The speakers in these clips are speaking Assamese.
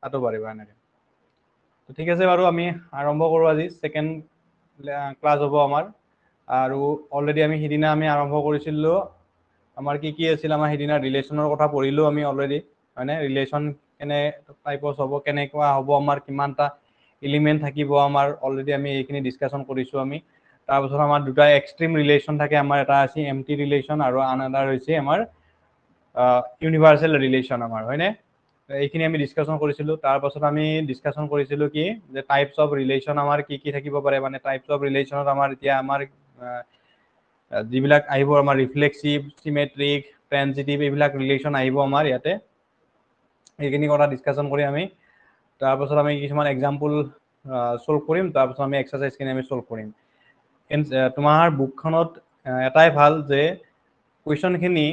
তাতো পাৰিবা এনেকৈ। তো ঠিক আছে বাৰু, আমি আৰম্ভ কৰোঁ আজি ছেকেণ্ড ক্লাছ হ'ব আমাৰ। আৰু অলৰেডি আমি সিদিনা আমি আৰম্ভ কৰিছিলোঁ আমাৰ কি আছিল, আমাৰ সিদিনা ৰিলেশ্যনৰ কথা পঢ়িলোঁ আমি অলৰেডি, হয়নে? ৰিলেশ্যন কেনে টাইপৰ হ'ব, কেনেকুৱা হ'ব, আমাৰ কিমানটা এলিমেণ্ট থাকিব আমাৰ, অলৰেডি আমি এইখিনি ডিছকাশ্যন কৰিছোঁ আমি। তাৰপিছত আমাৰ দুটা এক্সট্ৰিম ৰিলেশ্যন থাকে আমাৰ, এটা আছে এমটি ৰিলেশ্যন আৰু আন এটা হৈছে আমাৰ ইউনিভাৰ্চেল ৰিলেশ্যন আমাৰ, হয়নে? এইখিনি আমি ডিছকাশ্যন কৰিছিলোঁ। তাৰপাছত আমি ডিছকাশ্যন কৰিছিলোঁ কি, যে টাইপছ অফ ৰিলেশ্যন আমাৰ কি থাকিব পাৰে, মানে টাইপছ অফ ৰিলেশ্যনত আমাৰ এতিয়া আমাৰ যিবিলাক আহিব আমাৰ ৰিফ্লেক্সিভ, চিমেট্ৰিক, ট্ৰেনজিটিভ, এইবিলাক ৰিলেশ্যন আহিব আমাৰ ইয়াতে। এইখিনি কথা ডিছকাশ্যন কৰি আমি তাৰপাছত আমি কিছুমান এক্সাম্পল ছল্ভ কৰিম, তাৰপাছত আমি এক্সাৰচাইজখিনি আমি ছল্ভ কৰিম। তোমাৰ বুকখনত এটাই ভাল যে কুৱেশ্যনখিনি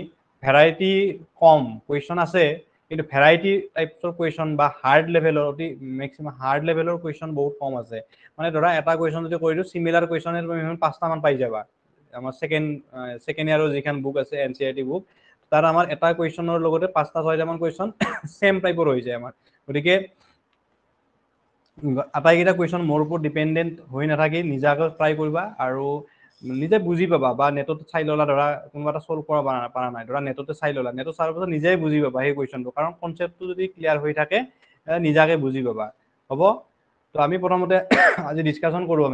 ভেৰাইটি কম, কুৱেশ্যন আছে কিন্তু ভেৰাইটি টাইপছৰ কুৱেশ্যন বা হাৰ্ড লেভেলৰ, অতি মেক্সিমাম হাৰ্ড লেভেলৰ কুৱেশ্যন বহুত কম আছে। মানে ধৰা এটা কুৱেশ্যন যদি কৰি দিওঁ, চিমিলাৰ কুৱেশ্যনে তুমি 5টামান পাই যাবা। আমাৰ ছেকেণ্ড ইয়াৰৰ যিখন বুক আছে NCERT বুক, তাত আমাৰ এটা কুৱেশ্যনৰ লগতে 5টা-6টামান কুৱেশ্যন ছেম টাইপৰ হৈ যায় আমাৰ। গতিকে আটাইকেইটা কুৱেশ্যন মোৰ ওপৰত ডিপেণ্ডেণ্ট হৈ নাথাকি নিজাকৈ ট্ৰাই কৰিবা আৰু নিজে বুজি পাবা, বা নেটত চাই ল'লা, ধৰা কোনোবা এটা ছল্ভ কৰা পৰা নাই, ধৰা নেটতে চাই ল'লা, নেটত চোৱাৰ পাছত নিজেই বুজি পাবা সেই কুৱেশ্যনটো, কাৰণ কনচেপ্টটো যদি ক্লিয়াৰ হৈ থাকে নিজাকে বুজি পাবা। হ'ব? তো আমি প্ৰথমতে আজি ডিছকাশ্যন কৰোঁ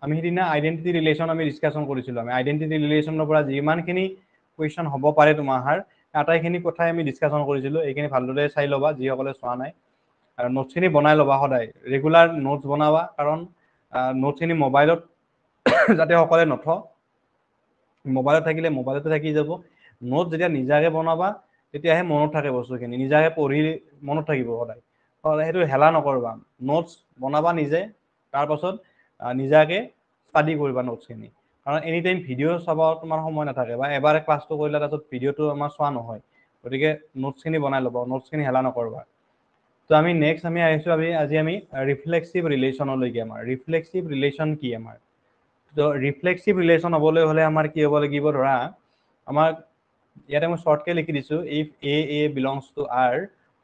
আমি সিদিনা আইডেণ্টিটি ৰিলেশ্যন আমি ডিছকাশ্যন কৰিছিলোঁ। আমি আইডেণ্টিটি ৰিলেশ্যনৰ পৰা যিমানখিনি কুৱেশ্যন হ'ব পাৰে তোমাৰ, আটাইখিনি কথাই আমি ডিছকাশ্যন কৰিছিলোঁ। এইখিনি ভালদৰে চাই ল'বা যিসকলে চোৱা নাই, আৰু নোটছখিনি বনাই ল'বা সদায়, ৰেগুলাৰ নোটছ বনাবা, কাৰণ নোটছখিনি মোবাইলত যাতে সকলোৱে নথওঁ, মোবাইলত থাকিলে মোবাইলতে থাকি যাব। নোটছ যেতিয়া নিজাকে বনাবা তেতিয়াহে মনত থাকে বস্তুখিনি, নিজাকে পঢ়ি মনত থাকিব সদায়। সেইটো হেলা নকৰিবা, নোটছ বনাবা নিজে, তাৰপাছত নিজাকে ষ্টাডি কৰিবা নোটছখিনি। কাৰণ এনি টাইম ভিডিঅ' চাব তোমাৰ সময় নাথাকে, বা এবাৰে ক্লাছটো কৰিলে তাৰপিছত ভিডিঅ'টো আমাৰ চোৱা নহয়। গতিকে নোটছখিনি বনাই ল'বা, নোটছখিনি হেলা নকৰিবা। তো আমি নেক্সট আহিছোঁ আজি আমি ৰিফ্লেক্সিভ ৰিলেশ্যনলৈকে। আমাৰ ৰিফ্লেক্সিভ ৰিলেশ্যন কি আমাৰ? তো ৰিফ্লেক্সিভ ৰিলেশ্যন হ'বলৈ হ'লে আমাৰ কি হ'ব লাগিব, ধৰা আমাৰ ইয়াতে মই শ্বৰ্টকৈ লিখি দিছোঁ, if A belongs to R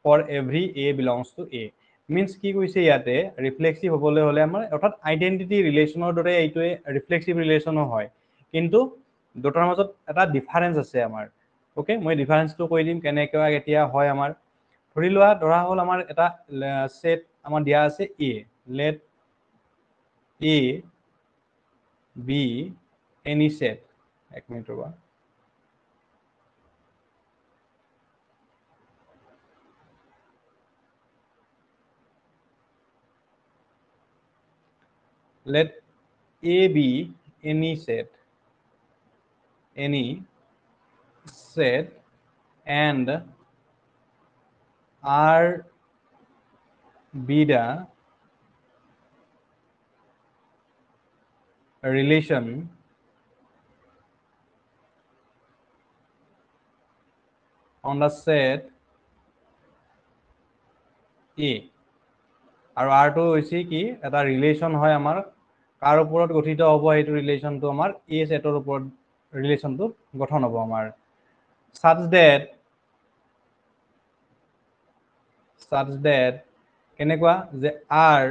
for every A belongs to A। Means কি কৈছে ইয়াতে, ৰিফ্লেক্সিভ হ'বলৈ হ'লে আমাৰ অৰ্থাৎ আইডেণ্টিটি ৰিলেশ্যনৰ দৰে এইটোৱে ৰিফ্লেক্সিভ ৰিলেশ্যনো হয়, কিন্তু দুটাৰ মাজত এটা ডিফাৰেঞ্চ আছে আমাৰ। অ'কে, মই ডিফাৰেঞ্চটো কৈ দিম কেনেকুৱা কেতিয়া হয় আমাৰ। ধৰা হ'ল আমাৰ এটা ছেট আমাৰ দিয়া আছে A, let A be any set। এক মিনিট ৰ'বা। Let A be any set and R be the relation on the set A। আৰু আৰটো হৈছে কি, এটা ৰিলেশ্যন হয় আমাৰ, কাৰ ওপৰত গঠিত হ'ব সেইটো ৰিলেশ্যনটো আমাৰ A ছেটৰ ওপৰত ৰিলেশ্যনটো গঠন হ'ব আমাৰ। such that কেনেকুৱা, যে R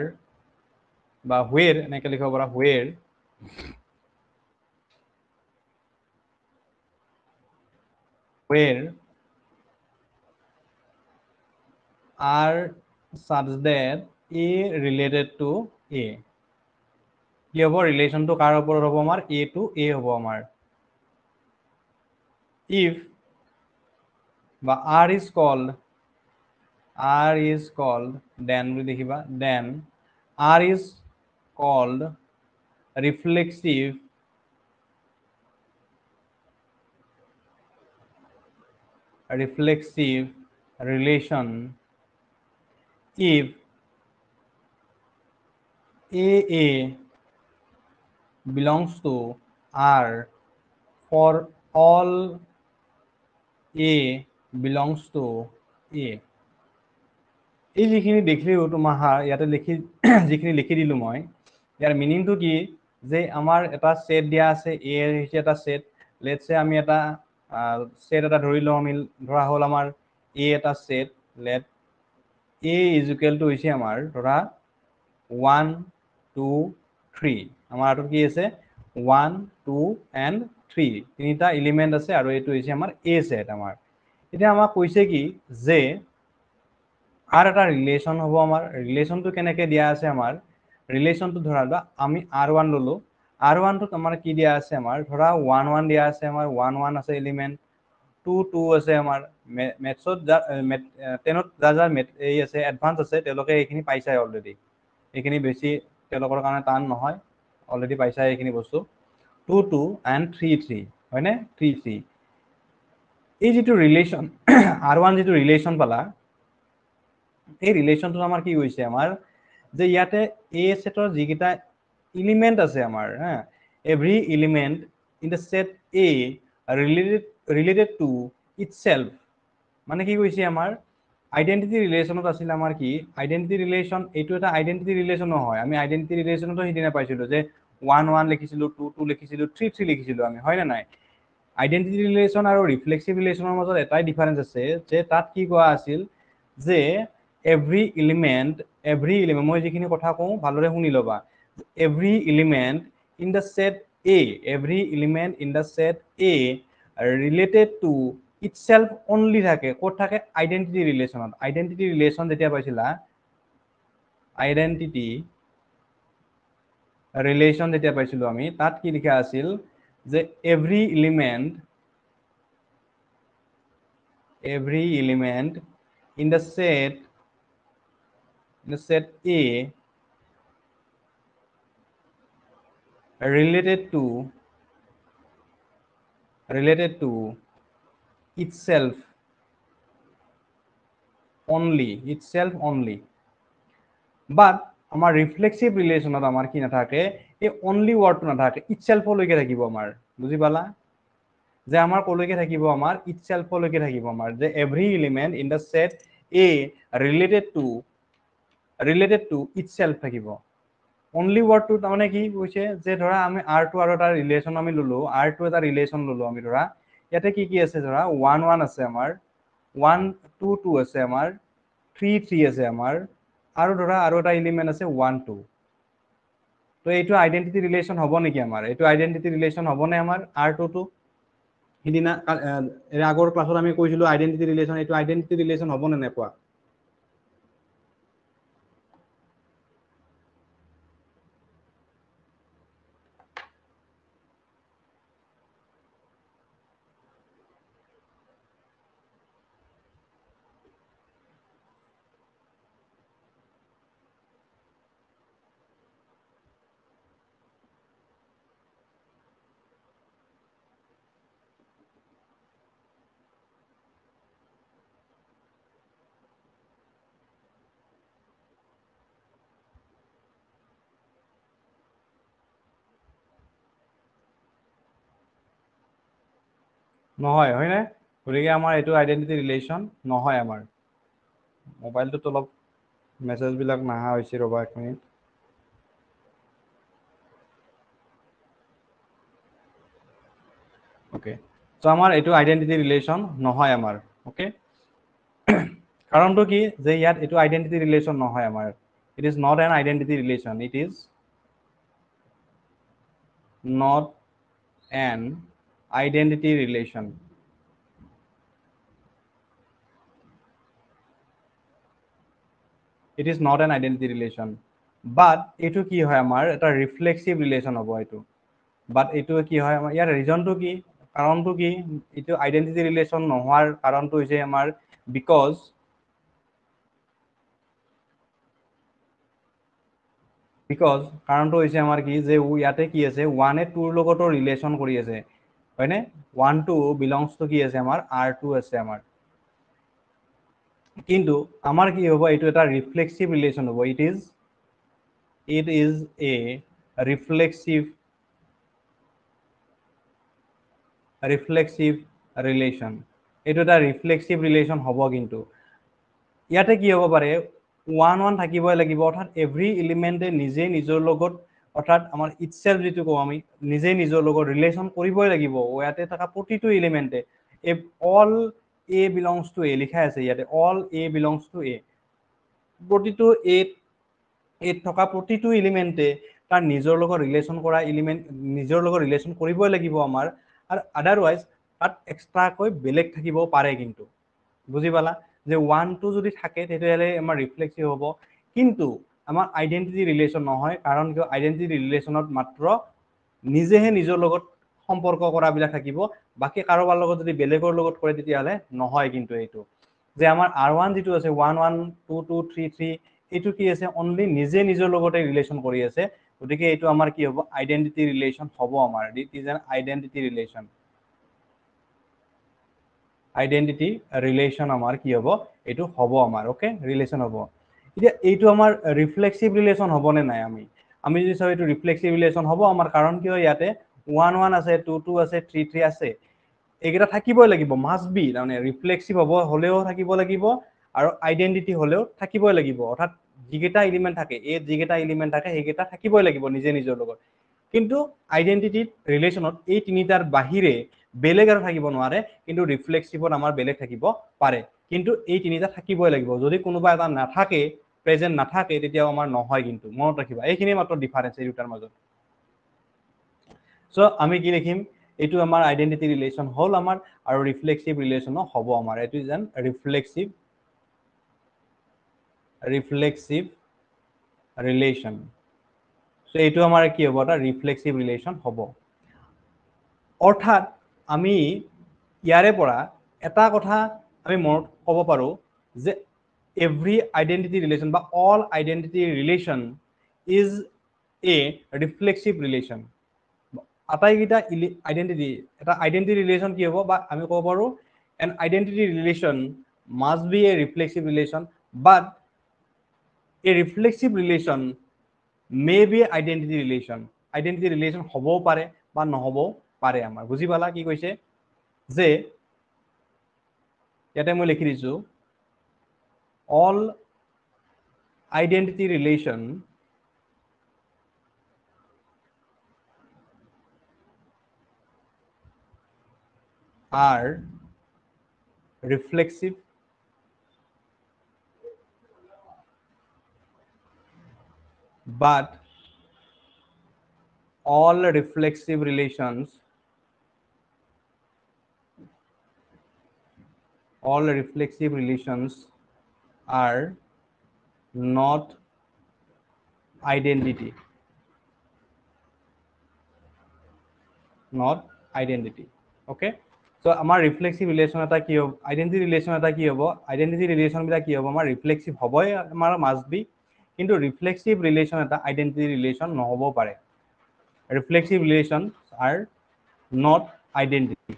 বা where এনেকৈ লিখিব পাৰা, where R such that A related to A। কি হ'ব, ৰিলেশ্যনটো কাৰ ওপৰত হ'ব আমাৰ, A to A হ'ব আমাৰ। if বা R is called then বুলি দেখিবা, then R is called reflexive relation if AA belongs to R for all A belongs to A। এই যিখিনি দেখিলোঁ তোমাৰ ইয়াতে যিখিনি লিখি দিলোঁ মই, ইয়াৰ মিনিংটো কি, যে আমাৰ এটা ছেট দিয়া আছে, A হৈছে এটা ছেট। লেটছে আমি এটা ছেট এটা ধৰি লওঁ, আমি ধৰা হ'ল আমাৰ A এটা set, let a is equal to হৈছে আমাৰ ধৰা 1 2 3 আমাৰ আটো কি আছে 1 2 and 3 তিনিটা এলিমেন্ট আছে আৰু এইটো হৈছে আমাৰ a সেট আমাৰ এতিয়া আমাক কৈছে কি যে আর এটা রিলেশন হবো আমার রিলেশনটো কেনেকে দিয়া আছে আমার রিলেশনটো ধরা দাও আমি r1 ললো r1 তো আমার কি দিয়া আছে আমার ধরা 1 1 দিয়া আছে আমার 1 1 আছে এলিমেন্ট 2 2 আছে আমার ম্যাথছত 10ত যা এই আছে এডভান্স আছে তেলকে এইখিনি পাইছাই অলরেডি এইখিনি বেছি তেলকৰ কাৰণে টান নহয় অলরেডি পাইছাই এইখিনি বস্তু 2 2 and 3 3 হয়নে 3 3 এই যেটো রিলেশন r1 যেটো রিলেশন পালা এই রিলেশনটো আমাৰ কি হৈছে আমাৰ যে ইয়াতে a সেটৰ যিকিটা এলিমেন্ট আছে আমাৰ হা every element in the set a related to itself মানে কি কৈছে আমাৰ আইডেন্টিটি ৰিলেশনত আছিল আমাৰ কি আইডেন্টিটি রিলেশন এইটো এটা আইডেন্টিটি রিলেশন নহয় আমি আইডেন্টিটি রিলেশনটো হিদিনা পাইছিলো যে 1 1 লিখিছিলো 2 2 লিখিছিলো 3 3 লিখিছিলো আমি হয় না নাই আইডেন্টিটি রিলেশন আৰু ৰিফ্লেক্সিভ ৰিলেশনৰ মাজত এটাই ডিফাৰেন্স আছে যে তাত কি কোৱা আছিল যে every element মই যিখিনি কথা কওঁ ভালদৰে শুনি লবা every element in the set a every element in the set a related to itself only থাকে ক'ত থাকে আইডেন্টিটি ৰিলেশনত আইডেন্টিটি ৰিলেশন যেতিয়া পাইছিলা আইডেন্টিটি ৰিলেশন যেতিয়া পাইছিলো আমি তাত কি লিখা আছিল যে every element in the set A related to itself only but আমাৰ ৰিফ্লেক্সিভ ৰিলেশনত আমাৰ কি নাথাকে এই only ওয়াৰ্ডটো নাথাকে itself লৈকে থাকিব আমাৰ বুজি পালা যে আমাৰ কলৈকে থাকিব আমাৰ itself লৈকে থাকিব আমাৰ যে every element in the set A related to itself থাকিব only word to মানে কি কৈছে যে ধৰা আমি r2 আৰু এটা ৰিলেশন আমি ললো r2 এটা ৰিলেশন ললো আমি ধৰা ইয়াতে কি কি আছে ধৰা 1 1 আছে আমাৰ 1 2 2 আছে আমাৰ 3 3 আছে আমাৰ আৰু ধৰা আৰু এটা এলিমেন্ট আছে 1 2 তো এইটো আইডেন্টিটি ৰিলেশন হ'ব নেকি আমাৰ এইটো আইডেন্টিটি ৰিলেশন হ'ব নে আমাৰ r2 টো হিদিনা আগৰ ক্লাছত আমি কৈছিলো আইডেন্টিটি ৰিলেশন এইটো আইডেন্টিটি ৰিলেশন হ'ব নে নেপোৱা নহয় হয় না গতিকে আমাৰ এইটো আইডেন্টিটি ৰিলেশন নহয় আমাৰ মোবাইলটো অলপ মেছেজ বিলাক নাহা হৈছে ৰবা এক মিনিট ওকে সো আমাৰ এইটো আইডেন্টিটি ৰিলেশন নহয় আমাৰ ওকে কাৰণটো কি যে ইয়াত এইটো আইডেন্টিটি ৰিলেশন নহয় আমাৰ it is not an identity relation it is not an identity relation it is not an identity relation but etu ki hoy amar eta reflexive relation hobo etu but etu ki hoy amar yar reason to ki karon to ki etu identity relation nohwar karon to hoise amar because কারণটো হৈছে আমাৰ কি যে ইয়াতে কি আছে 1 এ 2 ৰ লগতো ৰিলেশন কৰি আছে হয়নে 1 2 বিলংস টু কি আছে আমাৰ r2 আছে আমাৰ কিন্তু আমাৰ কি হ'ব এটো এটা রিফ্লেক্সিভ রিলেশন হ'ব it is a reflexive relation এটো এটা রিফ্লেক্সিভ রিলেশন হ'ব কিন্তু ইয়াতে কি হ'ব পাৰে 1 1 থাকিবই লাগিব অৰ্থাৎ এভৰি এলিমেন্টে নিজে নিজৰ লগত অৰ্থাৎ আমাৰ ইটসেলফ যেটো কও আমি নিজে নিজৰ লগত ৰিলেশন কৰিবই লাগিব ইয়াতে থকা প্ৰতিটো এলিমেন্টে all a belongs to a লিখা আছে ইয়াতে all a belongs to a প্ৰতিটো এত থকা প্ৰতিটো এলিমেন্টে তাৰ নিজৰ লগত ৰিলেশন কৰা এলিমেন্ট নিজৰ লগত ৰিলেশন কৰিবই লাগিব আমাৰ আৰু আদাৰৱাইজ তাত এক্সট্ৰাকৈ বেলেগ থাকিব পাৰে কিন্তু বুজি পালা যে 1 2 যদি থাকে তেতিয়াহলে আমাৰ ৰিফ্লেক্সিভ হ'ব কিন্তু আমাৰ আইডেন্টিটি ৰিলেশন নহয় কাৰণ কি আইডেন্টিটি ৰিলেশনত মাত্ৰ নিজেহে নিজৰ লগত সম্পৰ্ক কৰাবিলাক থাকিব বাকি কাৰোবাৰ লগত যদি বেলেগৰ লগত কৰে তেতিয়াহলে নহয় কিন্তু এইটো যে আমাৰ R1 যেটো আছে 1 1 2 2 3 3 এইটো কি আছে অনলি নিজে নিজৰ লগতে ৰিলেশন কৰি আছে গতিকে এইটো আমাৰ কি হ'ব আইডেন্টিটি ৰিলেশন হ'ব আমাৰ it is an identity relation identity relation আমাৰ কি হ'ব এইটো হ'ব আমাৰ ওকে ৰিলেশন হ'ব এতিয়া এইটো আমাৰ ৰিফ্লেক্সিভ ৰিলেশন হ'ব নে নাই আমি যদি চাও এইটো ৰিফ্লেক্সিভ ৰিলেশন হ'ব আমাৰ কাৰণ কি হয় ইয়াতে 1 1 আছে 2 2 আছে 3 3 আছে এইকেইটা থাকিবই লাগিব মাস্ট বি মানে ৰিফ্লেক্সিভ হ'ব হলেও থাকিব লাগিব আৰু আইডেন্টিটি হলেও থাকিবই লাগিব অৰ্থাৎ যিকেইটা এলিমেন্ট থাকে এই যিকেইটা এলিমেন্ট থাকে সেইকেইটা থাকিবই লাগিব নিজে নিজৰ লগত কিন্তু আইডেন্টিটি ৰিলেশনত এই তিনিটাৰ বাহিৰে বেলেগ আৰু থাকিব নোৱাৰে কিন্তু ৰিফ্লেক্সিভত আমাৰ বেলেগ থাকিব পাৰে কিন্তু এই তিনিটা থাকিবই লাগিব যদি কোনোবা এটা নাথাকে প্ৰেজেন্ট নাথাকে তেতিয়াও আমাৰ নহয় কিন্তু মনত ৰাখিবা এইখিনি মাত্ৰ ডিফাৰেন্স এই দুটাৰ মাজত সো আমি কি লিখিম এইটো আমাৰ আইডেন্টিটি ৰিলেশন হল আমাৰ আৰু ৰিফ্লেক্সিভ ৰিলেশন হ'ব আমাৰ এটো যেন ৰিফ্লেক্সিভ ৰিলেশন সো এইটো আমাৰ কি হ'ব এটা ৰিফ্লেক্সিভ ৰিলেশন হ'ব অৰ্থাৎ আমি ইয়াৰে পৰা এটা কথা আমি মনত ক'ব পাৰো যে every identity relation বা all identity relation is a reflexive relation আটাইকেইটা আইডেন্টিটি এটা আইডেন্টিটি ৰিলেশন কি হ'ব বা আমি ক'ব পাৰো an identity relation must be a reflexive relation but a reflexive relation may be identity relation হ'বও পাৰে বা নহ'বও পাৰে আমাৰ বুজি পালা কি কৈছে যে ইয়াতে মই লিখি দিছো all identity relation are reflexive but all reflexive relations are not identity okay so আমাৰ ৰিফ্লেক্সিভ ৰিলেশন এটা কি হ'ব আইডেন্টিটি ৰিলেশন এটা কি হ'ব আইডেন্টিটি ৰিলেশন বিলা কি হ'ব আমাৰ ৰিফ্লেক্সিভ হ'বই আমাৰ মাস্ট বি কিন্তু ৰিফ্লেক্সিভ ৰিলেশন এটা আইডেন্টিটি ৰিলেশন নহ'ব পাৰে reflexive relation are not identity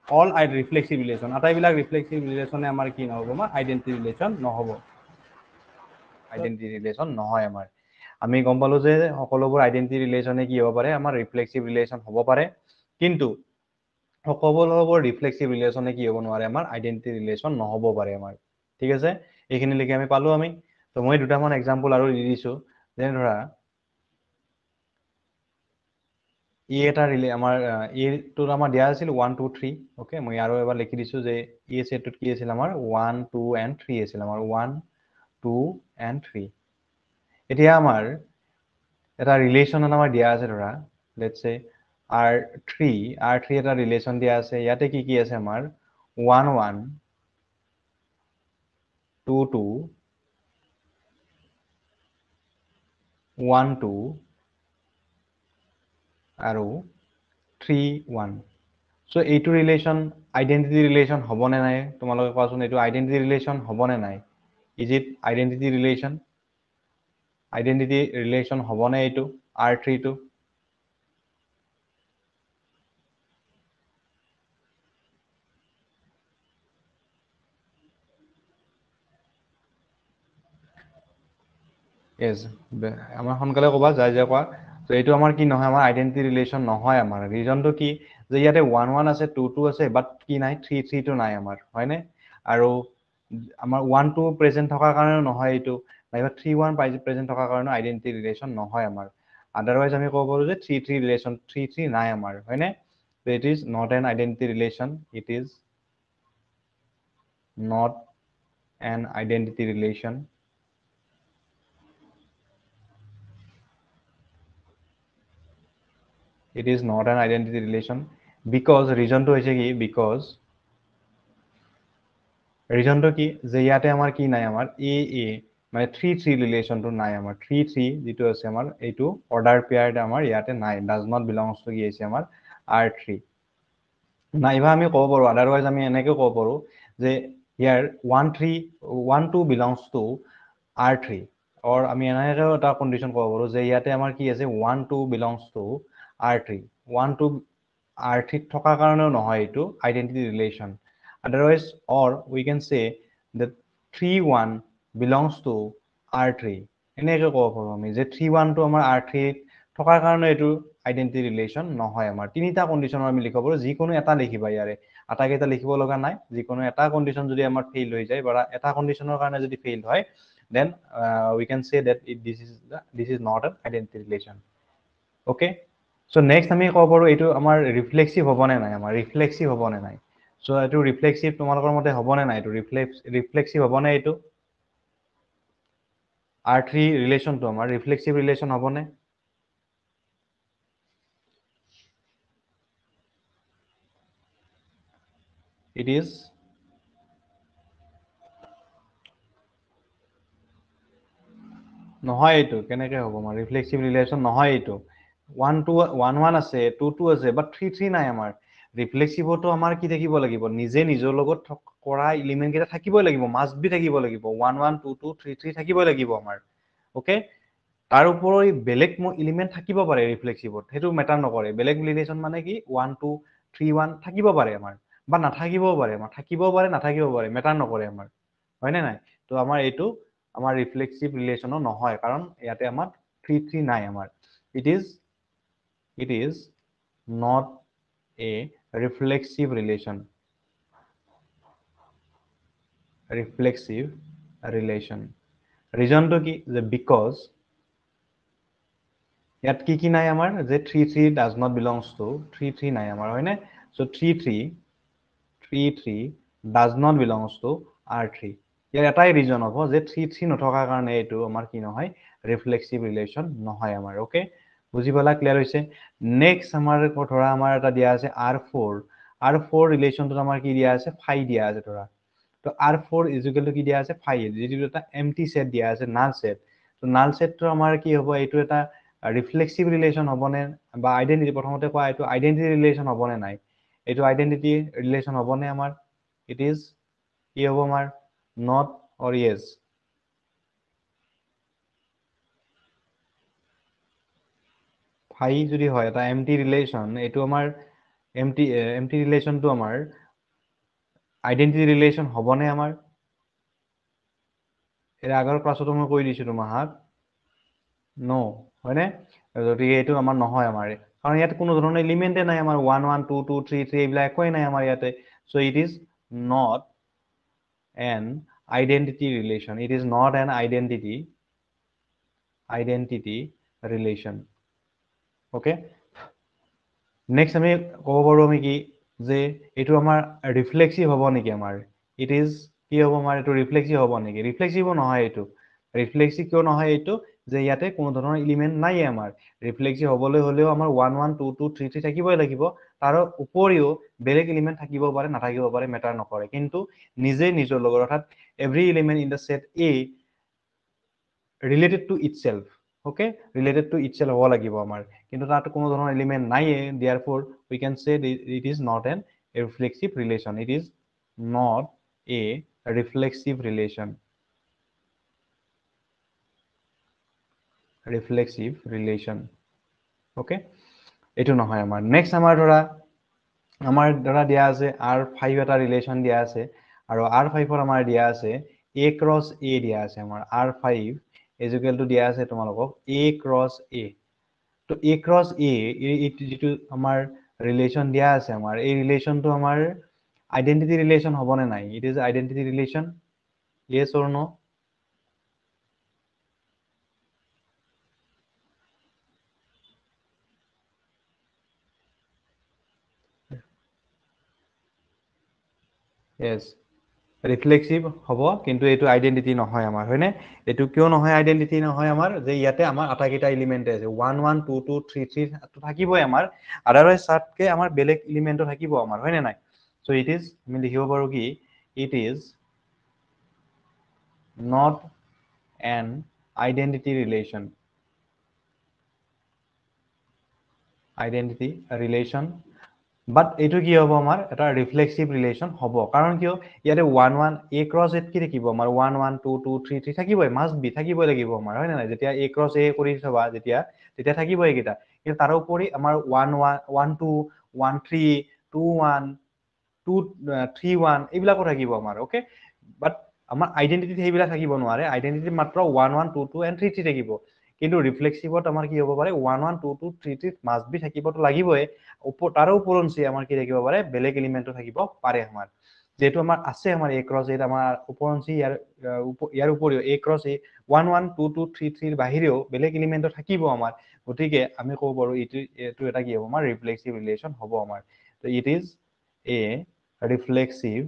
all reflexive relation আটাইবিলাক ৰিফ্লেক্সিভ ৰিলেশনে আমাৰ কি নহ'ব আমাৰ আইডেন্টিটি ৰিলেশন নহ'ব আইডেন্টিটি ৰিলেশন নহয় আমাৰ আমি গম পালো যে সকলোবোৰ আইডেন্টিটি ৰিলেশনে কি হ'ব পাৰে আমাৰ ৰিফ্লেক্সিভ ৰিলেশন হ'ব পাৰে কিন্তু সকলোবোৰ ৰিফ্লেক্সিভ ৰিলেশনে কি হ'ব নোৱাৰে আমাৰ আইডেন্টিটি ৰিলেশন নহ'ব পাৰে আমাৰ ঠিক আছে এইখিনি লিখি আমি পালো আমি তো মই দুটামান এক্সাম্পল আৰু দি দিছো যেনে ধৰা ই এটা আমাৰ টোত আমাৰ দিয়া আছিল 1 2 3 ওকে মই আৰু এবাৰ লিখি দিছো যে ই সেটত কি আছিল আমাৰ 1 2 and 3 আছিল আমাৰ 1 2 and 3 এতিয়া আমাৰ এটা ৰিলেশন আমাৰ দিয়া আছে ধৰা লেটস সে R3 এটা ৰিলেশন দিয়া আছে ইয়াতে কি কি আছে আমাৰ 1 1 2 2 1 2 আৰু 3 1 সো এইটো ৰিলেশন আইডেন্টিটি ৰিলেশন হ'ব নে নাই তোমালোকে কোৱাচোন এইটো আইডেন্টিটি ৰিলেশন হ'ব নে নাই ইজ ইট আইডেন্টিটি ৰিলেশন হ'ব নে এইটো R3 টো yes আমাৰ সোনকালে ক'বা যাই যাই কোৱা তো এইটো আমাৰ কি নহয় আমাৰ আইডেন্টিটি ৰিলেশন নহয় আমাৰ ৰিজনটো কি যে ইয়াতে 1 1 আছে 2 2 আছে বাট কি নাই 3 3 টো নাই আমাৰ হয়নে আৰু আমাৰ 1 2 প্ৰেজেন্ট থকাৰ কাৰণে নহয় এইটো নাইবা 3 1 প্ৰেজেন্ট থকাৰ কাৰণে আইডেন্টিটি ৰিলেশন নহয় আমাৰ আদাৰৱাইজ আমি ক'ব পাৰো যে 3 3 ৰিলেশন 3 3 নাই আমাৰ হয়নে it is not an identity relation it is not an identity relation It is not an identity relation because reason to hoise ki because reason to ki je yate amar ki nai amar a মানে 3 3 রিলেশন টু নাই আমার 3 3 যেটো আছে আমার এইটো অর্ডার পেয়ারড আমার ইয়াতে নাই ডাজ নট বিলংস টু কি আছে আমার R3 নাইবা আমি কব পাৰো আদাৰওয়াইজ আমি এনেকে কব পাৰো যে ইয়াৰ 1 3 1 2 বিলংস টু R3 or আমি এনেকে এটা কন্ডিশন কব পাৰো যে ইয়াতে আমাৰ কি আছে 1 2 বিলংস টু R3 1 2 R3 থকা কাৰণেও নহয় এইটো identity relation otherwise or we can say that 3 1 belongs to R3 এনেকে কব পাৰো আমি যে 3 1 টো আমাৰ R3 থকাৰ কাৰণে এইটো আইডেন্টিটি ৰিলেশন নহয় আমাৰ তিনিটা কন্ডিশন আমি লিখিব পাৰো যিকোনো এটা লিখিবা ইয়াৰে আটাকেইটা লিখিব লগা নাই যিকোনো এটা কন্ডিশন যদি আমাৰ ফেইল হৈ যায় বা এটা কন্ডিশনৰ কাৰণে যদি ফেইল হয় then we can say that this is not an identity relation okay so next আমি কব পাৰো এইটো আমাৰ ৰিফ্লেক্সিভ হবনে নাই আমাৰ ৰিফ্লেক্সিভ হবনে নাই so এইটো ৰিফ্লেক্সিভ তোমালোকৰ মতে হবনে নাই এইটো ৰিফ্লেক্সিভ হবনে এইটো R3 ৰিলেশন তো আমাৰ ৰিফ্লেক্সিভ ৰিলেশন হবনে it is নহয় এইটো কেনেকে হ'ব আমাৰ ৰিফ্লেক্সিভ ৰিলেশন নহয় এইটো 1 2 1 1 আছে 2 2 আছে বাট 3 3 নাই আমাৰ ৰিফ্লেক্সিভটো আমাৰ কি থাকিব লাগিব নিজে নিজৰ লগত কৰা এলিমেন্ট কেইটা থাকিবই লাগিব মাস্ট বি থাকিব লাগিব 1 1 2 2 3 3 থাকিবই লাগিব আমাৰ ওকে তাৰ উপৰি বেলেগ এলিমেন্ট থাকিব পাৰে ৰিফ্লেক্সিভত হেতু মেটাৰ নকৰে বেলেগ ৰিলেশন মানে কি 1 2 3 1 থাকিব পাৰে আমাৰ বা নাথাকিবও পাৰে আমাৰ থাকিবও পাৰে নাথাকিবও পাৰে মেটাৰ নকৰে আমাৰ হয় নে নাই তো আমাৰ এইটো আমাৰ ৰিফ্লেক্সিভ ৰিলেশন নহয় কাৰণ ইয়াতে আমাৰ 3 3 নাই আমাৰ it is not a reflexive relation reason to ki the because ইয়াত কি নাই আমাৰ যে 3 3 does not belongs to 3 3 নাই আমাৰ হয়নে so 3 3 does not belongs to R3 ইয়াৰ এটাই ৰিজন হ'ব যে 3 3 নথকাৰ কাৰণে এইটো আমাৰ কি নহয় ৰিফ্লেক্সিভ ৰিলেশন নহয় আমাৰ ওকে বুজি পালা ক্লিয়াৰ হৈছে নেক্সট আমাৰ ধৰা আমাৰ এটা দিয়া আছে R4 ৰিলেশনটো আমাৰ কি দিয়া আছে phi দিয়া আছে ধৰা তো R4 is equal to কি দিয়া আছে phi যেটো এটা এম্পটি সেট দিয়া আছে নাল সেট তো নাল সেটটো আমাৰ কি হ'ব এইটো এটা ৰিফ্লেক্সিভ ৰিলেশন হবনে বা আইডেন্টিটি প্ৰথমতে কোৱা এইটো আইডেন্টিটি ৰিলেশন হবনে নাই এইটো আইডেন্টিটি ৰিলেশন হবনে আমাৰ ইট ইজ কি হ'ব আমাৰ not or yes phi যদি হয় এটা এম্পটি ৰিলেশন এইটো আমাৰ এম্পটি ৰিলেশনটো আমাৰ আইডেন্টিটি ৰিলেশন হবনে আমাৰ এৰ আগৰ ক্লাছতো মই কৈ দিছো তোমাক নো হয়নে যদি এইটো আমাৰ নহয় আমাৰ কাৰণ ইয়াত কোনো ধৰণৰ এলিমেন্টে নাই আমাৰ 1 1 2 2 3 3 এইবিলাক একোই নাই আমাৰ ইয়াতে so it is not an identity relation it is not an identity relation okay next আমি কব পাৰো আমি কি যে এটো আমাৰ ৰিফ্লেক্সিভ হ'ব নেকি আমাৰ ইট ইজ কি হ'ব আমাৰ এটো ৰিফ্লেক্সিভ হ'ব নেকি ৰিফ্লেক্সিভ নহয় এটো ৰিফ্লেক্সিভ কিয় নহয় এটো যে ইয়াতে কোনো ধৰণৰ এলিমেন্ট নাই আমাৰ ৰিফ্লেক্সিভ হ'বলৈ হলেও আমাৰ 1 1 2 2 3 3 থাকিবই লাগিব তাৰ উপৰিও বেলেগ এলিমেন্ট থাকিব পাৰে নাথাকিব পাৰে মেটাৰ নকৰে কিন্তু নিজে নিজৰ লগত অৰ্থাৎ every element in the set A related to itself okay related to itself হ'ব লাগিব আমাৰ কিন্তু তাত কোনো ধৰণৰ এলিমেন্ট নাই therefore we can say it is not an reflexive relation it is not a reflexive relation okay এটো নহয় আমাৰ নেক্সট আমাৰ ধৰা দিয়া আছে R5 এটা ৰিলেশন দিয়া আছে আৰু R5 ৰ আমাৰ দিয়া আছে A cross A দিয়া আছে আমাৰ R5 is equal to দিয়া আছে তোমালোকক A cross A তো A cross A যেটো আমাৰ ৰিলেশন দিয়া আছে আমাৰ এই ৰিলেশনটো আমাৰ আইডেন্টিটি ৰিলেশন হবনে নাই it is identity relation yes or no yes reflexive হ'ব কিন্তু এইটো আইডেন্টিটি নহয় আমাৰ হয়নে এইটো কিয় নহয় আইডেন্টিটি নহয় আমাৰ যে ইয়াতে আমাৰ আটাকেইটা এলিমেন্ট আছে 1 1 2 2 3 3 থাকিবই আমাৰ আদাৰৱাইজ চাৰ্টকে আমাৰ বেলেগ এলিমেন্টও থাকিব আমাৰ হয়নে নাই সো ইট ইজ আমি লিখিব পাৰো কি it is not an identity relation বাট এইটো কি হ'ব আমাৰ এটা ৰিফ্লেক্সিভ ৰিলেশ্যন হ'ব কাৰণ কিয় ইয়াতে 1 1 a ক্ৰছ a কি থাকিব আমাৰ 1 1 2 2 3 3 থাকিবই মাষ্ট বি থাকিবই লাগিব আমাৰ হয় নাই যেতিয়া a ক্ৰছ a কৰি চাবা তেতিয়া থাকিবই এইকেইটা কিন্তু তাৰ উপৰি আমাৰ 1 1 1 2 1 3 2 1 2 3 1 এইবিলাকো থাকিব আমাৰ ওকে বাট আমাৰ আইডেন্টিটি সেইবিলাক থাকিব নোৱাৰে আইডেন্টিটি মাত্ৰ 1 1 2 2 and 3 3 থাকিব কিন্তু ৰিফ্লেক্সিভত আমাৰ কি হ'ব পাৰে 1 1 2 2 3 3 মাষ্ট বি থাকিবতো লাগিবই তাৰো উপৰঞ্চি আমাৰ কি থাকিব পাৰে বেলেগ এলিমেন্টও থাকিব পাৰে আমাৰ যেটো আমাৰ আছে আমাৰ a ক্ৰছ a আমাৰ উপৰঞ্চি ইয়াৰ উপৰিও a ক্ৰছ a 1 1 2 2 3 3 ৰ বাহিৰেও বেলেগ এলিমেন্টও থাকিব আমাৰ গতিকে আমি ক'ব পাৰো এইটো এটা কি হ'ব আমাৰ ৰিফ্লেক্সিভ ৰিলেশ্যন হ'ব আমাৰ তো it is a reflexive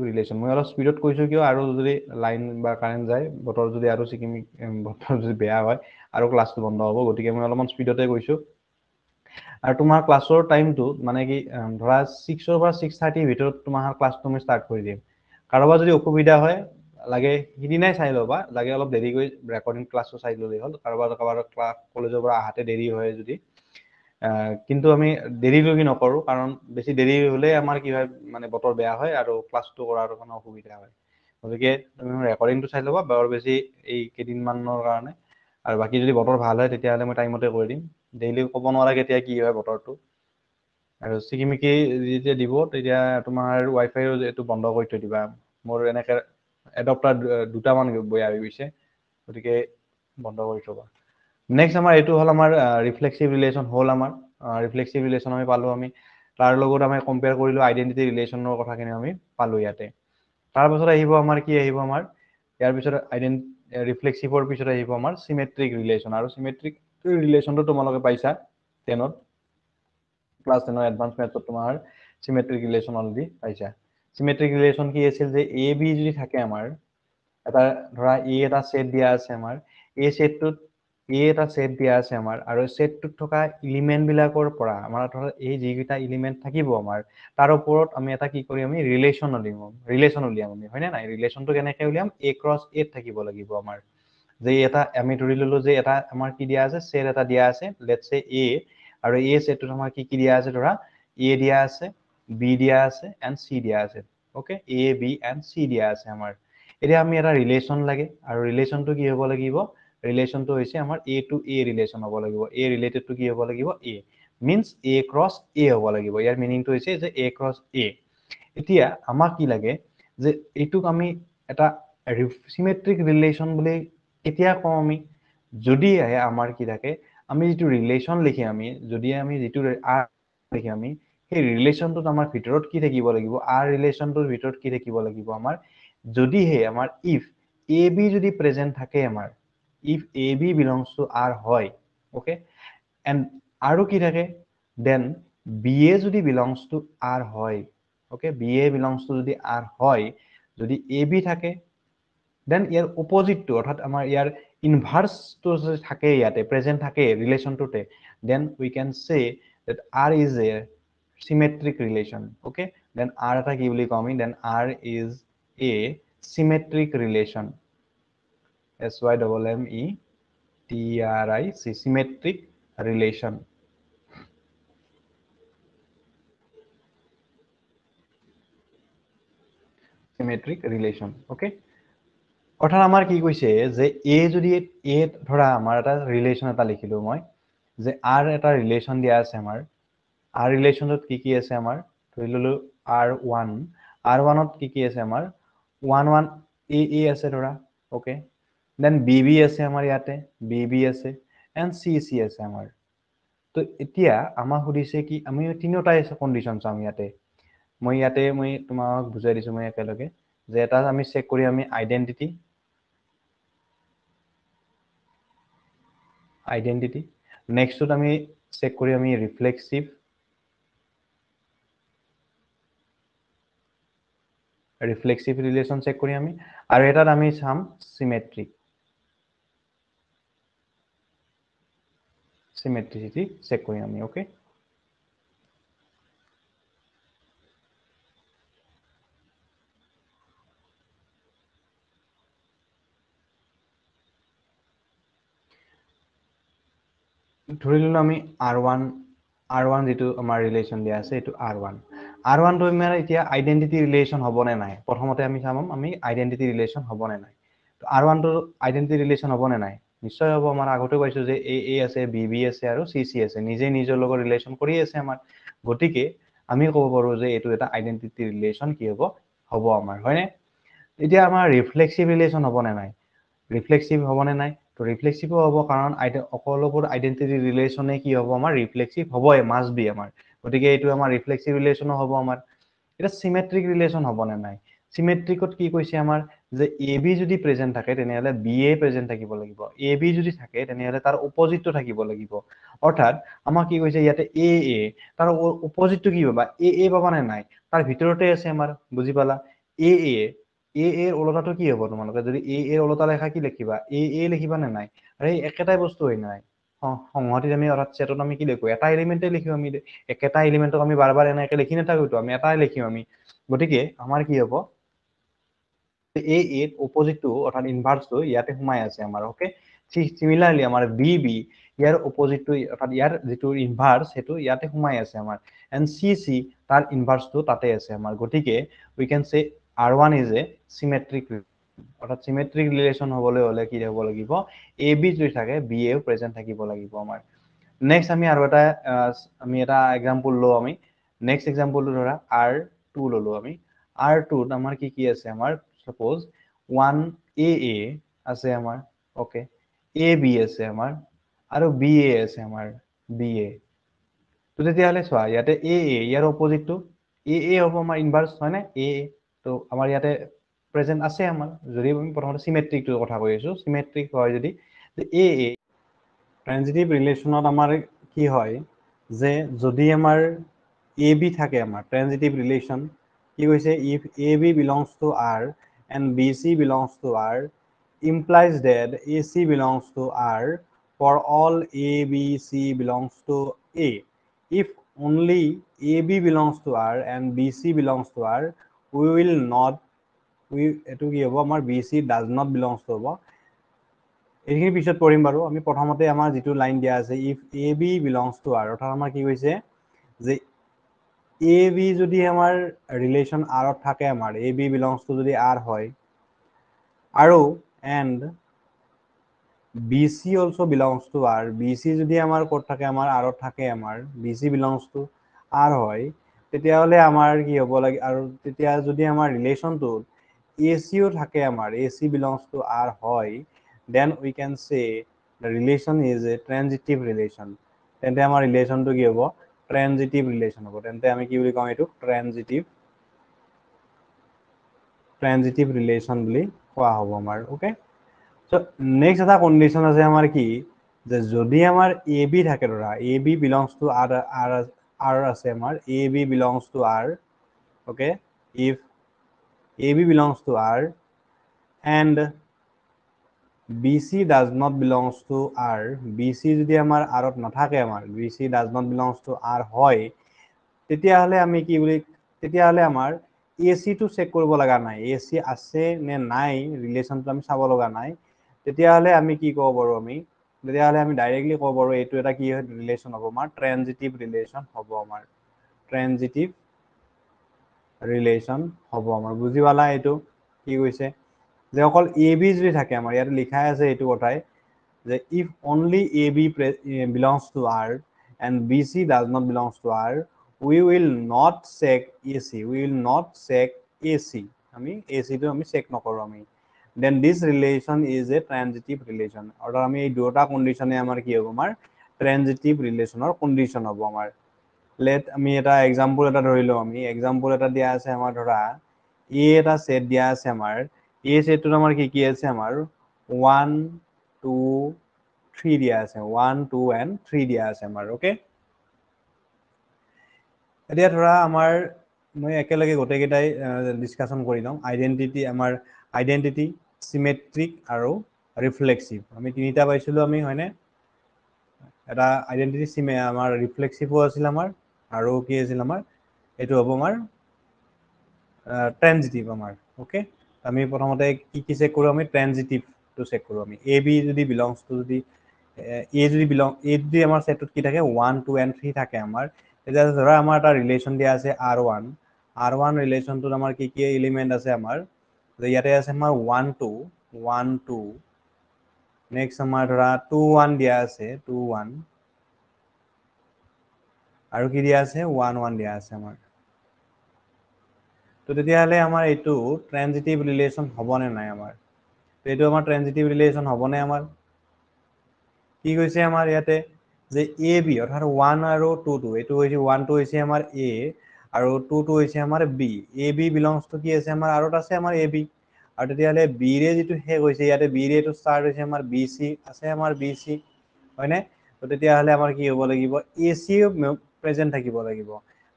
relation মই অলপ স্পিডত কৈছো কিয় আৰু যদি লাইন বা কাৰেন্ট যায় বতৰ যদি আৰু সিকিমি বতৰ যদি বেয়া হয় আৰু ক্লাছটো বন্ধ হ'ব গতিকে মই অলপমান স্পিডতে কৈছো আৰু তোমাৰ ক্লাছৰ টাইমটো মানে কি ধৰা 6 ৰ পৰা 6:30 ভিতৰত তোমাৰ ক্লাছটো মই ষ্টাৰ্ট কৰি দিম কাৰোবাৰ যদি অসুবিধা হয় লাগে হিদিনাই চাই লবা লাগে অলপ দেৰি কৰি ৰেকৰ্ডিং ক্লাছটো চাই ললেই হ'ল কাৰোবাৰ ক্লাছ কলেজৰ পৰা আহাতে দেৰি হয় যদি কিন্তু আমি দেৰি লগি নকৰো কাৰণ বেছি দেৰি হলে আমাৰ কি হয় মানে বতৰ বেয়া হয় আৰু ক্লাছটো কৰাৰ কোনো অসুবিধা হয় গতিকে তুমি ৰেকৰ্ডিংটো চাই লবা বৰ বেছি এই কেইদিনমানৰ কাৰণে আৰু বাকি যদি বতৰ ভাল হয় তেতিয়াহলে মই টাইমতে কৰি দিম ডেইলি ক'ব নোৱাৰা কেতিয়া কি হয় বতৰটো আৰু সিকিমিকি যেতিয়া দিব তেতিয়া তোমাৰ ৱাইফাইও এইটো বন্ধ কৰি থৈ দিবা মোৰ এনেকে এডপ্টাৰ দুটামান বয়া হৈ গৈছে গতিকে বন্ধ কৰি থবা নেক্সট আমাৰ এইটো হল আমাৰ ৰিফ্লেক্সিভ ৰিলেশ্যন হল আমাৰ ৰিফ্লেক্সিভ ৰিলেশ্যন আমি পালো আমি তাৰ লগত আমি কম্পেয়াৰ কৰিলো আইডেন্টিটি ৰিলেশ্যনৰ কথাখিনি আমি পালো ইয়াতে তাৰ পিছত আহিব আমাৰ কি আহিব আমাৰ ইয়াৰ পিছত ৰিফ্লেক্সিভৰ পিছত আহিব আমাৰ সিমেট্ৰিক ৰিলেশ্যন আৰু সিমেট্ৰিক ৰিলেশ্যনটো তোমালোকে পাইছা 10ত ক্লাছ 10 এডভান্স মেথছত তোমাৰ সিমেট্ৰিক ৰিলেশ্যন অলৰেডি পাইছা সিমেট্ৰিক ৰিলেশ্যন কি আছিল যে এ বি যদি থাকে আমাৰ এটা ধৰা ই এটা সেট দিয়া আছে আমাৰ এই সেটটোত এটা সেট দিয়া আছে আমাৰ আৰু সেটটোত থকা এলিমেন্ট বিলাকৰ পৰা আমাৰ ধৰা এই যিকেইটা এলিমেন্ট থাকিব আমাৰ তাৰ ওপৰত আমি এটা কি কৰিম আমি ৰিলেশ্যন উলিয়াম আমি হয়নে নাই ৰিলেশ্যনটো কেনেকৈ উলিয়াম a ক্ৰছ a থাকিব লাগিব আমাৰ যে এটা আমি ধৰি ললো যে এটা আমাৰ কি দিয়া আছে সেট এটা দিয়া আছে লেটস সে a আৰু a সেটটোত আমাৰ কি দিয়া আছে ধৰা a দিয়া আছে b দিয়া আছে and c দিয়া আছে okay a b and c দিয়া আছে আমাৰ এতিয়া আমি এটা ৰিলেশ্যন লাগে আৰু ৰিলেশ্যনটো কি হ'ব লাগিব ৰিলেশ্যনটো হৈছে আমাৰ a to a ৰিলেশ্যন হ'ব লাগিব a ৰিলেটেড টু কি হ'ব লাগিব a means a cross a হ'ব লাগিব ইয়াৰ মিনিংটো হৈছে যে a cross a এতিয়া আমাক কি লাগে যে এইটোক আমি এটা সিমেট্ৰিক ৰিলেশ্যন বুলি কেতিয়া কওঁ আমি যদি আমাৰ কি থাকে আমি যেটো ৰিলেশ্যন লিখি আমি যদি আমি যেটো লিখি আমি সেই ৰিলেশ্যনটোত আমাৰ ভিতৰত কি থাকিব লাগিব r ৰিলেশ্যনটোৰ ভিতৰত কি থাকিব লাগিব আমাৰ যদি হে আমাৰ if ab যদি প্ৰেজেন্ট থাকে আমাৰ if ab belongs to r হয় okay and আৰু কি থাকে then ba যদি belongs to r হয় okay ba belongs to যদি r হয় যদি ab থাকে then ইয়াৰ opposite to অৰ্থাৎ আমাৰ ইয়াৰ inverse to যদি থাকে ইয়াতে প্ৰেজেন্ট থাকে ৰিলেশ্যনটোতে then we can say that r is a symmetric relation okay then r এটা কি বুলি কওঁ আমি then r is a symmetric relation symetric symmetric relation symmetric relation okay অৰ্থাৎ আমাৰ কি কৈছে যে a যদি a ধৰা আমাৰ এটা ৰিলেশ্যন এটা লিখিলো মই যে r এটা ৰিলেশ্যন দিয়া আছে আমাৰ r ৰিলেশ্যনত কি আছে আমাৰ ধৰি ললো r1 r1ত কি আছে আমাৰ 1 1 a আছে ধৰা ওকে দেন bb আছে আমাৰ ইয়াতে bb আছে and c আছে আমাৰ তো এতিয়া আমাক সুধিছে কি আমি তিনিটাই কন্ডিশন চাম ইয়াতে মই তোমাক বুজাই দিছো মই একেলগে যে এটা আমি চেক কৰি আমি আইডেন্টিটি নেক্সটত আমি চেক কৰি আমি ৰিফ্লেক্সিভ ৰিফ্লেক্সিভ ৰিলেশ্যন চেক কৰি আমি আৰু এটাত আমি চাম চিমেট্ৰিক symmetricity চেক কৰিম আমি ওকে ধৰি ললো আমি r1 যেটো আমাৰ ৰিলেশ্যন দিয়া আছে এটো r1 টো আমাৰ এতিয়া আইডেন্টিটি ৰিলেশ্যন হ'ব নে নাই প্ৰথমতে আমি চাম আমি আইডেন্টিটি ৰিলেশ্যন হ'ব নে নাই তো r1 টো আইডেন্টিটি ৰিলেশ্যন হ'ব নে নাই নিশ্চয় হ'ব আমাৰ আগতে পাইছো যে a আছে b আছে আৰু c আছে নিজে নিজৰ লগত ৰিলেশ্যন কৰি আছে আমাৰ গতিকে আমি ক'ব পাৰো যে এটো এটা আইডেন্টিটি ৰিলেশ্যন কি হ'ব আমাৰ হয়নে এতিয়া আমাৰ ৰিফ্লেক্সিভ ৰিলেশ্যন হ'ব নে নাই ৰিফ্লেক্সিভ হ'ব নে নাই তো ৰিফ্লেক্সিভ হ'ব কাৰণ অকলবোৰ আইডেন্টিটি ৰিলেশ্যনে কি হ'ব আমাৰ ৰিফ্লেক্সিভ হ'বই মাষ্ট বি আমাৰ গতিকে এইটো আমাৰ ৰিফ্লেক্সিভ ৰিলেশ্যন হ'ব আমাৰ এটা সিমেট্ৰিক ৰিলেশ্যন হ'ব নে নাই সিমেট্ৰিকত কি কৈছে আমাৰ যে ab যদি প্ৰেজেন্ট থাকে তেনেহলে ba প্ৰেজেন্ট থাকিব লাগিব ab যদি থাকে তেনেহলে তাৰ অপজিটটো থাকিব লাগিব অৰ্থাৎ আমাৰ কি কৈছে ইয়াতে aa তাৰ অপজিটটো কি পাবা aa পাবা নে নাই তাৰ ভিতৰতে আছে আমাৰ বুজি পালা aa এৰ ওলটাটো কি হ'ব তোমালোকে যদি এৰ ওলটা লেখা কি লিখিবা লিখিবা নে নাই আৰু এই একেটাই বস্তু হয় নাই সংহতিত আমি অৰ্থাৎ সেটত আমি কি লিখো এটা এলিমেন্টে লিখো আমি একেটা এলিমেন্টক আমি বাৰ বাৰ এনেকৈ লিখি নাথাকোতো আমি এটাই লিখিম আমি গতিকে আমাৰ কি হ'ব এৰ অপজিটটো অৰ্থাৎ ইনভাৰ্সটো ইয়াতে সোমাই আছে আমাৰ ওকে সিমিলাৰলি আমাৰ বি ইয়াৰ অপজিটটো অৰ্থাৎ ইয়াৰ যেটো ইনভাৰ্স হেতু ইয়াতে সোমাই আছে আমাৰ এন্ড সি তাৰ ইনভাৰ্সটো তাতে আছে আমাৰ গতিকে উই can say r1 is a symmetric অর্থাৎ symmetric relation হবলৈ হলে কি হ'ব লাগিব ab যদি থাকে ba ও প্ৰেজেন্ট থাকিব লাগিব আমাৰ নেক্সট আমি আৰু এটা আমি এটা एग्जांपल লও আমি নেক্সট एग्जांपलটো ধৰা r2 ললো আমি r2 ত আমাৰ কি আছে আমাৰ সাপোজ 1aa আছে আমাৰ ওকে ab আছে আমাৰ আৰু ba আছে আমাৰ ba তো তেতিয়াহলে চোৱা ইয়াতে aa ইয়াৰ অপজিটটো aa হ'ব আমাৰ ইনভাৰ্স হয় না aa তো আমাৰ ইয়াতে প্ৰেজেন্ট আছে আমাৰ যদি আমি প্ৰথমতে সিমেট্ৰিকটোৰ কথা কৈ আছো সিমেট্ৰিক হয় যদি aa ট্ৰানজিটিভ ৰিলেশ্যনত আমাৰ কি হয় যে যদি আমাৰ ab থাকে আমাৰ ট্ৰানজিটিভ ৰিলেশ্যন কি কৈছে if ab belongs to r and bc belongs to r implies that ac belongs to r for all abc belongs to a if only ab belongs to r and bc belongs to r we will not এটো কি হ'ব আমাৰ bc does not belongs to হ'ব এইখিনি পিছত পঢ়িম বাৰু আমি প্ৰথমতে আমাৰ যেটো লাইন দিয়া আছে if ab belongs to r অৰ্থাৎ আমাৰ কি কৈছে যে ab যদি আমাৰ ৰিলেশ্যন r ত থাকে আমাৰ ab belongs to যদি r হয় আৰু and bc also belongs to r bc যদি আমাৰ ক'ত থাকে আমাৰ r ত থাকে আমাৰ bc belongs to r হয় তেতিয়াহলে আমাৰ কি হ'ব লাগে আৰু তেতিয়া যদি আমাৰ ৰিলেশ্যনটো ac ও থাকে আমাৰ ac belongs to r হয় then we can say the relation is a transitive relation তেন্তে আমাৰ ৰিলেশ্যনটো কি হ'ব transitive relation হ'ব তেন্তে আমি কি বুলি কম এটো transitive relation বুলি কোৱা হ'ব আমাৰ ওকে সো নেক্সট এটা কন্ডিশন আছে আমাৰ কি যে যদি আমাৰ ab থাকে ধৰা ab belongs to r আছে আমাৰ ab belongs to r okay if ab belongs to r and bc does not belongs to r bc যদি আমাৰ r ত নাথাকে আমাৰ bc does not belongs to r হয় তেতিয়াহলে আমি কি বুলি তেতিয়াহলে আমাৰ ac টো চেক কৰিব লগা নাই ac আছে নে নাই ৰিলেশ্যনটো আমি চাব লগা নাই তেতিয়াহলে আমি কি ক'ব পাৰো আমি তেতিয়াহলে আমি ডাইৰেক্টলি ক'ব পাৰো এটো এটা কি ৰিলেশ্যন হ'ব আমাৰ ট্ৰানজিটিভ ৰিলেশ্যন হ'ব আমাৰ ট্ৰানজিটিভ ৰিলেশ্যন হ'ব আমাৰ বুজি পালা এটো কি কৈছে যে অকল ab যদি থাকে আমাৰ ইয়াত লিখা আছে এটো কথাই যে if only ab belongs to r and bc does not belongs to r we will not check ac আমি ac টো আমি চেক নকৰো আমি then this relation is a transitive relation অৰ্থাৎ আমি এই দুটা কন্ডিশনে আমাৰ কি হ'ব আমাৰ ট্ৰানজিটিভ ৰিলেশ্যনৰ কন্ডিশন হ'ব আমাৰ লেট আমি এটা एग्जांपल এটা ধৰিলো আমি एग्जांपल এটা দিয়া আছে আমাৰ ধৰা a এটা সেট দিয়া আছে আমাৰ a সেটটো আমাৰ কি আছে আমাৰ 1 2 3 দিয়া আছে 1 2 and 3 দিয়া আছে আমাৰ ওকে এতিয়া ধৰা আমাৰ মই একেলগে গোটেইকেইটাই ডিছকাশ্যন কৰি লওঁ আইডেণ্টিটি আমাৰ আইডেণ্টিটি চিমেট্ৰিক আৰু ৰিফ্লেক্সিভ আমি তিনিটা পাইছিলোঁ আমি হয়নে এটা আইডেণ্টিটি আমাৰ ৰিফ্লেক্সিভো আছিল আমাৰ আৰু কি আছিল আমাৰ এইটো হ'ব আমাৰ ট্ৰেনজিটিভ আমাৰ ওকে আমি প্ৰথমতে কি চেক কৰোঁ আমি ট্ৰেনজিটিভটো চেক কৰোঁ আমি এ বি যদি বিলংছ টু যদি এ যদি আমাৰ ছেটত কি থাকে 1 2 and 3 থাকে আমাৰ তেতিয়া ধৰা আমাৰ এটা ৰিলেশ্যন দিয়া আছে R1 ৰিলেশ্যনটোত আমাৰ কি কি এলিমেণ্ট আছে আমাৰ ইয়াতে আছে আমাৰ 1 2 1 2 নেক্সট আমাৰ ধৰা 2 1 দিয়া আছে 2 1 আৰু কি দিয়া আছে 1 1 দিয়া আছে আমাৰ তো তেতিয়াহ'লে আমাৰ এইটো ট্ৰেনজিটিভ ৰিলেশ্যন হ'বনে নাই আমাৰ এইটো আমাৰ ট্ৰেনজিটিভ ৰিলেশ্যন হ'বনে আমাৰ কি কৈছে আমাৰ ইয়াতে যে এ বি অৰ্থাৎ 1 আৰু 2 2 এইটো হৈছে 1 2 হৈছে আমাৰ এ আৰু 2 2 হৈছে আমাৰ B A B belongs to কি আছে আমাৰ আৰত আছে আমাৰ এ বি আৰু তেতিয়াহ'লে বি ৰে যিটো শেষ হৈছে ইয়াতে বি ৰে এইটো ষ্টাৰ্ট হৈছে আমাৰ বি চি আছে আমাৰ বি চি হয়নে তো তেতিয়াহ'লে আমাৰ কি হ'ব লাগিব এ চি প্ৰেজেণ্ট থাকিব লাগিব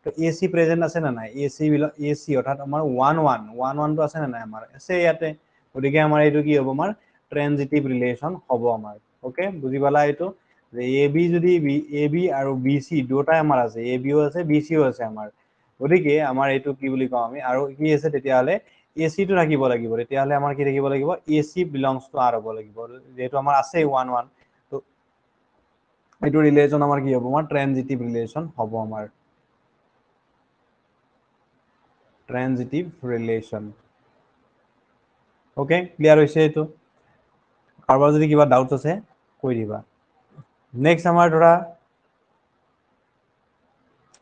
তো এ চি প্ৰেজেণ্ট আছে নে নাই এ চি অৰ্থাৎ আমাৰ 1 টো আছে নে নাই আমাৰ আছে ইয়াতে গতিকে আমাৰ এইটো কি হ'ব আমাৰ ট্ৰেনজিটিভ ৰিলেশ্যন হ'ব আমাৰ ওকে বুজি পালা এইটো যে এ বি যদি এ বি আৰু বি চি দুটাই আমাৰ আছে এ বিও আছে বি চিও আছে আমাৰ গতিকে আমাৰ এইটো কি বুলি কওঁ আমি আৰু কি আছে তেতিয়াহ'লে এ চিটো থাকিব লাগিব তেতিয়াহ'লে আমাৰ কি থাকিব লাগিব এ চি বিলংছ টু আৰ হ'ব লাগিব যিহেতু আমাৰ আছে 1 1 তো এইটো ৰিলেশ্যন আমাৰ কি হ'ব আমাৰ ট্ৰেনজিটিভ ৰিলেশ্যন হ'ব আমাৰ ট্ৰেনজিটিভ ৰিলেশ্যন ওকে ক্লিয়াৰ হৈছে এইটো কাৰোবাৰ যদি কিবা ডাউট আছে কৈ দিবা নেক্সট আমাৰ ধৰা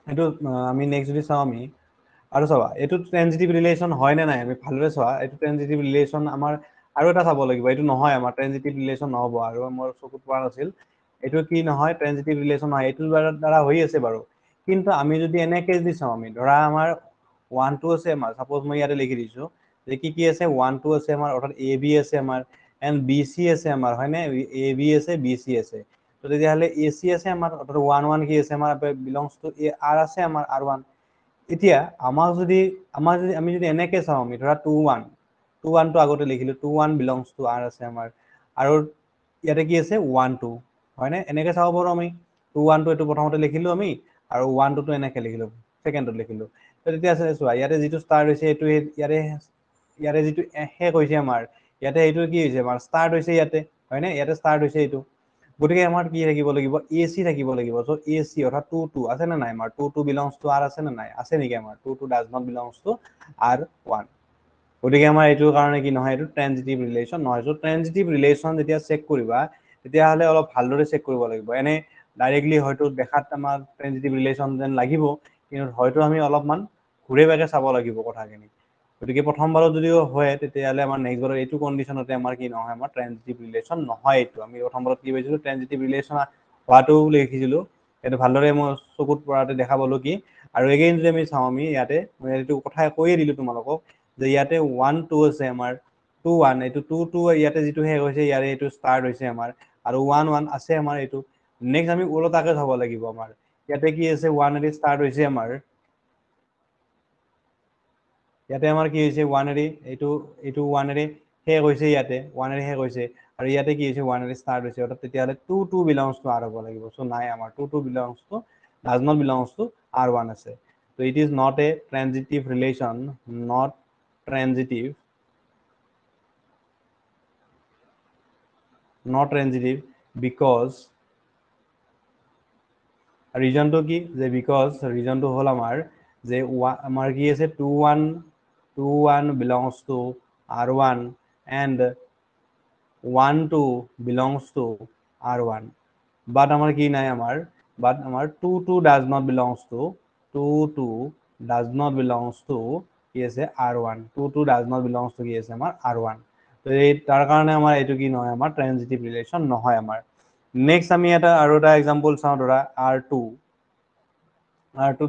এইটো আমি নেক্সট যদি চাওঁ আমি আৰু চাবা এইটো ট্ৰেনজিটিভ ৰিলেশ্যন হয় নে নাই আমি ভালদৰে চোৱা এইটো ট্ৰেনজিটিভ ৰিলেশ্যন আমাৰ আৰু এটা চাব লাগিব এইটো নহয় আমাৰ ট্ৰেনজিটিভ ৰিলেশ্যন নহ'ব আৰু মোৰ চকুত পৰা নাছিল এইটো কি নহয় ট্ৰেনজিটিভ ৰিলেশ্যন নহয় এইটো দ্বাৰা হৈ আছে বাৰু কিন্তু আমি যদি এনেকে যদি চাওঁ আমি ধৰা আমাৰ 1 2 আছে আমাৰ সাপোজ মই ইয়াতে লিখি দিছো যে কি আছে 1 2 আছে আমাৰ অৰ্থাৎ এ বি আছে আমাৰ এণ্ড বি চি আছে আমাৰ হয়নে এ বি আছে বি চি আছে তো তেতিয়াহ'লে এ চি আছে আমাৰ অৰ্থাৎ 1 1 কি আছে আমাৰ বিলংছ টু এ আৰ আছে আমাৰ R1 এতিয়া আমি যদি এনেকে চাওঁ আমি ধৰা 2 1 টো আগতে লিখিলো 2 1 বিলংছ টু আৰ আছে আমাৰ আৰু ইয়াতে কি আছে 1 2 হয়নে এনেকে চাব পাৰো আমি 2 1 টো এইটো প্ৰথমতে লিখিলো আমি আৰু 1 2 টো এনেকে লিখিলো সেকেন্ডত লিখিলো তো তেতিয়া আছে চোৱা ইয়াতে যিটো ষ্টাৰ্ট হৈছে এইটো ইয়াতে যিটো শেষ হৈছে আমাৰ ইয়াতে এইটো কি হৈছে আমাৰ ষ্টাৰ্ট হৈছে ইয়াতে হয়নে ইয়াতে ষ্টাৰ্ট হৈছে এইটো গতিকে আমাৰ কি থাকিব লাগিব এ চি থাকিব লাগিব সো এ চি অৰ্থাৎ 2 2 আছে নে নাই আমাৰ 2 2 বিলংছ টু আৰ আছে নে নাই আছে নেকি আমাৰ 2 2 does not belongs two R1 গতিকে আমাৰ এইটোৰ কাৰণে কি নহয় এইটো ট্ৰেনজিটিভ ৰিলেশ্যন নহয় সো ট্ৰেনজিটিভ ৰিলেশ্যন যেতিয়া চেক কৰিবা তেতিয়াহ'লে অলপ ভালদৰে চেক কৰিব লাগিব এনে ডাইৰেক্টলি হয়তো দেখাত আমাৰ ট্ৰেনজিটিভ ৰিলেশ্যন যেন লাগিব কিন্তু হয়তো আমি অলপমান ঘূৰে বেগে চাব লাগিব কথাখিনি গতিকে প্ৰথমবাৰত যদিও হয় তেতিয়াহ'লে আমাৰ নেক্সট বাৰত এইটো কণ্ডিশ্যনতে আমাৰ কি নহয় আমাৰ ট্ৰেনজিটিভ ৰিলেশ্যন নহয় এইটো আমি প্ৰথমবাৰত কি পাইছিলোঁ ট্ৰেনজিটিভ ৰিলেশ্যন হোৱাটো লিখিছিলোঁ এইটো ভালদৰে মই চকুত পৰাতে দেখা পালো কি আৰু এগেইন যদি আমি চাওঁ আমি ইয়াতে মই এইটো কথা কৈয়ে দিলো তোমালোকক যে ইয়াতে 1 2 আছে আমাৰ 2 1 এইটো 2 2 ইয়াতে যিটো শেষ হৈছে ইয়াৰে এইটো ষ্টাৰ্ট হৈছে আমাৰ আৰু 1 1 আছে আমাৰ এইটো নেক্সট আমি ওলোটাকে চাব লাগিব আমাৰ ইয়াতে কি আছে 1 এৰি ষ্টাৰ্ট হৈছে আমাৰ ইয়াতে আমাৰ কি হৈছে 1 এৰি এইটো 1 এৰি শেষ হৈছে ইয়াতে 1 এৰি শেষ হৈছে আৰু ইয়াতে কি হৈছে 1 এৰি ষ্টাৰ্ট হৈছে অৰ্থাৎ তেতিয়াহ'লে 2 2 বিলংছ টু আৰ হ'ব লাগিব সো নাই আমাৰ 2 2 belongs two does not belongs two R1 আছে so it is not a transitive relation not transitive because ৰিজনটো কি যে বিকজ ৰিজনটো হ'ল আমাৰ যে আমাৰ কি আছে 2 1 belongs to R1 and 1 2 belongs to R1 but আমাৰ কি নাই আমাৰ but আমাৰ 2 2 does not belongs to 2 2 does not belongs to কি আছে R1 2 2 does not belongs to কি আছে আমাৰ R1 তো এই তাৰ কাৰণে আমাৰ এইটো কি নহয় আমাৰ ট্ৰেনজিটিভ ৰিলেশ্যন নহয় আমাৰ নেক্সট আমি এটা আৰু এটা এক্সাম্পল চাওঁ ধৰা R2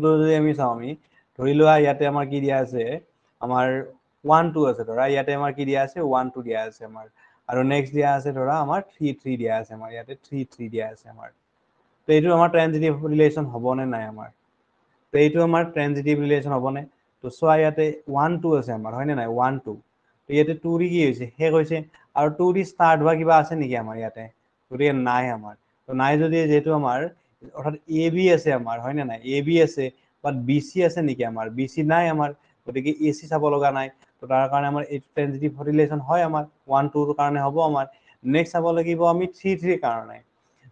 টো যদি আমি চাওঁ আমি ধৰি লোৱা ইয়াতে আমাৰ কি দিয়া আছে আমাৰ 1 2 আছে ধৰা ইয়াতে আমাৰ কি দিয়া আছে 1 2 দিয়া আছে আমাৰ আৰু নেক্সট দিয়া আছে ধৰা আমাৰ 3 3 দিয়া আছে আমাৰ ইয়াতে 3 3 দিয়া আছে আমাৰ তো এইটো আমাৰ ট্ৰেনজিটিভ ৰিলেশ্যন হ'বনে নাই আমাৰ তো এইটো আমাৰ ট্ৰেনজিটিভ ৰিলেশ্যন হ'বনে তো চোৱা ইয়াতে 1 2 আছে আমাৰ হয়নে নাই 1 2 তো ইয়াতে 2 ৰি কি হৈছে শেষ হৈছে আৰু 2 ৰি ষ্টাৰ্ট হোৱা কিবা আছে নেকি আমাৰ ইয়াতে গতিকে নাই আমাৰ তো নাই যদি যেহেতু আমাৰ অৰ্থাৎ এ বি আছে আমাৰ হয়নে নাই এ বি আছে বাট বি চি আছে নেকি আমাৰ বি চি নাই আমাৰ গতিকে এ চি চাব লগা নাই তো তাৰ কাৰণে আমাৰ এই ট্ৰেনজিটিভ ৰিলেশ্যন হয় আমাৰ 1 2 ৰ কাৰণে হ'ব আমাৰ নেক্সট চাব লাগিব আমি 3 3 ৰ কাৰণে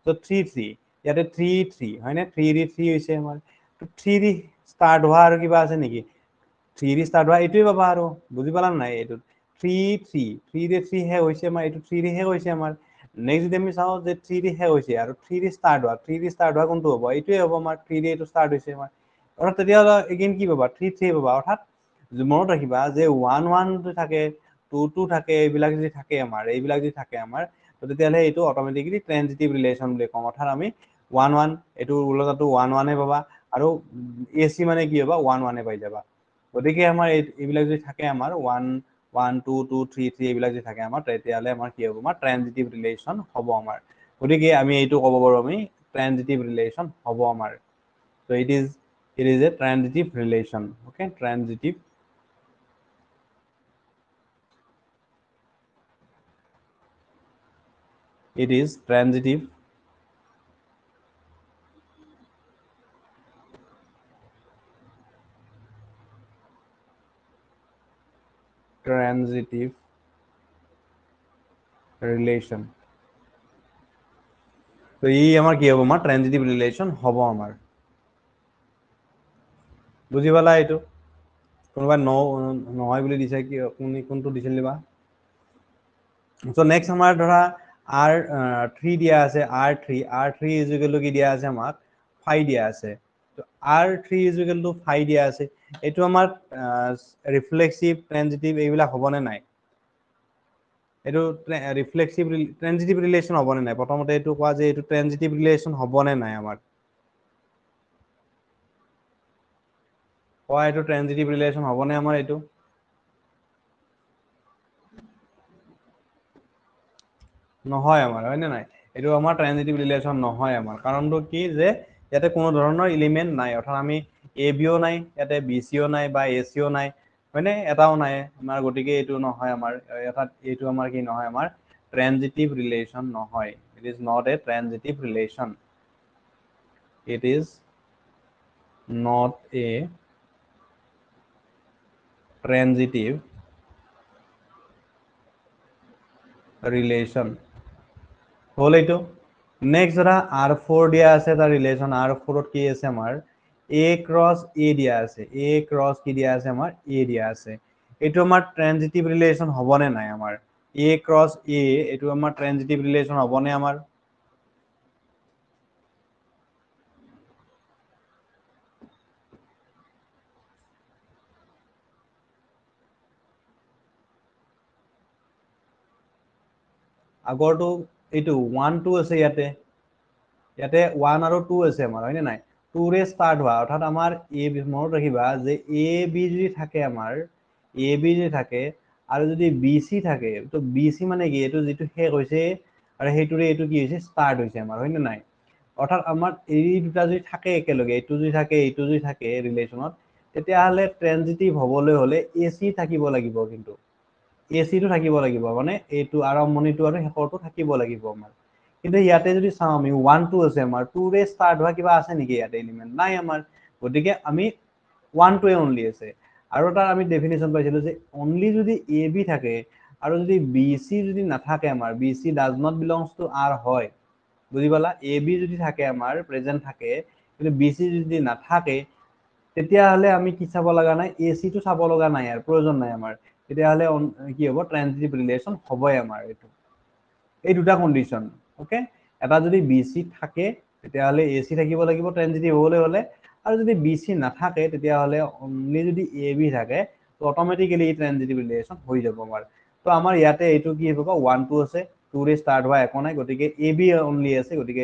তো 3 3 ইয়াতে 3 3 হয়নে 3 ৰি 3 হৈছে আমাৰ তো 3 ৰি ষ্টাৰ্ট হোৱা আৰু কিবা আছে নেকি 3 ৰি ষ্টাৰ্ট হোৱা এইটোৱে পাবা আৰু বুজি পালা নাই এইটো 3 3 3 ৰে 3 হে হৈছে আমাৰ এইটো 3 ৰে হে হৈছে আমাৰ নেক্সট যদি আমি চাওঁ যে 3 ৰি হে হৈছে আৰু 3 ৰি ষ্টাৰ্ট হোৱা কোনটো হ'ব এইটোৱে হ'ব আমাৰ 3 ৰি এইটো ষ্টাৰ্ট হৈছে আমাৰ অৰ্থাৎ তেতিয়াহ'লে এগেইন কি পাবা 3 3 পাবা অৰ্থাৎ মনত ৰাখিবা যে 1 1 যদি থাকে 2 2 থাকে এইবিলাক যদি থাকে আমাৰ তো তেতিয়াহ'লে এইটো অট'মেটিকলি ট্ৰেনজিটিভ ৰিলেশ্যন বুলি কওঁ অৰ্থাৎ আমি 1 1 এইটো ওলোটাটো 1 1 হে পাবা আৰু এ চি মানে কি হ'ব 1 1 হে পাই যাবা গতিকে আমাৰ এইবিলাক যদি থাকে আমাৰ 1 1 2 2 3 3 এইবিলাক যদি থাকে আমাৰ তেতিয়াহ'লে আমাৰ কি হ'ব আমাৰ ট্ৰেনজিটিভ ৰিলেশ্যন হ'ব আমাৰ গতিকে আমি এইটো ক'ব পাৰো আমি ট্ৰেনজিটিভ ৰিলেশ্যন হ'ব আমাৰ so it is a transitive relation okay transitive it is transitive relation তো এই আমাৰ কি হ'ব আমাৰ ট্ৰেনজিটিভ ৰিলেশ্যন হ'ব আমাৰ বুজি পালা এইটো কোনোবা নহয় বুলি দিছে কি কোনটো দিছিল বা সো নেক্সট আমাৰ ধৰা R3 দিয়া আছে R3 ইজ ইকুৱেল টু কি দিয়া আছে আমাক 5 দিয়া আছে তো R3 ইজ ইকুৱেল টু 5 দিয়া আছে এইটো আমাৰ ৰিফ্লেক্সিভ ট্ৰেনজিটিভ এইবিলাক হ'বনে নাই এইটো ৰিফ্লেক্সিভ ট্ৰেনজিটিভ ৰিলেশ্যন হ'বনে নাই প্ৰথমতে এইটো কোৱা যে এইটো ট্ৰেনজিটিভ ৰিলেশ্যন হ'বনে নাই আমাৰ কোৱা এইটো ট্ৰেনজিটিভ ৰিলেশ্যন হ'বনে আমাৰ এইটো নহয় আমাৰ হয়নে নাই এইটো আমাৰ ট্ৰেনজিটিভ ৰিলেশ্যন নহয় আমাৰ কাৰণটো কি যে ইয়াতে কোনো ধৰণৰ এলিমেণ্ট নাই অৰ্থাৎ আমি এ বিও নাই ইয়াতে বি চিও নাই বা এ চিও নাই হয়নে এটাও নাই আমাৰ গতিকে এইটো নহয় আমাৰ অৰ্থাৎ এইটো আমাৰ কি নহয় আমাৰ transitive relation নহয় it is not a transitive relation it is not a transitive relation হল এইটো নেক্সট ধৰা R4 দিয়া আছে এটা ৰিলেশ্যন R4 ত কি আছে আমাৰ A ক্ৰছ A দিয়া আছে A ক্ৰছ কি দিয়া আছে আমাৰ A দিয়া আছে এইটো আমাৰ ট্ৰেনজিটিভ ৰিলেশ্যন হ'বনে নাই আমাৰ A ক্ৰছ A এইটো আমাৰ ট্ৰেনজিটিভ ৰিলেশ্যন হ'বনে আমাৰ আগৰটো এইটো 1 2 আছে ইয়াতে 1 আৰু 2 আছে আমাৰ হয়নে নাই 2 ৰে ষ্টাৰ্ট হোৱা অৰ্থাৎ আমাৰ এ মনত ৰাখিবা যে এ বি যদি থাকে আমাৰ এ বি যদি থাকে আৰু যদি বি চি থাকে তো বি চি মানে কি এইটো যিটো শেষ হৈছে আৰু সেইটোৰে এইটো কি হৈছে ষ্টাৰ্ট হৈছে আমাৰ হয়নে নাই অৰ্থাৎ আমাৰ এই দুটা যদি থাকে একেলগে এইটো যদি থাকে ৰিলেশ্যনত তেতিয়াহ'লে ট্ৰেনজিটিভ হ'বলৈ হ'লে এ চি থাকিব লাগিব কিন্তু এ চিটো থাকিব লাগিব মানে এইটো আৰম্ভণিটো আৰু শেষৰটো থাকিব লাগিব আমাৰ কিন্তু ইয়াতে যদি চাওঁ আমি 1 2 আছে আমাৰ 2 ৰে ষ্টাৰ্ট হোৱা কিবা আছে নেকি ইয়াতে এলিমেণ্ট নাই আমাৰ গতিকে আমি 1 2 অনলি আছে আৰু তাৰ আমি ডেফিনেশ্যন পাইছিলো যে অনলি যদি এ বি থাকে আৰু যদি বি চি যদি নাথাকে আমাৰ B C does not belongs to R হয় বুজি পালা এ বি যদি থাকে আমাৰ প্ৰেজেন্ট থাকে কিন্তু বি চি যদি নাথাকে তেতিয়াহ'লে আমি কি চাব লগা নাই এ চিটো চাব লগা নাই আৰু প্ৰয়োজন নাই আমাৰ তেতিয়াহ'লে কি হ'ব ট্ৰেনজিটিভ ৰিলেশ্যন হ'বই আমাৰ এইটো এই দুটা কণ্ডিশ্যন ওকে এটা যদি বি চি থাকে তেতিয়াহ'লে এ চি থাকিব লাগিব ট্ৰেনজিটিভ হ'বলৈ হ'লে আৰু যদি বি চি নাথাকে তেতিয়াহ'লে অনলি যদি এ বি থাকে তো অট'মেটিকেলি ট্ৰেনজিটিভ ৰিলেশ্যন হৈ যাব আমাৰ তো আমাৰ ইয়াতে এইটো কি হ'ব 1 2 আছে 2 ৰে ষ্টাৰ্ট হোৱা একো নাই গতিকে এ বি অনলি আছে গতিকে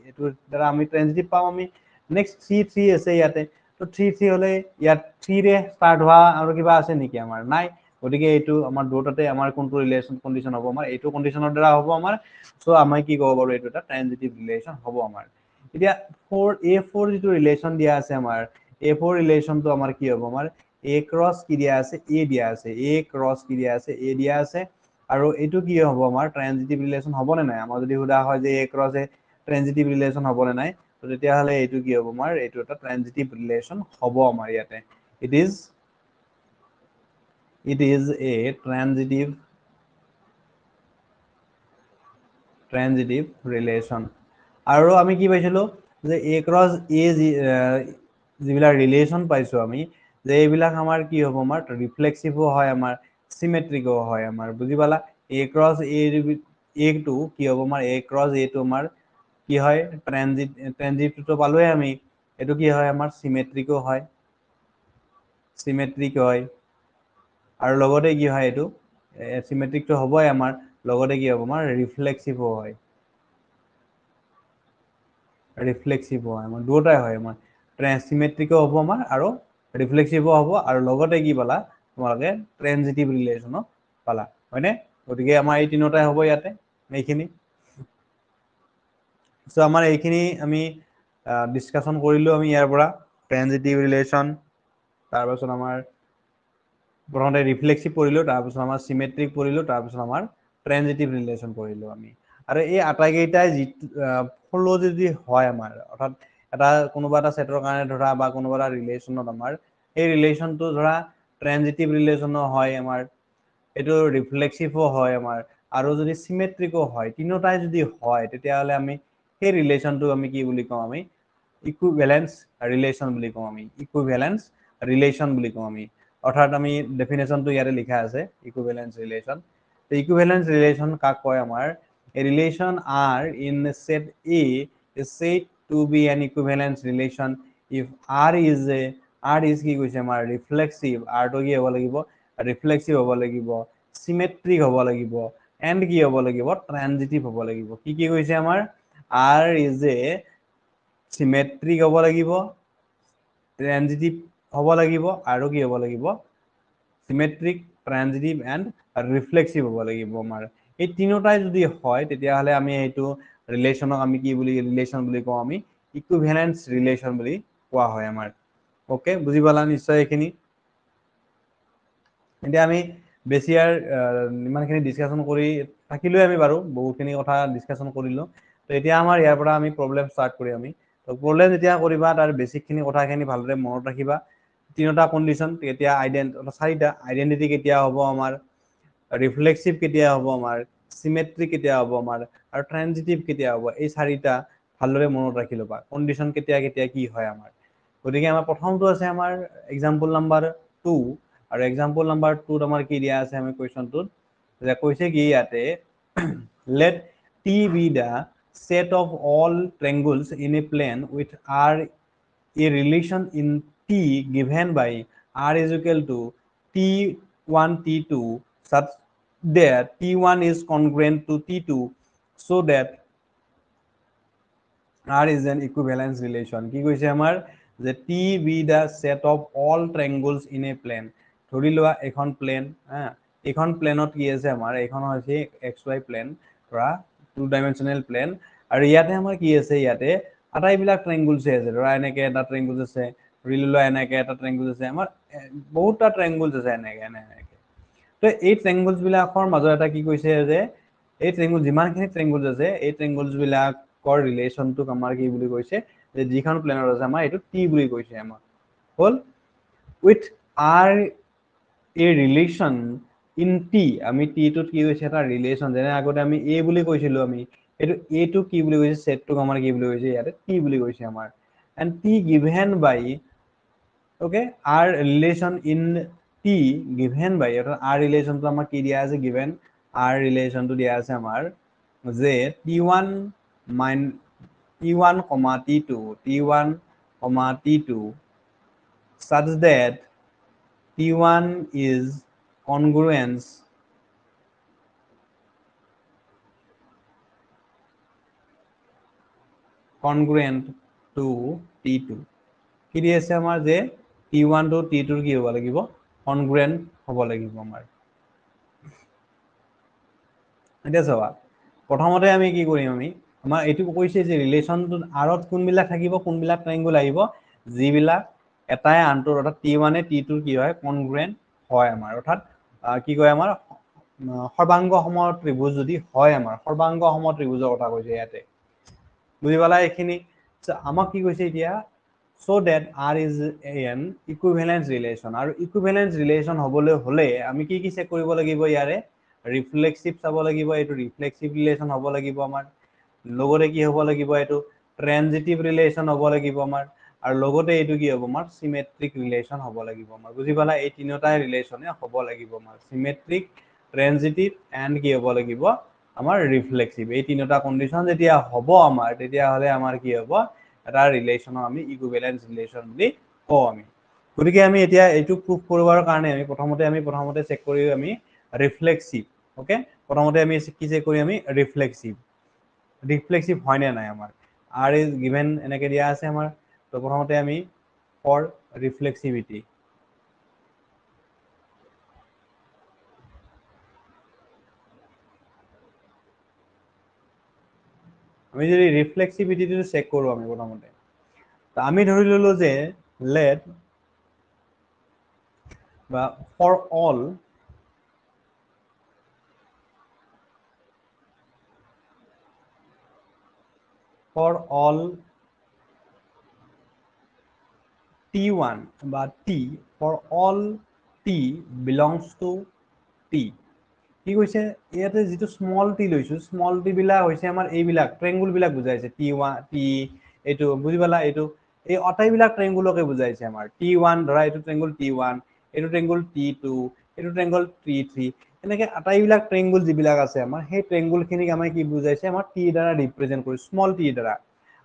এইটোৰ দ্বাৰা আমি ট্ৰেনজিটিভ পাম আমি নেক্সট 3 3 আছে ইয়াতে তো 3 3 হ'লে ইয়াত 3 ৰে ষ্টাৰ্ট হোৱা আৰু কিবা আছে নেকি আমাৰ নাই গতিকে এইটো আমাৰ দুটাতে আমাৰ কোনটো ৰিলেশ্যন কণ্ডিশ্যন হ'ব আমাৰ এইটো কণ্ডিশ্যনৰ দ্বাৰা হ'ব আমাৰ সো আমি কি ক'ব পাৰো এইটো এটা ট্ৰেনজিটিভ ৰিলেশ্যন হ'ব আমাৰ এতিয়া A4 যিটো ৰিলেশ্যন দিয়া আছে আমাৰ A4 ৰিলেশ্যনটো আমাৰ কি হ'ব আমাৰ এ ক্ৰস কি দিয়া আছে এ দিয়া আছে এ ক্ৰস কি দিয়া আছে এ দিয়া আছে আৰু এইটো কি হ'ব আমাৰ ট্ৰানজিটিভ ৰিলেশন হ'ব নে নাই আমাৰ যদি সুধা হয় যে এ ক্ৰস এ ট্ৰানজিটিভ ৰিলেশন হ'ব নে নাই তো তেতিয়া হলে এইটো কি হ'ব আমাৰ এইটো এটা ট্ৰানজিটিভ ৰিলেশন হ'ব আমাৰ ইয়াতে it is a transitive relation আৰু আমি কি পাইছিলো যে a ক্ৰস a যিবিলাক ৰিলেশন পাইছো আমি যে এইবিলাক আমাৰ কি হ'ব আমাৰ ৰিফ্লেক্সিভো হয় আমাৰ সিমেট্ৰিকো হয় আমাৰ বুজি পালা a ক্ৰস a টো কি হ'ব আমাৰ a ক্ৰস a টো আমাৰ কি হয় ট্ৰানজিটিভটো পালোৱে আমি এটো কি হয় আমাৰ সিমেট্ৰিকো হয় সিমেট্ৰিক হয় আৰু লগতে কি হয় এটো সিমেট্ৰিকটো হ'বই আমাৰ লগতে কি হ'ব আমাৰ ৰিফ্লেক্সিভো হয় ৰিফ্লেক্সিভ হয় আমাৰ দুটাই হয় আমাৰ সিমেট্ৰিকো হ'ব আমাৰ আৰু ৰিফ্লেক্সিভো হ'ব আৰু লগতে কি পালা তোমালোকে ট্ৰানজিটিভ ৰিলেশনো পালা হয়নে গতিকে আমাৰ এই তিনটাই হ'ব ইয়াতে এইখিনি সো আমাৰ এইখিনি আমি ডিসকাশন কৰিলো আমি ইয়াৰ পৰা ট্ৰানজিটিভ ৰিলেশন তাৰ পাছত আমাৰ প্ৰথমতে ৰিফ্লেক্সিভ পঢ়িলো তাৰ পাছত আমাৰ সিমেট্ৰিক পঢ়িলো তাৰ পাছত আমাৰ ট্ৰানজিটিভ ৰিলেশন পঢ়িলো আমি আৰু এই আটাইকেইটাই ফলো যদি হয় আমাৰ অৰ্থাৎ এটা কোনোবা এটা সেটৰ কাৰণে ধৰা বা কোনোবা এটা ৰিলেশনত আমাৰ এই ৰিলেশনটো ধৰা ট্ৰানজিটিভ ৰিলেশনো হয় আমাৰ এটো ৰিফ্লেক্সিভো হয় আমাৰ আৰু যদি সিমেট্ৰিকো হয় তিনটাই যদি হয় তেতিয়াহলে আমি সেই ৰিলেশনটো আমি কি বুলি কওঁ আমি ইকুইভ্যালেন্স ৰিলেশন বুলি কওঁ আমি ইকুইভ্যালেন্স ৰিলেশন বুলি কওঁ আমি অৰ্থাৎ আমি ডেফিনেশনটো ইয়াতে লিখা আছে equivalence relation the equivalence relation কাক কয় আমাৰ a relation R in set A is said to be an equivalence relation if R is কি কৈছে আমাৰ reflexive R to কি হ'ব লাগিব reflexive হ'ব লাগিব symmetric হ'ব লাগিব and কি হ'ব লাগিব transitive হ'ব লাগিব কি কৈছে আমাৰ R is a symmetric হ'ব লাগিব transitive হ'ব লাগিব আৰু কি হ'ব লাগিব symmetric transitive and reflexive হ'ব লাগিব আমাৰ এই তিনটাই যদি হয় তেতিয়াহলে আমি এইটো ৰিলেশনক আমি কি বুলি ৰিলেশন বুলি কওঁ আমি ইকুইভ্যালেন্স ৰিলেশন বুলি কোৱা হয় আমাৰ ওকে বুজি পালা নিশ্চয় এইখিনি এতিয়া আমি বেছি আৰু ইমানখিনি ডিসকাশন কৰি থাকিলো আমি বাৰু বহুখিনি কথা ডিসকাশন কৰিলো তো এতিয়া আমাৰ ইয়াৰ পৰা আমি প্ৰবলেম ষ্টাৰ্ট কৰি আমি তো প্ৰবলেম যেতিয়া কৰিবা তাৰ বেসিকখিনি কথাখিনি ভালদৰে মনত ৰাখিবা তিনটা কন্ডিশন এতিয়া চাৰিটা আইডেন্টিটি কেতিয়া হ'ব আমাৰ ৰিফ্লেক্সিভ কেতিয়া হ'ব আমাৰ সিমেট্ৰিক কেতিয়া হ'ব আমাৰ আৰু ট্ৰানজিটিভ কেতিয়া হ'ব এই চাৰিটা ভালদৰে মনত ৰাখি লবা কন্ডিশন কেতিয়া কেতিয়া কি হয় আমাৰ গতিকে আমাৰ প্ৰথমটো আছে আমাৰ এক্সাম্পল নাম্বাৰ 2 আৰু এক্সাম্পল নাম্বাৰ 2 আমাৰ কি দিয়া আছে আমি কোৱেশ্চনটোত যে কৈছে কি ইয়াতে let T be the set of all triangles in a plane with R a relation in T given by R is equal to T1 T2 such that T1 is congruent to T2 so that R is an equivalence relation কি কৈছে আমাৰ যে T be the set of all triangles in a plane ধৰি লোৱা এখন প্লেন এখন প্লেনত কি আছে আমাৰ এখন হৈছে xy প্লেন ধৰা টু ডাইমেনশনাল প্লেন আৰু ইয়াতে আমাৰ কি আছে ইয়াতে আটাইবিলাক ট্ৰায়াঙ্গলছ আছে ধৰা এনেকে এটা ট্ৰায়াঙ্গল আছে ধৰি লোৱা এনেকে এটা ট্ৰায়াঙ্গল আছে আমাৰ বহুতটা ট্ৰায়াঙ্গলছ আছে এনেকে তো এই ট্ৰায়াঙ্গলছ বিলাকৰ মাজত এটা কি কৈছে যে এই ট্ৰায়াঙ্গল যিমানখিনি ট্ৰায়াঙ্গলছ আছে এই ট্ৰায়াঙ্গলছ বিলাকৰ ৰিলেশনটোক আমাৰ কি বুলি কৈছে যে যিখন প্লেনত আছে আমাৰ এইটো টি বুলি কৈছে আমাৰ হল with R A relation in T আমি টি টোত কি কৈছে এটা ৰিলেশন যেনে আগতে আমি এ বুলি কৈছিলো আমি এটো এ টো কি বুলি কৈছে সেটটোক আমাৰ কি বুলি কৈছে ইয়াতে টি বুলি কৈছে আমাৰ and t given by okay r relation in t given by r relation to আমাৰ কি দিয়া আছে given r relation to দিয়া আছে আমাৰ যে t1 t1 t2 t1 t2 such that t1 is congruent to t2 কি দি আছে আমাৰ যে t1 to t2 কি হ'ব লাগিব congruent হ'ব লাগিব আমাৰ এতিয়া চাবা প্ৰথমতে আমি কি কৰিম আমি আমাৰ এইটো কৈছে যে ৰিলেশনটো আৰত কোনবিলাক থাকিব কোনবিলাক ট্ৰায়াঙ্গল আহিব যিবিলাক এটাই আনটোৰ অৰ্থাৎ T1 T2 কি হয় কনগ্ৰুৱেন্ট হয় আমাৰ অৰ্থাৎ কি কয় আমাৰ সৰ্বাংগ সম ত্ৰিভুজ যদি হয় আমাৰ সৰ্বাংগ সম ত্ৰিভুজৰ কথা কৈছে ইয়াতে বুজি পালা এইখিনি আমাক কি কৈছে এতিয়া so that R is an equivalence relation আৰু equivalence relation হ'বলৈ হলে আমি কি চেক কৰিব লাগিব ইয়াৰে ৰিফ্লেক্সিভ চাব লাগিব এইটো ৰিফ্লেক্সিভ ৰিলেশন হ'ব লাগিব আমাৰ লগতে কি হ'ব লাগিব এইটো ট্ৰানজিটিভ ৰিলেশন হ'ব লাগিব আমাৰ আৰু লগতে এইটো কি হ'ব আমাৰ সিমেট্ৰিক ৰিলেশন হ'ব লাগিব আমাৰ বুজি পালা এই তিনিটা ৰিলেশনে হ'ব লাগিব আমাৰ সিমেট্ৰিক ট্ৰানজিটিভ এন্ড কি হ'ব লাগিব আমাৰ ৰিফ্লেক্সিভ এই তিনিটা কন্ডিশন যেতিয়া হ'ব আমাৰ তেতিয়া হলে আমাৰ কি হ'ব এটা ৰিলেশনক আমি ইকুইভ্যালেন্স ৰিলেশন বুলি কওঁ আমি গতিকে আমি এতিয়া এইটো প্ৰুফ কৰিবৰ কাৰণে আমি প্ৰথমতে চেক কৰি আমি ৰিফ্লেক্সিভ ওকে প্ৰথমতে আমি কি চেক কৰি আমি ৰিফ্লেক্সিভ হয় নে নাই আমাৰ r is given এনেকে দিয়া আছে আমাৰ তো প্ৰথমতে আমি ফৰ ৰিফ্লেক্সিভিটি আমি যদি ৰিফ্লেক্সিভিটিটো চেক কৰো আমি প্ৰথমতে তো আমি ধৰি ললো যে লেট বা ফৰ অল T1 বা T for all T belongs to T কি কৈছে ইয়াতে যেটো স্মল t লৈছো স্মল t বিলা হৈছে আমাৰ এইবিলাক ট্ৰায়াঙ্গল বিলাক বুজাইছে T1 T এটো বুজি পালা এটো এই অটাই বিলাক ট্ৰায়াঙ্গলকে বুজাইছে আমাৰ T1 ধৰা এটো ট্ৰায়াঙ্গল T1 এটো ট্ৰায়াঙ্গল T2 এটো ট্ৰায়াঙ্গল T3 এনেকে আটাই বিলাক ট্ৰায়াঙ্গল যিবিলাক আছে আমাৰ সেই ট্ৰায়াঙ্গল খিনিক আমি কি বুজাইছে আমাৰ T দ্বাৰা ৰিপ্ৰেজেন্ট কৰি স্মল t দ্বাৰা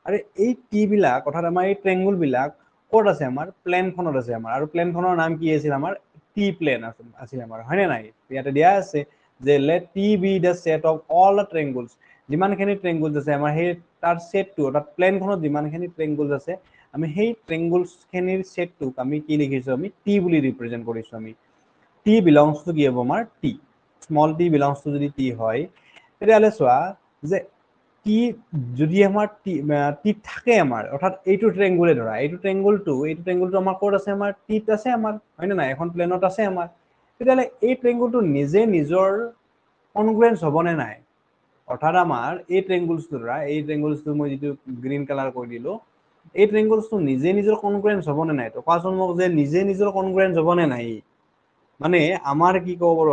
আৰু এই T বিলাক অৰ্থাৎ আমাৰ এই ট্ৰায়াঙ্গল বিলাক কোড আছে আমাৰ প্লেনখনত আছে আমাৰ আৰু প্লেনখনৰ নাম কি আছিল আমাৰ T প্লেন আছিল আমাৰ হয়নে নাই ইয়াতে দিয়া আছে যে let T be the set of all the triangles যিমানখিনি ট্ৰায়াঙ্গলস আছে আমাৰ সেই তাৰ সেটটো অৰ্থাৎ প্লেনখনত যিমানখিনি ট্ৰায়াঙ্গলস আছে আমি সেই ট্ৰায়াঙ্গলস খিনিৰ সেটটোক আমি কি লিখিছো আমি T বুলি ৰিপ্ৰেজেন্ট কৰিছো আমি T belongs to কি হ'ব আমাৰ T small t belongs to যদি T হয় তেতিয়াহলে চোৱা যে T যদি আমাৰ T থাকে আমাৰ অৰ্থাৎ এইটো ট্ৰায়াঙ্গলে ধৰা এইটো ট্ৰায়াঙ্গলটো আমাৰ কোড আছে আমাৰ T আছে আমাৰ হয়নে নাই এখন প্লেনত আছে আমাৰ তেতিয়াহলে এই ট্ৰায়াঙ্গলটো নিজে নিজৰ কনগ্ৰুৱেন্স হ'বনে নাই অৰ্থাৎ আমাৰ এই ট্ৰায়াঙ্গলসটো ধৰা এই ট্ৰায়াঙ্গলসটো মই যেটো গ্ৰীন কালাৰ কৰি দিলো এই ট্ৰায়াঙ্গলসটো নিজে নিজৰ কনগ্ৰুৱেন্স হ'বনে নাই তো কোৱাচোন মোক যে নিজে নিজৰ কনগ্ৰুৱেন্স হ'বনে নাই মানে আমাৰ কি ক'ব পাৰো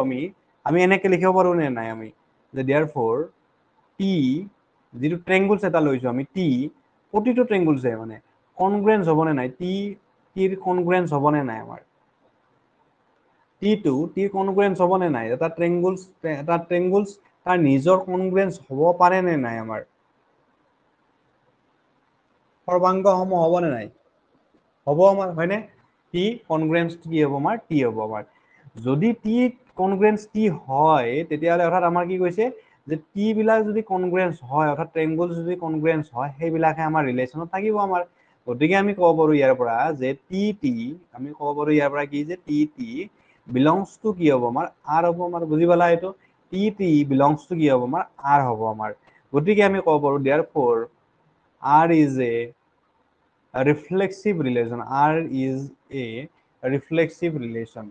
আমি এনেকে লিখিব পাৰো নে নাই আমি যে therefore T যেটো ট্ৰায়াঙ্গলস এটা লৈছো আমি T প্ৰতিটো ট্ৰায়াঙ্গলসে মানে কনগ্ৰুৱেন্স হ'বনে নাই T ৰ কনগ্ৰুৱেন্স হ'বনে নাই আমাৰ T2 T কনগ্ৰুৱেন্স হ'বনে নাই এটা ট্ৰায়াঙ্গলস তাৰ নিজৰ কনগ্ৰুৱেন্স হ'ব পাৰে নে নাই আমাৰ সৰ্বাংগ সম হ'বনে নাই হ'ব আমাৰ হয়নে T কনগ্ৰুৱেন্স কি হ'ব আমাৰ T হ'ব আমাৰ যদি T কনগ্ৰুৱেন্স T হয় তেতিয়াহলে অৰ্থাৎ আমাৰ কি কৈছে যে T বিলাক যদি কনগ্ৰুৱেন্স হয় অৰ্থাৎ ট্ৰায়াঙ্গলস যদি কনগ্ৰুৱেন্স হয় সেইবিলাকে আমাৰ ৰিলেশনত থাকিব আমাৰ গতিকে আমি ক'ব পাৰো ইয়াৰ পৰা যে TT আমি ক'ব পাৰো ইয়াৰ পৰা কি যে TT belongs to কি হ'ব আমাৰ R হ'ব আমাৰ বুজি পালা এইটো TT belongs to কি হ'ব আমাৰ R হ'ব আমাৰ গতিকে আমি ক'ব পাৰো therefore R is a reflexive relation R is a reflexive relation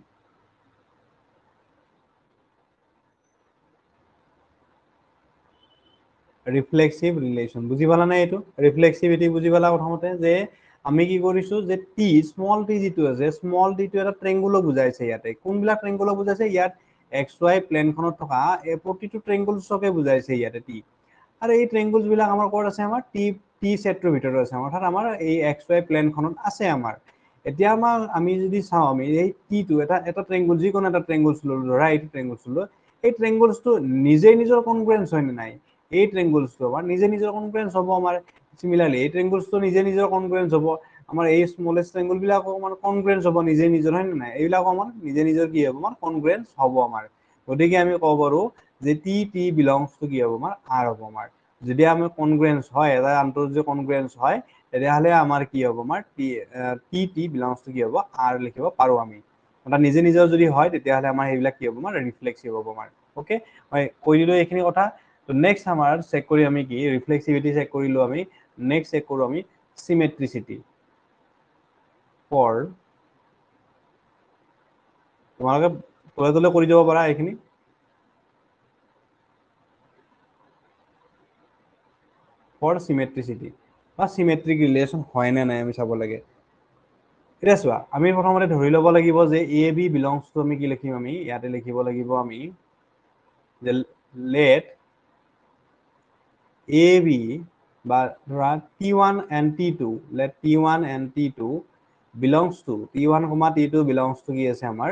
reflexive relation বুঝি পালা না এইটো রিফ্লেক্সিভিটি বুঝি পালা প্ৰথমতে যে আমি কি কৰিছো যে টি স্মল টি যেটো আছে স্মল টি টো এটা ট্ৰায়াঙ্গল বুজাইছে ইয়াতে কোনবিলাক ট্ৰায়াঙ্গল বুজাইছে ইয়াত এক্স ওয়াই প্লেনখনত থকা এই প্ৰতিটো ট্ৰায়াঙ্গলছকে বুজাইছে ইয়াতে টি আৰু এই ট্ৰায়াঙ্গলছ বিলাক আমাৰ ক'ত আছে আমাৰ টি সেটৰ ভিতৰত আছে অৰ্থাৎ আমাৰ এই এক্স ওয়াই প্লেনখনত আছে আমাৰ এতিয়া আমি যদি চাও আমি এই টি টো এটা ট্ৰায়াঙ্গল যিকোনো এটা ট্ৰায়াঙ্গলছ ললো ধৰা এই ট্ৰায়াঙ্গলছ ললো এই ট্ৰায়াঙ্গলছটো নিজে নিজৰ কনগ্ৰুৱেন্স হয় নে নাই এই ট্ৰায়াঙ্গলছটো আমাৰ নিজে নিজৰ কনগ্ৰুৱেন্স হ'ব আমাৰ সিমিলাৰলি এই ট্ৰায়াঙ্গলছটো নিজে নিজৰ কনগ্ৰুৱেন্স হ'ব আমাৰ এই স্মলেষ্ট ট্ৰায়াঙ্গল বিলাকো আমাৰ কনগ্ৰুৱেন্স হ'ব নিজে নিজৰ হয় নে নাই এইবিলাক আমাৰ নিজে নিজৰ কি হ'ব আমাৰ কনগ্ৰুৱেন্স হ'ব আমাৰ গতিকে আমি ক'ব পাৰো যে টি বিলংস টু কি হ'ব আমাৰ R হ'ব আমাৰ যদি আমাৰ কনগ্ৰুৱেন্স হয় এটা আনটোৰ যদি কনগ্ৰুৱেন্স হয় তেতিয়াহলে আমাৰ কি হ'ব আমাৰ টি বিলংস টু কি হ'ব R লিখিব পাৰো আমি অৰ্থাৎ নিজে নিজৰ যদি হয় তেতিয়াহলে আমাৰ এইবিলাক কি হ'ব আমাৰ ৰিফ্লেক্সিভ হ'ব আমাৰ ওকে মই কৈ দিলো এইখিনি কথা তো নেক্সট আমাৰ চেক কৰি আমি কি ৰিফ্লেক্সিভিটি চেক কৰিলো আমি নেক্সট চেক কৰো আমি সিমেট্ৰিসিটি ফৰ তোমালোকে তলে তলে কৰি যাব পাৰা এইখিনি ফৰ চিমেট্ৰিচিটি বা চিমেট্ৰিক ৰিলেশ্যন হয় নে নাই আমি চাব লাগে এতিয়া চোৱা আমি প্ৰথমতে ধৰি ল'ব লাগিব যে এ বি বিলংছ টু আমি কি লিখিম আমি ইয়াতে লিখিব লাগিব আমি যে লেট এ বি বা ধৰা T1 and T2 let T1 and T2 belongs to T1, T2 belongs to কি আছে আমাৰ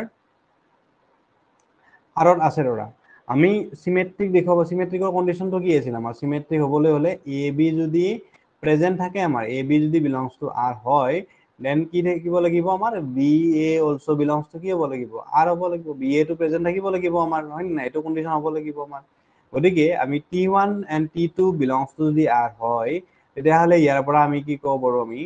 আৰত আছে ধৰা আমি সিমেট্ৰিক দেখাব সিমেট্ৰিকৰ কন্ডিশনটো কি আছিল আমাৰ সিমেট্ৰিক হ'বলৈ হলে এ বি যদি প্ৰেজেন্ট থাকে আমাৰ এ বি যদি বিলংছ টু আৰ হয় দেন কি থাকিব লাগিব আমাৰ B A also belongs to কি হ'ব লাগিব আৰ হ'ব লাগিব বি এ টো প্ৰেজেন্ট থাকিব লাগিব আমাৰ হয় না এইটো কন্ডিশন হ'ব লাগিব আমাৰ গতিকে আমি T1 and T2 belongs to যদি R হয় তেতিয়াহলে ইয়াৰ পৰা আমি কি ক'ব পাৰো আমি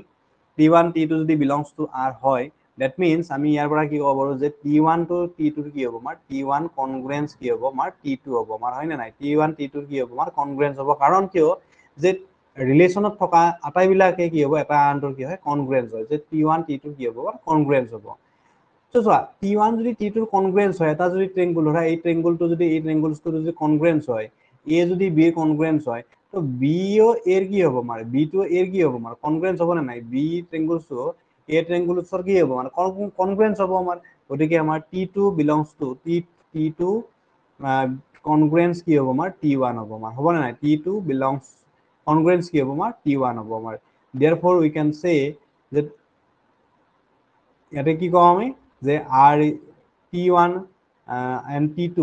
T1 T2 যদি belongs to R হয় that means আমি ইয়াৰ পৰা কি ক'ব পাৰো যে T1 to T2 কি হ'ব আমাৰ T1 congruence কি হ'ব আমাৰ T2 হ'ব আমাৰ হয় না নাই T1 T2 কি হ'ব আমাৰ congruence হ'ব কাৰণ কিয় যে ৰিলেশনত থকা আটাইবিলাকে কি হ'ব এটা আনটোৰ কি হয় congruence হয় যে T1 T2 কি হ'ব congruence হ'ব So, T1 যদি T2 congruence হয় এটা যদি ট্রায়াঙ্গল ধৰা এই ট্রায়াঙ্গলটো যদি এই ট্রায়াঙ্গলটো যদি congruence হয় A যদি B congruence হয় তো B ও A এর কি হ'ব আমাৰ B টো A এৰ কি হ'ব আমাৰ congruence হ'ব না নাই B ট্ৰায়াঙ্গলটো A ট্ৰায়াঙ্গলটোৰ কি হ'ব আমাৰ congruence হ'ব আমাৰ গতিকে আমাৰ T2 belongs to T2 congruence কি হ'ব আমাৰ T1 হ'ব আমাৰ হ'ব না নাই T2 belongs congruence কি হ'ব আমাৰ T1 হ'ব আমাৰ therefore we can say that ইয়াতে কি কম আমি যে R T1 and T2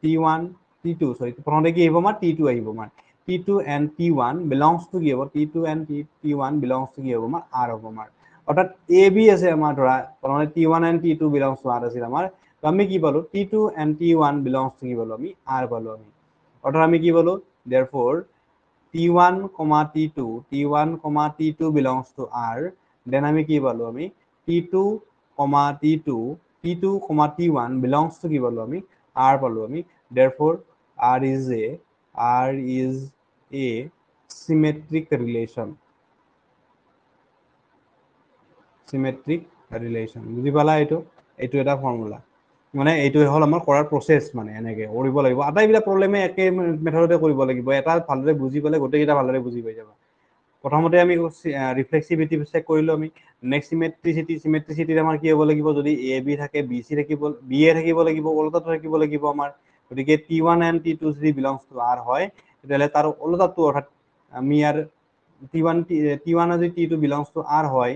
T1 T2 sorry প্রথমতে কি আহিব আমাৰ T2 আহিব আমাৰ T2 and T1 belongs to কি হ'ব T2 and T1 belongs to কি হ'ব আমাৰ R হ'ব আমাৰ অৰ্থাৎ AB আছে আমাৰ ধৰা প্ৰথমতে T1 and T2 belongs to R আছিল আমাৰ তো আমি কি পালো T2 and T1 belongs to কি পালো আমি R পালো আমি অৰ্থাৎ আমি কি পালো therefore T1, T2 T1, T2 belongs to R then আমি কি পালো আমি T2, T2 T2, T1 belongs to কি পালো আমি R পালো আমি therefore R is a symmetric relation বুজি পালা এইটো এটা ফৰ্মুলা মানে এইটো হল আমাৰ কৰাৰ প্ৰসেস মানে এনেকে কৰিব লাগিব আটাইবিলাক প্ৰবলেমে একে মেথডতে কৰিব লাগিব এটা ভালদৰে বুজি পালে গোটেইটা ভালদৰে বুজি পাই যাবা প্ৰথমতে আমি ৰিফ্লেক্সিভিটি চেক কৰিলো আমি নেক্সট সিমেট্ৰিচিটি আমাৰ কি হ'ব লাগিব যদি এ বি থাকে বি সি থাকিব বি এ থাকিব লাগিব ওলোটাটো থাকিব লাগিব আমাৰ গতিকে T1 and T2 যদি belongs to R হয় তেতিয়াহলে তাৰ ওলোটাটো অৰ্থাৎ আমি ইয়াৰ T1 যদি T2 belongs to R হয়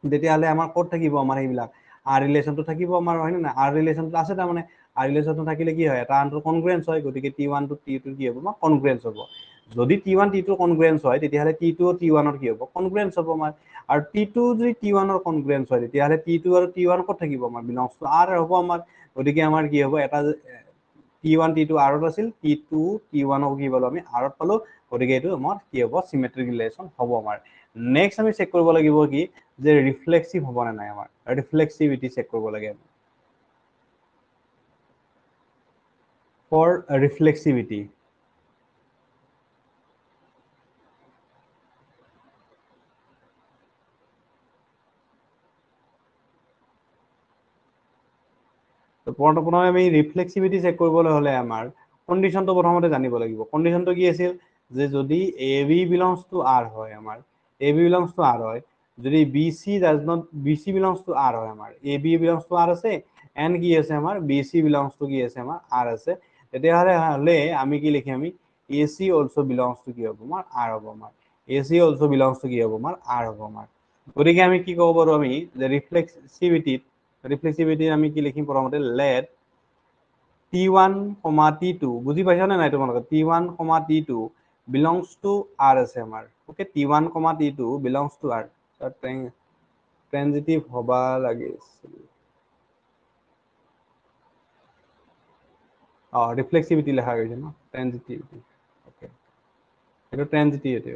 তেতিয়াহলে আমাৰ ক'ত থাকিব আমাৰ এইবিলাক R ৰিলেশনটো থাকিব আমাৰ হয় না R ৰিলেশনটো আছে তাৰ মানে R ৰিলেশনটো থাকিলে কি হয় এটা আনটোৰ কনগ্ৰুয়েন্স হয় গতিকে T1 to T2 কি হ'ব আমাৰ কনগ্ৰুয়েন্স হ'ব যদি T1 T2 কনগ্ৰুয়েন্স হয় তেতিয়াহলে T2 ও T1 ৰ কি হ'ব কনগ্ৰুয়েন্স হ'ব আমাৰ আৰু T2 যদি T1 ৰ কনগ্ৰুয়েন্স হয় তেতিয়াহলে T2 আৰু T1 ক'ত থাকিব আমাৰ বিলংস টু R হ'ব আমাৰ গতিকে আমাৰ কি হ'ব এটা T1 T2 R ত আছিল T2 T1 ও কি পালো আমি R ত পালো গতিকে এইটো আমাৰ কি হ'ব সিমেট্ৰিক ৰিলেশন হ'ব আমাৰ নেক্সট আমি চেক কৰিব লাগিব কি যে ৰিফ্লেক্সিভ হ'ব না নাই আমাৰ ৰিফ্লেক্সিভিটি চেক কৰিব লাগে ফৰ ৰিফ্লেক্সিভিটি তো প্ৰথমে আমি ৰিফ্লেক্সিভিটি চেক কৰিবলৈ হলে আমাৰ কন্ডিশনটো প্ৰথমতে জানিব লাগিব কন্ডিশনটো কি আছিল যে যদি AB belongs to R হয় আমাৰ AB belongs to R হয় যদি BC does not BC belongs to R হয় আমাৰ AB belongs to R আছে and কি আছে আমাৰ BC belongs to কি আছে আমাৰ R আছে তেতিয়াহলে আমি কি লিখিম আমি AC also belongs to কি হ'ব আমাৰ R হ'ব আমাৰ AC also belongs to কি হ'ব আমাৰ R হ'ব আমাৰ গতিকে আমি কি ক'ব পাৰো আমি যে ৰিফ্লেক্সিভিটি আমি কি লিখিম প্ৰথমতে let T1, T2 বুজি পাইছা নে নাই তোমালোকে T1, T2 belongs to R আছে আমাৰ okay T1, T2 belongs to R ট্ৰানজিটিভ হবা লাগিছিল ৰিফ্লেক্সিভিটি লেখা গৈছে ন ট্ৰানজিটিভিটি ওকে এটা ট্ৰানজিটিভিটি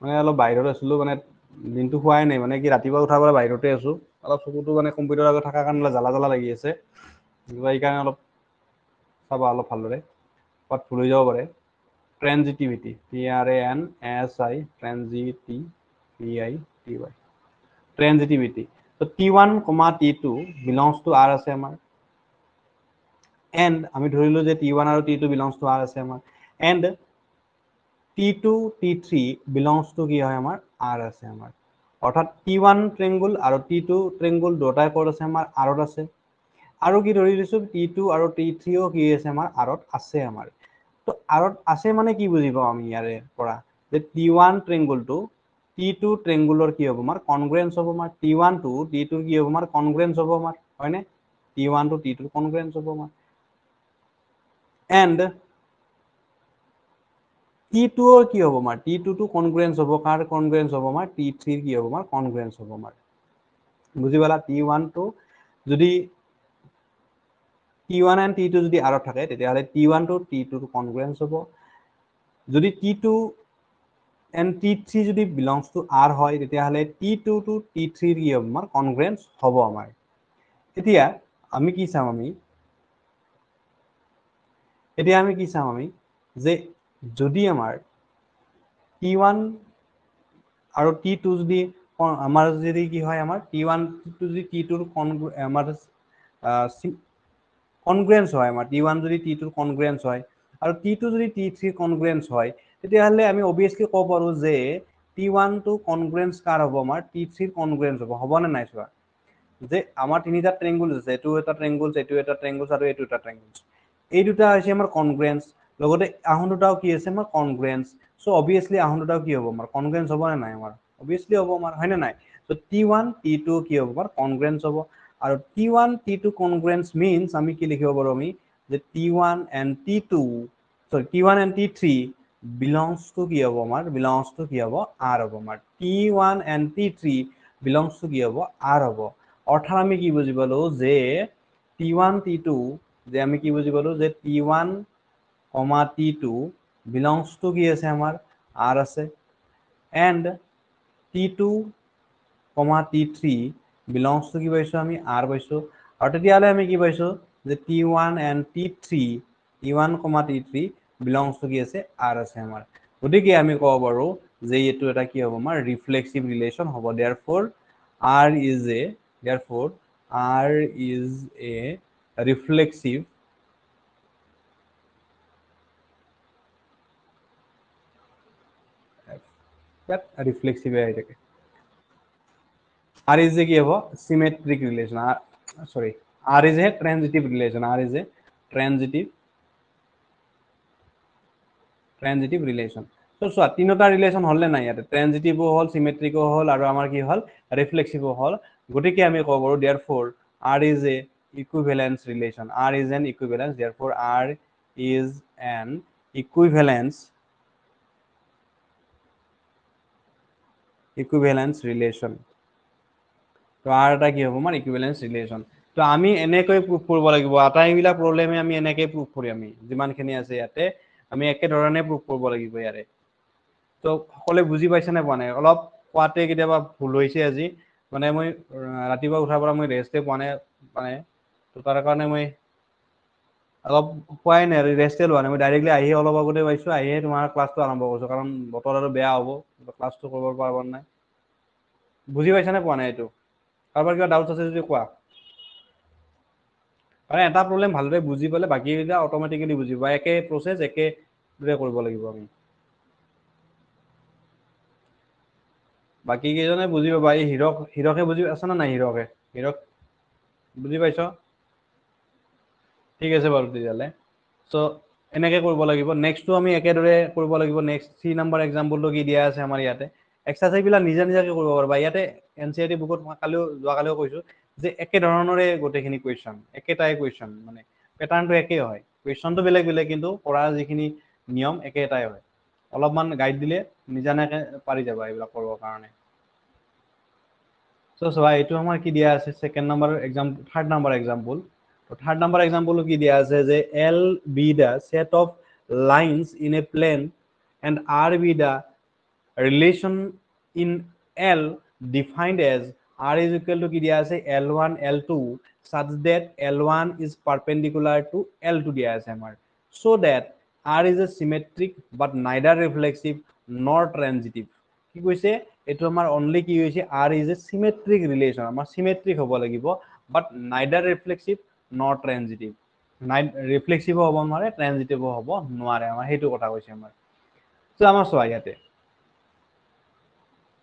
মানে অলপ বাহিৰত আছিলো মানে দিনটো খোৱাই নাই মানে কি ৰাতিপুৱা উঠাৰ পৰা বাহিৰতে আছো অলপ চকুটো মানে কম্পিউটাৰ আগত থকাৰ কাৰণে জ্বালা জ্বালা লাগি আছে সেইকাৰণে অলপ চাবা অলপ ভালদৰে ক'ত ভুল হৈ যাব পাৰে transitivity, TRANSI, transitivity, transitivity. So T1, T2 belongs to R আছে আমাৰ, and আমি ধৰিলো যে T1 আৰু T2 belongs to R আছে আমাৰ, and T2, T3 belongs to কি হয় আমাৰ R আছে আমাৰ, অৰ্থাৎ T1 ট্ৰেংগুল আৰু T2 ট্ৰেংগুল দুটাই ক'ত আছে আমাৰ R আছে, আৰু কি ধৰি দিছো T2 আৰু T3 ও কি আছে আমাৰ R আছে আমাৰ। তো R আছে মানে কি বুজি পাওঁ আমি ইয়াৰে পৰা যে T1 ট্ৰেংগুলটো T2 ট্ৰেংগুলৰ কি হ'ব আমাৰ কনগ্ৰুৱেন্স হ'ব আমাৰ, T1 টো T2 কি হ'ব আমাৰ কনগ্ৰুৱেন্স হ'ব আমাৰ, হয়নে? T1 টো T2 কনগ্ৰুৱেন্স হ'ব আমাৰ, and T2 ৰ কি হ'ব আমাৰ T2 টো কনগ্ৰুৱেন্স হ'ব, কাৰ কনগ্ৰুৱেন্স হ'ব আমাৰ T3 ৰ কি হ'ব আমাৰ কনগ্ৰুৱেন্স হ'ব আমাৰ, বুজি পালা? T1 টো যদি T1 and T2 যদি R থাকে তেতিয়াহ'লে T1 টো T2 টো কনগ্ৰুৱেন্স হ'ব, যদি T2 and T3 যদি belongs to R হয় তেতিয়াহ'লে T2 টো T3 ৰ কি হ'ব আমাৰ কনগ্ৰুৱেন্স হ'ব আমাৰ। এতিয়া আমি কি চাম আমি যে যদি আমাৰ T1 আৰু T2 যদি আমাৰ যদি কি হয় আমাৰ T1 টো যদি T2 ৰ আমাৰ কনগ্ৰুৱেন্স হয়, আমাৰ T1 যদি T2 ৰ কনগ্ৰুৱেন্স হয় আৰু T2 যদি T3 ৰ কনগ্ৰুৱেন্স হয় তেতিয়াহ'লে আমি অবভিয়াছলি ক'ব পাৰো যে T1 টো কনগ্ৰুৱেন্স কাৰ হ'ব আমাৰ T3 ৰ কনগ্ৰুৱেন্স হ'ব নে নাই চোৱা, যে আমাৰ তিনিটা ট্ৰেংগুল আছে, এইটো এটা ট্ৰেংগুল, এইটো এটা ট্ৰেংগুল আৰু এইটো এটা ট্ৰেংগুল, এই দুটা হৈছে আমাৰ কনগ্ৰুৱেন্স, লগতে আহোন দুটাও কি আছে আমাৰ কনগ্ৰুৱেন্স, সো অবভিয়াছলি আহোন দুটাও কি হ'ব আমাৰ কনগ্ৰুৱেন্স হ'ব নে নাই আমাৰ, অবভিয়াছলি হ'ব আমাৰ, হয় নে নাই? সো T1 T2 কি হ'ব আমাৰ কনগ্ৰুৱেন্স হ'ব, আৰু T1 T2 কনগ্ৰুৱেন্স মিন্স আমি কি লিখিব পাৰো আমি যে T1 and T3 belongs to কি হ'ব আমাৰ belongs to কি হ'ব R হ'ব আমাৰ, T1 and T3 belongs to কি হ'ব R হ'ব, অৰ্থাৎ আমি কি বুজি পালো যে T1 T2 যে আমি কি বুজি পালো যে T1, T2 belongs to কি আছে আমাৰ R আছে, and T2, T3 belongs to কি পাইছো আমি R পাইছো, আৰু তেতিয়াহ'লে আমি কি পাইছো যে T1 and T1, T3 belongs to কি আছে R আছে আমাৰ, গতিকে আমি ক'ব পাৰো যে এইটো এটা কি হ'ব আমাৰ ৰিফ্লেক্সিভ ৰিলেশ্যন হ'ব, therefore R is a reflexive আহি থাকে, R is a কি হ'ব symmetric relation, R is a transitive relation, transitive relation। তো চোৱা তিনিটা ৰিলেশ্যন হ'লে নাই ইয়াতে, ট্ৰেনজিটিভো হ'ল, চিমেট্ৰিকো হ'ল, আৰু আমাৰ কি হ'ল ৰিফ্লেক্সিভো হ'ল, গতিকে আমি ক'ব পাৰো therefore R is a equivalence relation, R is an equivalence, therefore R is an equivalence relation, তো R এটা কি হ'ব আমাৰ ইকুইভেলেন্স ৰিলেশ্যন। তো আমি এনেকৈ প্ৰুফ কৰিব লাগিব, আটাইবিলাক প্ৰব্লেমে আমি এনেকৈ প্ৰুফ কৰিম, আমি যিমানখিনি আছে ইয়াতে আমি একেধৰণে প্ৰুফ কৰিব লাগিব ইয়াৰে। তো সকলোৱে বুজি পাইছে নে পোৱা নাই? অলপ কোৱাতে কেতিয়াবা ভুল হৈছে আজি, মানে মই ৰাতিপুৱা উঠাৰ পৰা মই ৰেষ্টে পোৱা নাই, মানে তো তাৰ কাৰণে মই অলপ পোৱাই নাই, ৰেষ্টে লোৱা নাই, মই ডাইৰেক্টলি আহি অলপ আগতে পাইছো, আহিয়ে তোমাৰ ক্লাছটো আৰম্ভ কৰিছো, কাৰণ বতৰ আৰু বেয়া হ'ব, ক্লাছটো কৰিব পৰা নাই। বুজি পাইছা নে পোৱা নাই এইটো? কাৰোবাৰ কিবা ডাউট আছে যদি কোৱা, কাৰণ এটা প্ৰব্লেম ভালদৰে বুজি পালে বাকীকেইটা অট'মেটিকেলি বুজি পাবা, একে প্ৰচেছ একেদৰে কৰিব লাগিব আমি, বাকী কেইজনে বুজি পাবা। এই হিৰকে বুজি আছে নে নাই? হিৰক বুজি পাইছ? ঠিক আছে বাৰু তেতিয়াহ'লে, চ' এনেকে কৰিব লাগিব। নেক্সটটো আমি একেদৰে কৰিব লাগিব। নেক্সট 3 নম্বৰ এক্সাম্পলটো কি দিয়া আছে আমাৰ ইয়াতে, এক্সাৰচাইজবিলাক নিজে নিজাকে কৰিব পাৰিবা। ইয়াতে NCERT বুকত মই যোৱাকালিও কৈছো যে একে ধৰণৰে গোটেইখিনি কুৱেশ্যন, একেটাই কুৱেশ্যন, মানে পেটাৰ্ণটো একেই হয়, কুৱেশ্যনটো বেলেগ বেলেগ, কিন্তু কৰাৰ যিখিনি নিয়ম একেটাই হয়। অলপমান গাইড দিলে নিজানাকে পাৰি যাবা এইবিলাক কৰিবৰ কাৰণে। চ' চোৱা, এইটো আমাৰ কি দিয়া আছে, third number example. Third number এক্সাম্পলটো কি দিয়া আছে যে L be the set of lines in a plane and R be the relation in L defined as R is equal to কি দিয়া আছে L1 L2 such that L1 is perpendicular to L2 দিয়া আছে আমাৰ, so that R is a symmetric but neither reflexive nor transitive. কি কৈছে এটো আমাৰ only কি হৈছে R is a symmetric relation আমাৰ symmetric হ'ব লাগিব but neither reflexive nor transitive. Reflexive হ'ব নোৱাৰে ট্ৰানজিটিভ হ'ব নোৱাৰে আমাৰ হেতু কথা কৈছে আমাৰ সো আমাৰ সোয়া ইয়াতে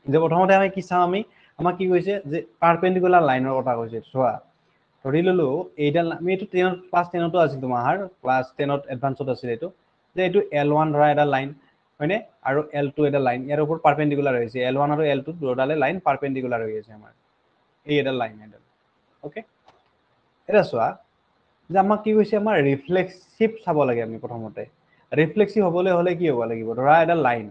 যে প্ৰথমতে আমি কি চাম আমি আমাক কি কৈছে যে পাৰপেন্ডিকুলাৰ লাইনৰ কথা কৈছে সোয়া ধৰি ললো এইডাল আমি এটো 10 ক্লাস 10 তো আছিল তোমাৰ ক্লাস 10 ত এডভান্সত আছিল এটো যে এটো L1 ধৰা এটা লাইন হয়নে আৰু L2 এটা লাইন ইয়াৰ ওপৰত পাৰপেন্ডিকুলাৰ হৈছে L1 আৰু L2 দুটালে লাইন পাৰপেন্ডিকুলাৰ হৈ আছে আমাৰ এই এটা লাইন এটা ওকে এটা সোয়া যে আমাক কি কৈছে আমাৰ ৰিফ্লেক্সিভ চাব লাগে আমি প্ৰথমতে ৰিফ্লেক্সিভ হ'বলৈ হলে কি হ'ব লাগিব ধৰা এটা লাইন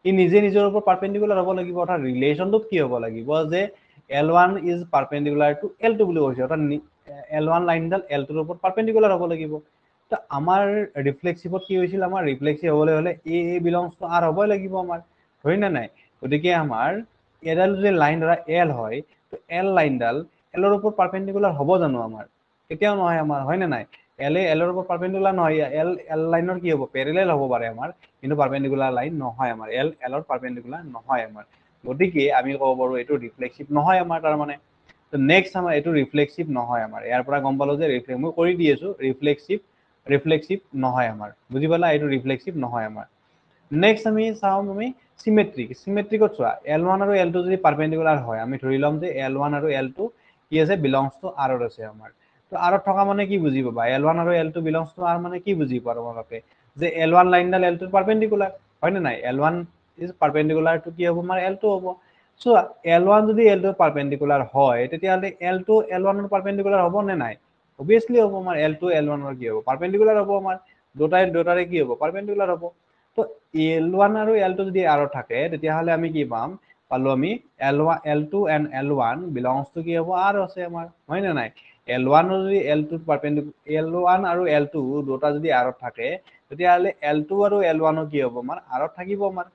ই নিজে নিজৰ ওপৰত পাৰপেন্ডিকুলাৰ হ'ব লাগিব অৰ্থাৎ ৰিলেশনটো কি হ'ব লাগিব যে L1 is perpendicular to L2 বুলি কৈছে অৰ্থাৎ L1 লাইনডাল L2 ৰ ওপৰত পাৰপেন্ডিকুলাৰ হ'ব লাগিব তো আমাৰ ৰিফ্লেক্সিভত কি হৈছিল আমাৰ ৰিফ্লেক্সিভ হ'বলৈ হলে A belongs to R হ'বই লাগিব আমাৰ হয় না নাই গতিকে আমাৰ এডাল যে লাইন ধৰা L হয় তো L লাইনডাল L ৰ ওপৰত পাৰপেন্ডিকুলাৰ হ'ব জানো আমাৰ কেতিয়াও নহয় আমাৰ হয় না নাই L L ৰ ওপৰত পাৰপেন্ডিকুলাৰ নহয় L লাইনৰ কি হ'ব প্যাৰালাল হ'ব পাৰে আমাৰ কিন্তু পাৰপেন্ডিকুলাৰ লাইন নহয় আমাৰ L ৰ পাৰপেন্ডিকুলাৰ নহয় আমাৰ গতিকে আমি ক'ব পাৰো এটো ৰিফ্লেক্সিভ নহয় আমাৰ তাৰ মানে তো নেক্সট আমাৰ এটো ৰিফ্লেক্সিভ নহয় আমাৰ ইয়াৰ পৰা গম পালো যে ৰিফ্লেক্স মই কৰি দি আছো ৰিফ্লেক্সিভ নহয় আমাৰ বুজি পালা এটো ৰিফ্লেক্সিভ নহয় আমাৰ নেক্সট আমি চাও আমি সিমেট্ৰিকত চোৱা L1 আৰু L2 যদি পাৰপেন্ডিকুলাৰ হয় আমি ধৰি লম যে L1 আৰু L2 কি আছে বিলংস টু R ৰ আছে আমাৰ তো R ত থকা মানে কি বুজি পাবা L1 আৰু L2 বিলংস টু R মানে কি বুজি পাবা তোমালোকে যে L1 লাইনডাল L2 পারপেন্ডিকুলার হয় না নাই L1 is perpendicular to কি হ'ব আমাৰ L2 হ'ব সো L1 যদি L2 পাৰপেন্ডিকুলাৰ হয় তেতিয়াহলে L2 L1 ৰ পাৰপেন্ডিকুলাৰ হ'ব নে নাই obviously হ'ব আমাৰ L2 L1 ৰ কি হ'ব পাৰপেন্ডিকুলাৰ হ'ব আমাৰ দুটাৰে কি হ'ব পাৰপেন্ডিকুলাৰ হ'ব তো L1 আৰু L2 যদি R থাকে তেতিয়াহলে আমি কি পাম পালো আমি L1 L2 and L1 belongs to কি হ'ব R আছে আমাৰ হয় না নাই L1 যদি L2 পাৰপেন্ডিকুলাৰ L1 আৰু L2 দুটা যদি R থাকে তেতিয়াহলে L2 আৰু L1 কি হ'ব আমাৰ R থাকিব আমাৰ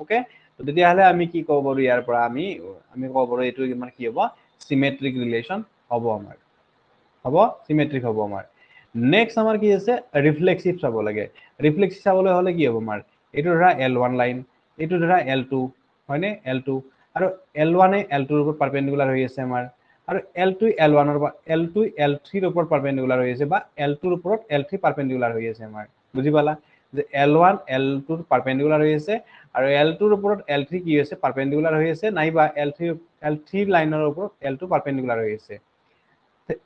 ওকে তো তেতিয়াহলে আমি কি ক'ব পাৰো ইয়াৰ পৰা আমি ক'ব পাৰো এটো আমাৰ কি হ'ব সিমেট্ৰিক ৰিলেশন হ'ব আমাৰ হ'ব সিমেট্ৰিক হ'ব আমাৰ নেক্সট আমাৰ কি আছে ৰিফ্লেক্সিভ চাব লাগে ৰিফ্লেক্সিভ চাবলৈ হলে কি হ'ব আমাৰ এটো ধৰা L1 লাইন এটো ধৰা L2 হয়নে L2 আৰু L1 এ L2 ৰ ওপৰত পাৰপেন্ডিকুলাৰ হৈ আছে আমাৰ আৰু L2 L1 ৰ L2 L3 ৰ ওপৰত পাৰপেন্ডিকুলাৰ হৈ আছে বা L2 ৰ ওপৰত L3 পাৰপেন্ডিকুলাৰ হৈ আছে আমাৰ বুজি পালা যে L1 L2 ৰ পাৰপেন্ডিকুলাৰ হৈ আছে আৰু L2 ৰ ওপৰত L3 কি হৈছে পাৰপেন্ডিকুলাৰ হৈ আছে নাইবা L3 লাইনৰ ওপৰত L2 পাৰপেন্ডিকুলাৰ হৈ আছে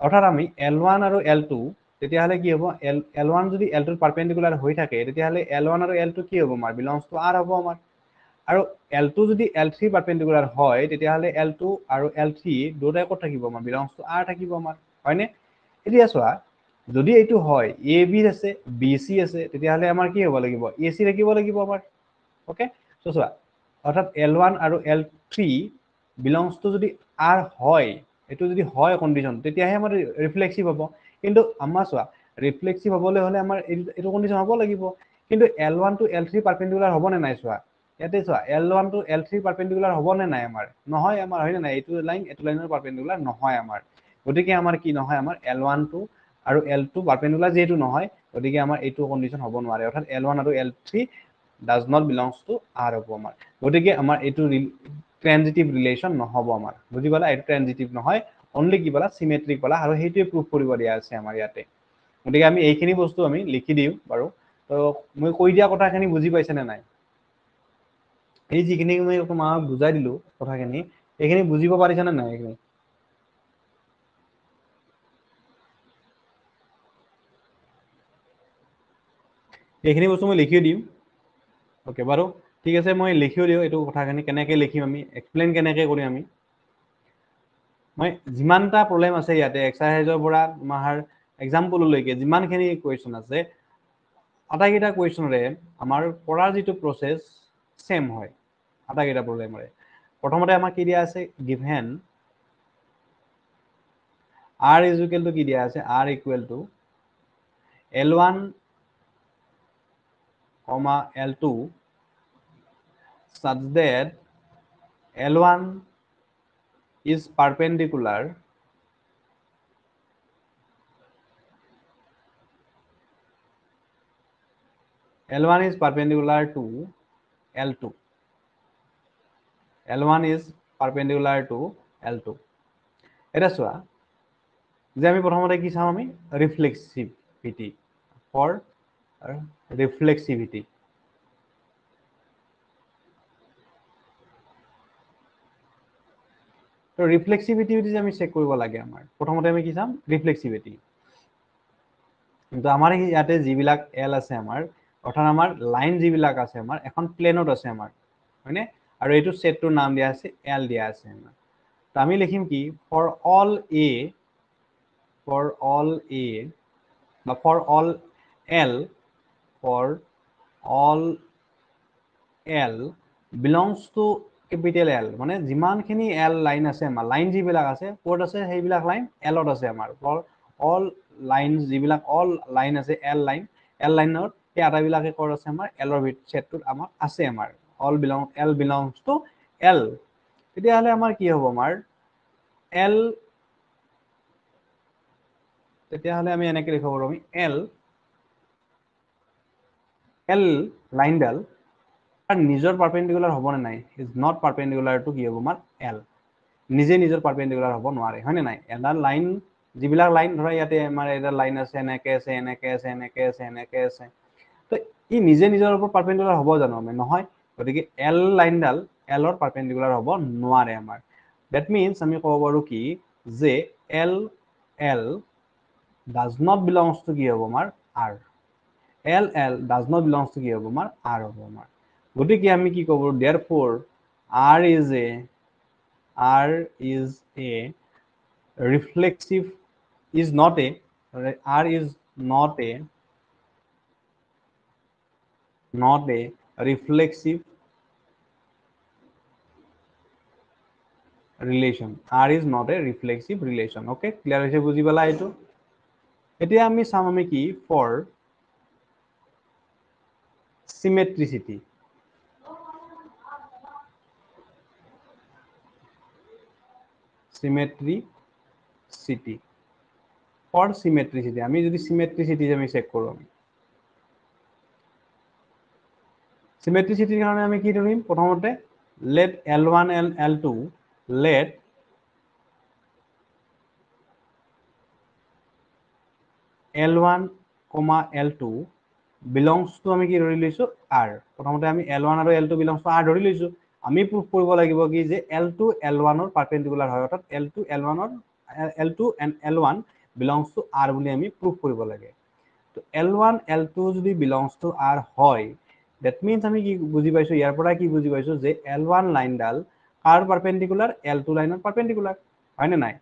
অৰ্থাৎ আমি L1 আৰু L2 তেতিয়াহলে কি হ'ব L1 যদি L2 ৰ পাৰপেন্ডিকুলাৰ হৈ থাকে তেতিয়াহলে L1 আৰু L2 কি হ'ব আমাৰ বিলংস টু R হ'ব আমাৰ আৰু L2 যদি L3 পাৰপেন্ডিকুলাৰ হয় তেতিয়াহলে L2 আৰু L3 দুটাই ক'ত থাকিব আমাৰ বিলংস টু R থাকিব আমাৰ হয়নে এতিয়া চোৱা যদি এইটো হয় AB আছে BC আছে তেতিয়াহলে আমাৰ কি হ'ব লাগিব AC থাকিব লাগিব আমাৰ ওকে সো চোৱা অৰ্থাৎ L1 আৰু L3 বিলংস টু যদি R হয় এটো যদি হয় কন্ডিশন তেতিয়াহে আমাৰ ৰিফ্লেক্সিভ হ'ব কিন্তু আমাৰ চোৱা ৰিফ্লেক্সিভ হ'বলৈ হলে আমাৰ এটো কন্ডিশন হ'ব লাগিব কিন্তু L1 to L3 পাৰপেন্ডিকুলাৰ হ'ব নে নাই চোৱা ইয়াতে চোৱা L1 to L3 পাৰপেন্ডিকুলাৰ হ'ব নে নাই আমাৰ নহয় আমাৰ হয় না নাই এটো লাইনৰ পাৰপেন্ডিকুলাৰ নহয় আমাৰ গতিকে আমাৰ কি নহয় আমাৰ L1 to আৰু L2 পাৰপেন্ডিকুলাৰ যেটো নহয় গতিকে আমাৰ এটো কন্ডিশন হ'ব নোৱাৰে অৰ্থাৎ L1 আৰু L3 does not belongs to R হ'ব আমাৰ গতিকে আমাৰ এটো ট্ৰানজিটিভ ৰিলেশন নহব আমাৰ বুজি পালা এটো ট্ৰানজিটিভ নহয় অনলি কি পালা সিমেট্ৰিক পালা আৰু হেইটোৱে প্ৰুফ কৰিব দিয়া আছে আমাৰ ইয়াতে গতিকে আমি এইখিনি বস্তু আমি লিখি দিও বাৰু তো মই কৈ দিয়া কথাখিনি বুজি পাইছে নে নাই এই যিখিনি মই তোমাক বুজাই দিলো কথাখিনি এইখিনি বুজিব পাৰিছা নে নাই এইখিনি বস্তু মই লিখি দিম ওকে বাৰু ঠিক আছে মই লিখিও দিও এটো কথাখিনি কেনেকৈ লিখিম আমি এক্সপ্লেইন কেনেকৈ কৰিম আমি মই যিমানটা প্ৰবলেম আছে ইয়াতে এক্সাৰসাইজৰ পৰা মাহাৰ এক্সাম্পললৈকে যিমানখিনি কোৱেশ্চন আছে আটাইকেইটা কোৱেশ্চনৰে আমাৰ পঢ়াৰ যিটো প্ৰসেস সেম হয় আটাইকেইটা প্ৰবলেমৰে প্ৰথমতে আমাক কি দিয়া আছে given R is equal to কি দিয়া আছে R equal to L1 comma L2 such that L1 is perpendicular L1 is perpendicular to L2. L1 is perpendicular to L2. এটা চোৱা যে আমি প্ৰথমতে কি চাম আমি ৰিফ্লেক্সিভিটি ফৰ ৰিফ্লেক্সিভিটি তো ৰিফ্লেক্সিভিটি যে আমি চেক কৰিব লাগে আমাৰ প্ৰথমতে আমি কি চাম ৰিফ্লেক্সিভিটি কিন্তু আমাৰ ইয়াতে যিবিলাক এল আছে আমাৰ অৰ্থাৎ আমাৰ লাইন যিবিলাক আছে আমাৰ এখন প্লেনত আছে আমাৰ হয়নে আৰু এইটো সেটটোৰ নাম দিয়া আছে এল দিয়া আছে আমাৰ তো আমি লিখিম কি ফৰ অল এ বা for all L belongs to capital L মানে যিমানখিনি এল লাইন আছে আমাৰ লাইন যিবিলাক আছে ক'ত আছে সেইবিলাক লাইন এলত আছে আমাৰ ফৰ অল লাইন যিবিলাক অল লাইন আছে এল লাইনৰ সেই আটাইবিলাকে ক'ত আছে আমাৰ এলৰ সেটটোত আমাৰ আছে আমাৰ এল বিলংস টু এল তেতিয়াহ'লে আমাৰ কি হ'ব আমাৰ এল তেতিয়াহ'লে আমি এনেকৈ লিখিব পাৰোঁ আমি এল লাইনডাল নিজৰ পাৰপেণ্ডিকুলাৰ হ'ব নে নাই ইজ নট পাৰপেণ্ডিকুলাৰ টু কি হ'ব আমাৰ এল নিজে নিজৰ পাৰপেণ্ডিকুলাৰ হ'ব নোৱাৰে হয়নে নাই এডাল লাইন যিবিলাক লাইন ধৰা ইয়াতে আমাৰ এডাল লাইন আছে এনেকৈ আছে এনেকৈ আছে এনেকৈ আছে এনেকৈ আছে তো ই নিজে নিজৰ ওপৰত পাৰপেণ্ডিকুলাৰ হ'ব জানো আমি নহয় গতিকে এল লাইনডাল এলৰ পাৰপেণ্ডিকুলাৰ হ'ব নোৱাৰে আমাৰ দ্যাট মিনছ আমি ক'ব পাৰোঁ কি যে L does not belongs to কি হ'ব আমাৰ R L does not belongs to কি হ'ব আমাৰ আৰ হ'ব আমাৰ গতিকে আমি কি ক'ব therefore r is a reflexive is not a r is not a reflexive relation r is not a reflexive relation okay clear হৈছে বুজি পালা এইটো এতিয়া আমি চাম আমি কি for symmetricity for symmetricity আমি যদি symmetricity আমি চেক কৰো আমি symmetricity কাৰণে আমি কি ধৰিম প্ৰথমতে let L1 and L2 let L1, L2 belongs to আমি কি ধৰি লৈছো R প্ৰথমতে আমি L1 আৰু L2 belongs to R ধৰি লৈছো আমি প্ৰুফ কৰিব লাগিব কি যে L2 L1 ৰ পাৰপেণ্ডিকুলাৰ হয় অৰ্থাৎ L2 and L1 belongs to R বুলি আমি প্ৰুফ কৰিব লাগে তো L1 L2 যদি belongs to R হয় that means আমি কি বুজি পাইছো ইয়াৰ পৰা কি বুজি পাইছো যে L1 লাইনডাল কাৰ পাৰপেণ্ডিকুলাৰ L2 লাইনৰ পাৰপেণ্ডিকুলাৰ হয়নে নাই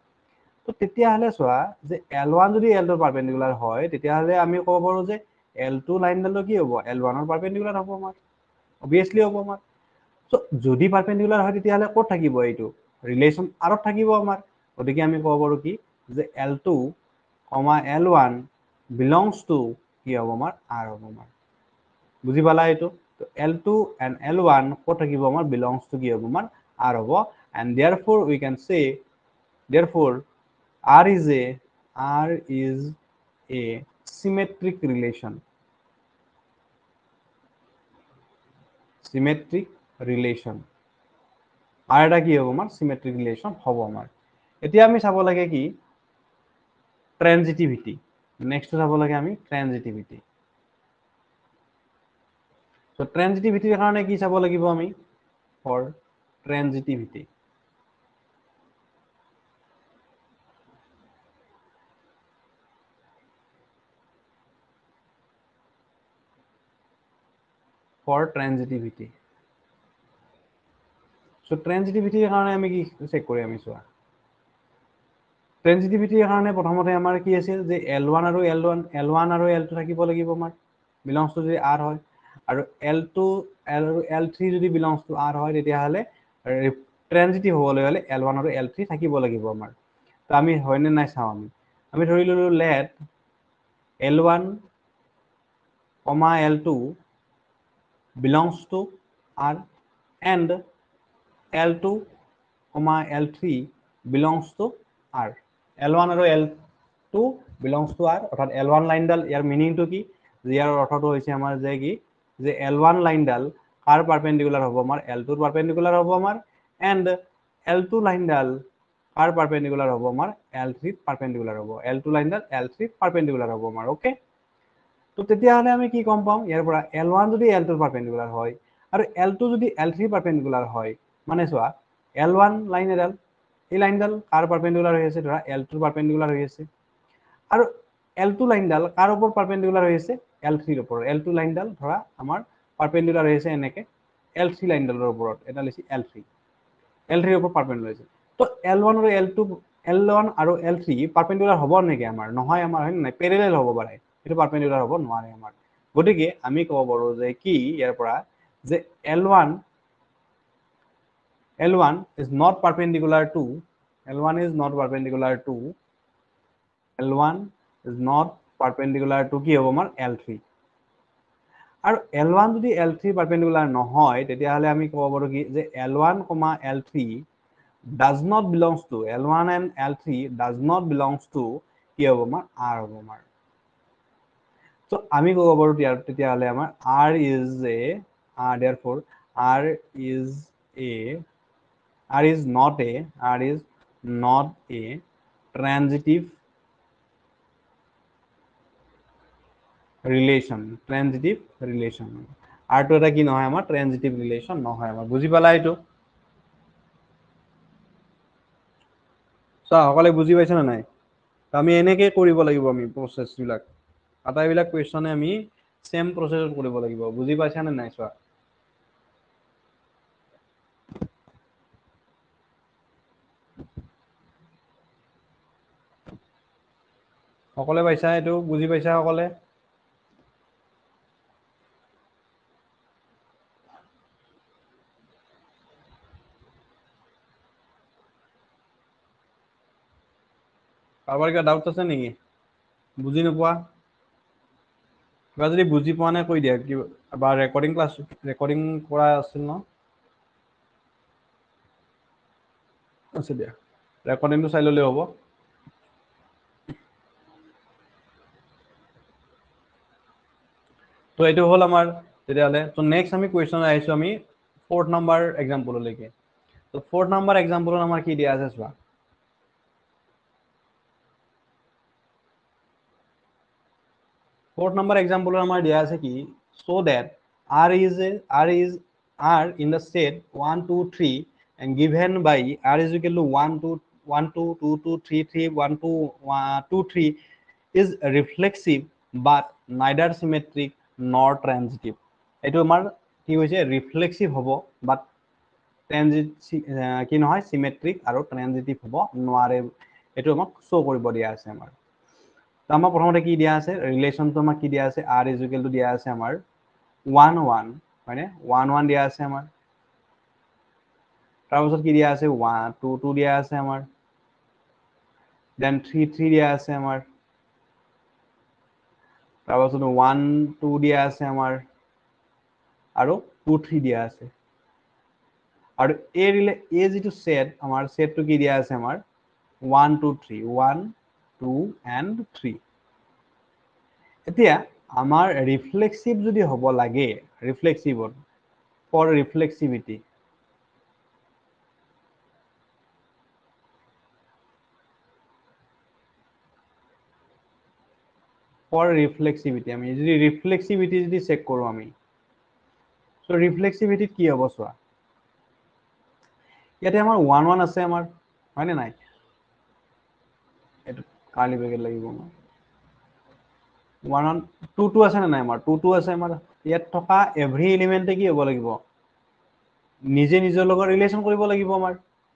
তো তেতিয়াহ'লে চোৱা যে L1 যদি L2 পাৰপেণ্ডিকুলাৰ হয় তেতিয়াহ'লে আমি ক'ব পাৰো যে L2 লাইনডালটো কি হ'ব L1 ৰ পাৰপেণ্ডিকুলাৰ হ'ব আমাৰ অবভিয়াছলি হ'ব আমাৰ সো যদি পাৰপেণ্ডিকুলাৰ হয় তেতিয়াহ'লে ক'ত থাকিব এইটো ৰিলেশ্যন আৰত থাকিব আমাৰ গতিকে আমি ক'ব পাৰো কি যে L2, L1 belongs to কি হ'ব আমাৰ R হ'ব আমাৰ বুজি পালা এইটো তো L2 and L1 ক'ত থাকিব আমাৰ belongs to কি হ'ব আমাৰ R হ'ব and therefore we can say therefore R is a symmetric relation আর এটা কি হ'ব আমাৰ symmetric relation হ'ব আমাৰ এতিয়া আমি চাব লাগে কি ট্ৰানজিটিভিটি নেক্সট চাব লাগে আমি ট্ৰানজিটিভিটি সো ট্ৰানজিটিভিটিৰ কাৰণে কি চাব লাগিব আমি for ট্ৰানজিটিভিটি for transitivity so transitivity কাৰণে আমি কি চেক কৰি আমি চোৱা transitivity কাৰণে প্ৰথমতে আমাৰ কি আছিল যে L1 আৰু L2 থাকিব লাগিব আমাৰ belongs to যদি R হয় আৰু L2 আৰু L3 যদি belongs to R হয় তেতিয়াহ'লে transitive হ'বলৈ হ'লে L1 আৰু L3 থাকিব লাগিব আমাৰ তো আমি হয়নে নাই চাওঁ আমি ধৰি ললো let L1, L2 belongs to R and L2, L3 belongs to R L1 আৰু L2 belongs to R অৰ্থাৎ L1 লাইনডাল ইয়াৰ মিনিংটো কি যে ইয়াৰ অৰ্থটো হৈছে আমাৰ যে কি যে L1 লাইনডাল কাৰ পাৰপেন্ডিকুলাৰ হবো আমাৰ L2 ৰ পাৰপেন্ডিকুলাৰ হবো আমাৰ এন্ড L2 লাইনডাল কাৰ পাৰপেন্ডিকুলাৰ হবো আমাৰ L3 ৰ পাৰপেন্ডিকুলাৰ হবো L2 লাইনডাল L3 ৰ পাৰপেন্ডিকুলাৰ হবো আমাৰ ওকে তো তেতিয়া হলে আমি কি কম পাম ইয়াৰ পৰা L1 যদি L2 ৰ পাৰপেন্ডিকুলাৰ হয় আৰু L2 যদি L3 ৰ পাৰপেন্ডিকুলাৰ হয় মানে চোৱা L1 লাইন এডাল এই লাইনডাল কাৰ পাৰপেন্ডিকুলাৰ হৈ আছে ধৰা L2 ৰ পাৰপেন্ডিকুলাৰ হৈ আছে আৰু L2 লাইনডাল কাৰ ওপৰত পাৰপেন্ডিকুলাৰ হৈ আছে L3 ৰ ওপৰত L2 লাইনডাল ধৰা আমাৰ পাৰপেন্ডিকুলাৰ হৈ আছে এনেকে L3 লাইনডালৰ ওপৰত এটা লিখি L3 L3 ৰ ওপৰত পাৰপেন্ডিকুলাৰ হৈছে তো L1 আৰু L1 আৰু L3 পাৰপেন্ডিকুলাৰ হ'ব নেকি আমাৰ নহয় আমাৰ হয় নাই প্যাৰালাল হ'ব পাৰে এটো পাৰপেন্ডিকুলাৰ হ'ব নোৱাৰে আমাৰ গতিকে আমি ক'ব পাৰো যে কি ইয়াৰ পৰা যে L1 is not perpendicular to L1 is not perpendicular to L1 is not perpendicular to কি হ'ব আমাৰ L3 আৰু L1 যদি L3 perpendicular নহয় তেতিয়া হলে আমি ক'ব পাৰো কি যে L1, L3 does not belongs to L1 and L3 does not belongs to কি হ'ব আমাৰ R হ'ব আমাৰ so আমি ক'ব পাৰো তেতিয়া হলে আমাৰ R is a therefore R is not a transitive relation R to এটা কি নহয় আমাৰ transitive relation নহয় আমাৰ বুজি পালা এইটো সকলে বুজি পাইছে না নাই আমি এনেকে কৰিব লাগিব আমি প্ৰসেস বিলাক আটাইবিলাক কোৱেশ্চনে আমি সেম প্ৰসেসত কৰিব লাগিব বুজি পাইছা না নাই চোৱা সকলে পাইছা এইটো বুজি পাইছা সকলে কাৰোবাৰ কিবা ডাউট আছে নেকি বুজি নোপোৱা কিবা যদি বুজি পোৱা নাই কৈ দিয়া বা ৰেকৰ্ডিং ক্লাছ ৰেকৰ্ডিং কৰা আছিল ন আছে দিয়া ৰেকৰ্ডিংটো চাই ললে হ'ব তো এইটো হল আমাৰ তেতিয়াহলে তো নেক্সট আমি কোৱেশ্চন আহিছো আমি 4th নাম্বাৰ এক্সাম্পললৈকে তো 4th নাম্বাৰ এক্সাম্পলত আমাৰ কি দিয়া আছে চোৱা 4th নাম্বাৰ এক্সাম্পলত আমাৰ দিয়া আছে কি so that R in the set 1 2 3 and given by R is equal to 1 2 1 2 2 2 3 3 1 2 2 3 is reflexive but neither symmetric nor transitive এটো আমাৰ কি হৈছে ৰিফ্লেক্সিভ হ'ব বাট কি নহয় সিমেট্ৰিক আৰু ট্ৰানজিটিভ হ'ব নোৱাৰে এটো আমাক শো কৰিব দিয়া আছে আমাৰ তো আমাৰ প্ৰথমতে কি দিয়া আছে ৰিলেশনটো আমাক কি দিয়া আছে R is equal to দিয়া আছে আমাৰ 1 1 হয়নে 1 1 দিয়া আছে আমাৰ তাৰপিছত কি দিয়া আছে 1 2 2 দিয়া আছে আমাৰ দেন 3 3 দিয়া আছে আমাৰ তাৰপিছত 1 2 দিয়া আছে আমাৰ আৰু 2 3 দিয়া আছে আৰু এই যেটো সেট আমাৰ সেটটো কি দিয়া আছে আমাৰ 1 2 3 1 2 and 3 এতিয়া আমাৰ ৰিফ্লেক্সিভ যদি হ'ব লাগে ৰিফ্লেক্সিভত ফৰ ৰিফ্লেক্সিভিটি আমি যদি ৰিফ্লেক্সিভিটি যদি চেক কৰো আমি সো ৰিফ্লেক্সিভিটি কি হ'ব চোৱা ইয়াতে আমাৰ 1 1 আছে আমাৰ হয়নে নাই এটো কালি বেগেট লাগিব না 1 1 2 2 আছে না নাই আমাৰ 2 2 আছে আমাৰ ইয়াত থকা এভৰি এলিমেন্টে কি হ'ব লাগিব নিজে নিজৰ লগত ৰিলেশন কৰিব লাগিব আমাৰ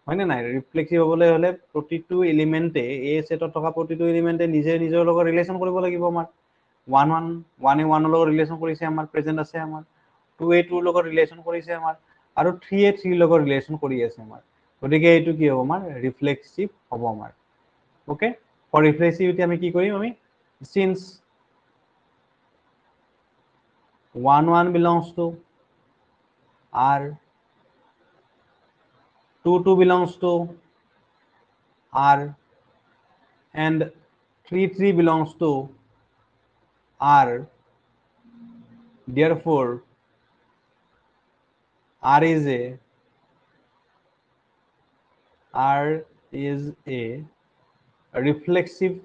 হয়নে নাই ৰিফ্লেক্সিভ হ'বলৈ হলে প্ৰতিটো এলিমেন্টে এই সেটত থকা প্ৰতিটো এলিমেন্টে নিজে নিজৰ লগত ৰিলেশন কৰিব লাগিব আমাৰ 1 1 1 এ 1 লগত ৰিলেশন কৰিছে আমাৰ প্ৰেজেন্ট আছে আমাৰ 2 এ 2 লগত ৰিলেশন কৰিছে আমাৰ আৰু 3 এ 3 লগত ৰিলেশন কৰি আছে আমাৰ গতিকে এইটো কি হ'ব আমাৰ ৰিফ্লেক্সিভ হ'ব আমাৰ ওকে ফৰ ৰিফ্লেক্সিভিটি আমি কি কৰিম আমি since 1 1 belongs to R 2 2 belongs to R and 3 3 belongs to R therefore R is a reflexive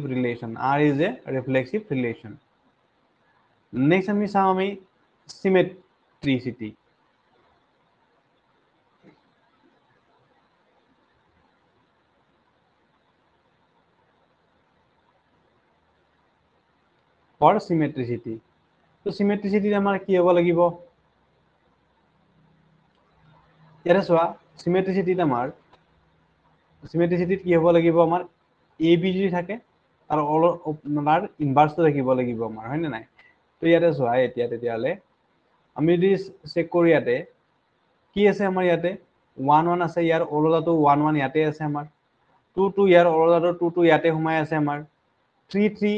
relation. R is a reflexive relation. Next আমি চাওঁ আমি symmetricity. For symmetricity. তো symmetricity আমাৰ কি হ'ব লাগিব? ইয়াতে চোৱা symmetricity আমাৰ কি হ'ব লাগিব আমাৰ AB যদি থাকে আৰু তাৰ ইনভাৰ্সটো থাকিব লাগিব আমাৰ হয় নে নাই তো ইয়াতে চোৱা এতিয়া তেতিয়াহ'লে আমি যদি চেক কৰো ইয়াতে কি আছে আমাৰ ইয়াতে 1 1 আছে ইয়াৰ ওলোটাটো 1 1 ইয়াতে আছে আমাৰ 2 2 ইয়াৰ ওলোটাটো 2 2 ইয়াতে সোমাই আছে আমাৰ 3 3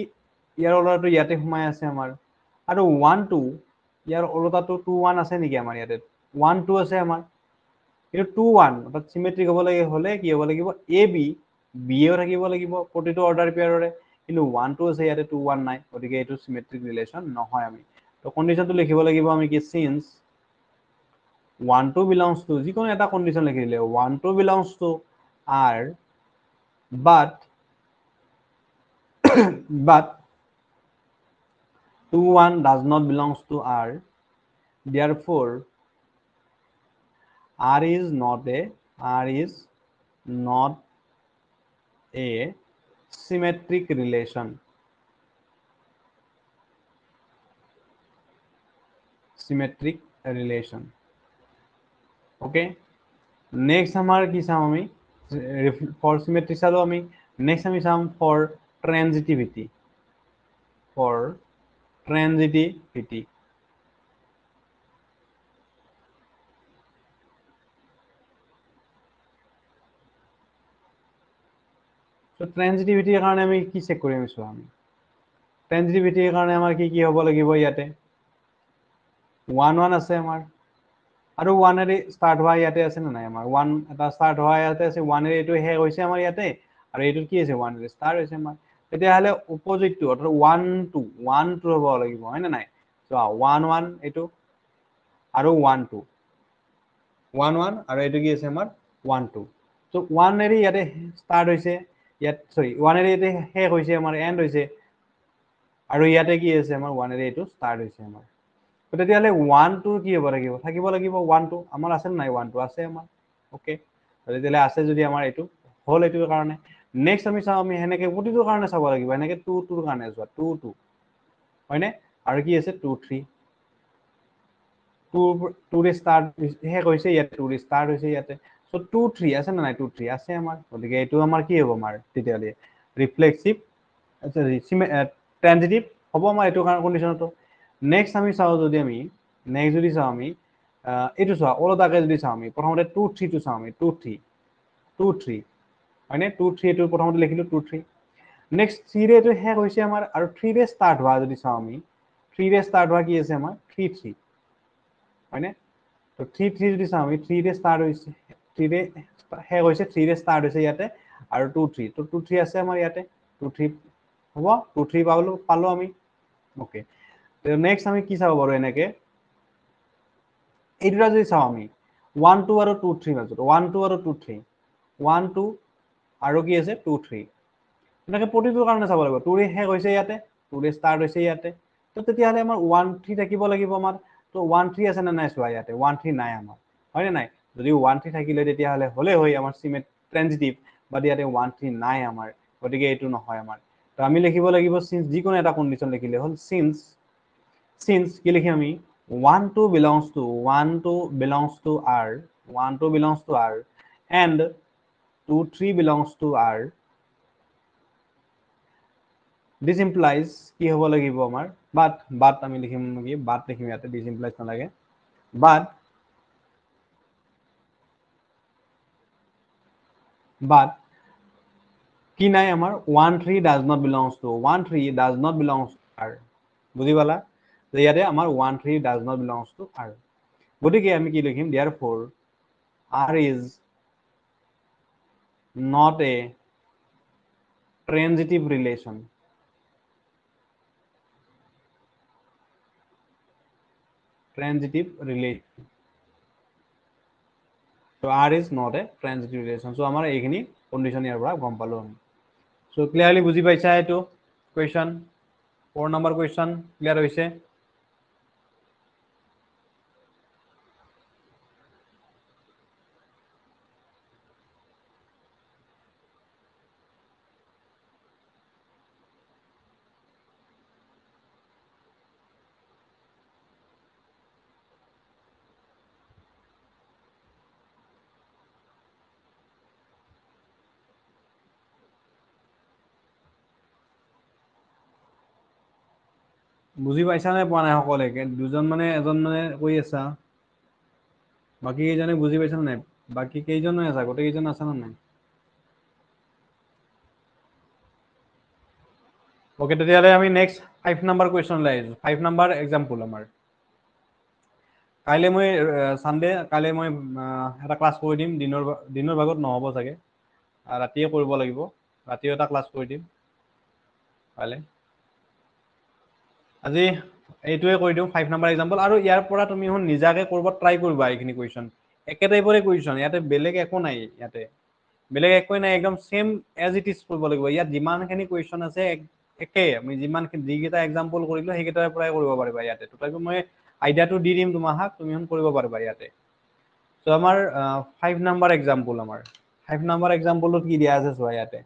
ইয়াৰ ওলোটাটো ইয়াতে সোমাই আছে আমাৰ আৰু 1 2 ইয়াৰ ওলোটাটো 2 1 আছে নেকি আমাৰ ইয়াতে 1 2 আছে আমাৰ কিন্তু 2 1 অৰ্থাৎ সিমেট্ৰিক হ'ব লাগে হলে কি হ'ব লাগিব এ বি বি এও থাকিব লাগিব প্ৰতিটো অৰ্ডাৰ পেয়াৰৰে কিন্তু 1 2 আছে ইয়াতে 2 1 নাই গতিকে এইটো সিমেট্ৰিক ৰিলেশন নহয় আমি তো কন্ডিশনটো লিখিব লাগিব আমি কি সিন্স 1 2 belongs to যিকোনো এটা কন্ডিশন লিখি দিলে 1 2 belongs to R but 2 1 does not belongs to R therefore R is not a symmetric relation. Okay. Next আমাৰ কি চাম আমি for symmetry চালো আমি next আমি চাম for transitivity. So transitivity কাৰণে আমি কি চেক কৰিম চোৱা আমি transitivity কাৰণে আমাৰ কি কি হ'ব লাগিব ইয়াতে 1 1 আছে আমাৰ আৰু 1 এৰে স্টাৰ্ট হোৱা ইয়াতে আছে না নাই আমাৰ 1 এটা স্টাৰ্ট হোৱা ইয়াতে আছে 1 এৰে এটো হে হৈছে আমাৰ ইয়াতে আৰু এটো কি আছে 1 এৰে স্টাৰ্ট হৈছে আমাৰ তেতিয়া হলে অপজিটটো অৰ্থাৎ 1 2 1 2 হ'ব লাগিব হয় না নাই চোৱা 1 1 এটো আৰু 1 2 1 1 আৰু এটো কি আছে আমাৰ 1 2 সো 1 এৰে ইয়াতে স্টাৰ্ট হৈছে ইয়াত সৰি 1 এৰে ইয়াতে শেষ হৈছে আমাৰ এন্ড হৈছে আৰু ইয়াতে কি আছে আমাৰ 1 এৰে এটো স্টাৰ্ট হৈছে আমাৰ তো তেতিয়াহলে 1 2 কি হ'ব লাগিব থাকিব লাগিব 1 2 আমাৰ আছে নাই 1 2 আছে আমাৰ ওকে তেতিয়াহলে আছে যদি আমাৰ এটো হল এটোৰ কাৰণে নেক্সট আমি চাও আমি হেনেকে প্ৰতিটোৰ কাৰণে চাব লাগিব হেনেকে 2 2 ৰ কাৰণে চোৱা 2 2 হয়নে আৰু কি আছে 2 3 2 ৰে স্টাৰ্ট হে কৈছে ইয়াত 2 ৰে স্টাৰ্ট হৈছে ইয়াতে সো 2 3 আছে না নাই 2 3 আছে আমাৰ গতিকে এটো আমাৰ কি হ'ব আমাৰ তেতিয়ালে ৰিফ্লেক্সিভ আচ্ছা ট্ৰানজিটিভ হ'ব আমাৰ এটো কাৰণ কন্ডিশনটো নেক্সট আমি চাও যদি আমি নেক্সট যদি চাও আমি এটো চাও ওলোটাকে যদি চাও আমি প্ৰথমতে 2 3 টো চাও আমি 2 3 2 3 হয়নে 2 3 এটো প্ৰথমতে লিখিলো 2 3 নেক্সট 3 ৰে এটো হে হৈছে আমাৰ আৰু 3 ৰে স্টাৰ্ট হোৱা যদি চাও আমি 3 ৰে স্টাৰ্ট হোৱা কি আছে আমাৰ 3 3 হয়নে তো 3 3 যদি চাও আমি 3 ৰে স্টাৰ্ট হৈছে 3 ৰে হে হৈছে 3 ৰে স্টাৰ্ট হৈছে ইয়াতে আৰু 2 3 তো 2 3 আছে আমাৰ ইয়াতে 2 3 হ'ব 2 3 পালো আমি ওকে তো নেক্সট আমি কি চাব পাৰো এনেকে এইটা যদি চাও আমি 1 2 আৰু 2 3 মাজত 1 2 আৰু 2 3 1 2 আৰু কি আছে 2 3 এনেকে প্ৰতিটোৰ কাৰণে চাব লাগিব 2 ৰে হে হৈছে ইয়াতে 2 ৰে স্টাৰ্ট হৈছে ইয়াতে তো তেতিয়া হলে আমাৰ 1 3 থাকিব লাগিব আমাৰ তো 1 3 আছে না নাই চোৱা ইয়াতে 1 3 নাই আমাৰ হয় না নাই যদি 1 3 থাকিলে তেতিয়া হলে হয় আমাৰ সিমেট ট্ৰানজিটিভ বাট ইয়াতে 1 3 নাই আমাৰ গতিকে এটো নহয় আমাৰ তো আমি লিখিব লাগিব সিন্স যিকোনো এটা কন্ডিশন লিখিলে হল সিন্স কি লিখি আমি 1 2 belongs to R 1 2 belongs to R and 2 3 belongs to R this implies কি হ'ব লাগিব আমাৰ but আমি লিখিম কি but লিখিম ইয়াতে this implies নালাগে but কি নাই আমাৰ 1 3 does not belongs to R বুজি পালা যে ইয়াতে আমাৰ 1 3 does not belongs to R গতিকে আমি কি লিখিম therefore R is not a transitive relation transitive relation. So R is not a transitive relation. So আমাৰ এইখিনি condition ইয়াৰ পৰা গম পালো আমি. So clearly বুজি পাইছা এইটো question 4 number question clear হৈছে বুজি পাইছা নে পোৱা নাই সকলোকে দুজন মানে এজন মানে কৈ আছা বাকি কেইজনে বুজি পাইছা নাই বাকি কেইজন আছা গোটেই কেইজন আছা না নাই ওকে তেতিয়াহ'লে আমি নেক্সট 5 নাম্বাৰ কুৱেশ্যন লৈ আহিছোঁ 5 নাম্বাৰ এক্সাম্পল আমাৰ কাইলৈ মই সানডে কাইলৈ মই এটা ক্লাছ কৰি দিম দিনৰ ভাগত নহ'ব চাগে ৰাতিয়ে কৰিব লাগিব ৰাতিও এটা ক্লাছ কৰি দিম কাইলৈ আজি এইটোৱে কৰি দিওঁ 5 নাম্বাৰ এক্সাম্পল আৰু ইয়াৰ পৰা তুমি এখন নিজাকে কৰিব ট্ৰাই কৰিবা এইখিনি কুৱেশ্যন একে টাইপৰে কুৱেশ্যন ইয়াতে বেলেগ একো নাই ইয়াতে বেলেগ একোই নাই একদম সেম এজ ইট ইজ কৰিব লাগিব ইয়াত যিমানখিনি কুৱেশ্যন আছে একে আমি যিমানখিনি যিকেইটা এক্সাম্পল কৰিলো সেইকেইটাৰ পৰাই কৰিব পাৰিবা ইয়াতে তথাপি মই আইডিয়াটো দি দিম তোমাক তুমি এখন কৰিব পাৰিবা ইয়াতে চ' আমাৰ 5 নাম্বাৰ এক্সাম্পল আমাৰ 5 নাম্বাৰ এক্সাম্পলত কি দিয়া আছে চোৱা ইয়াতে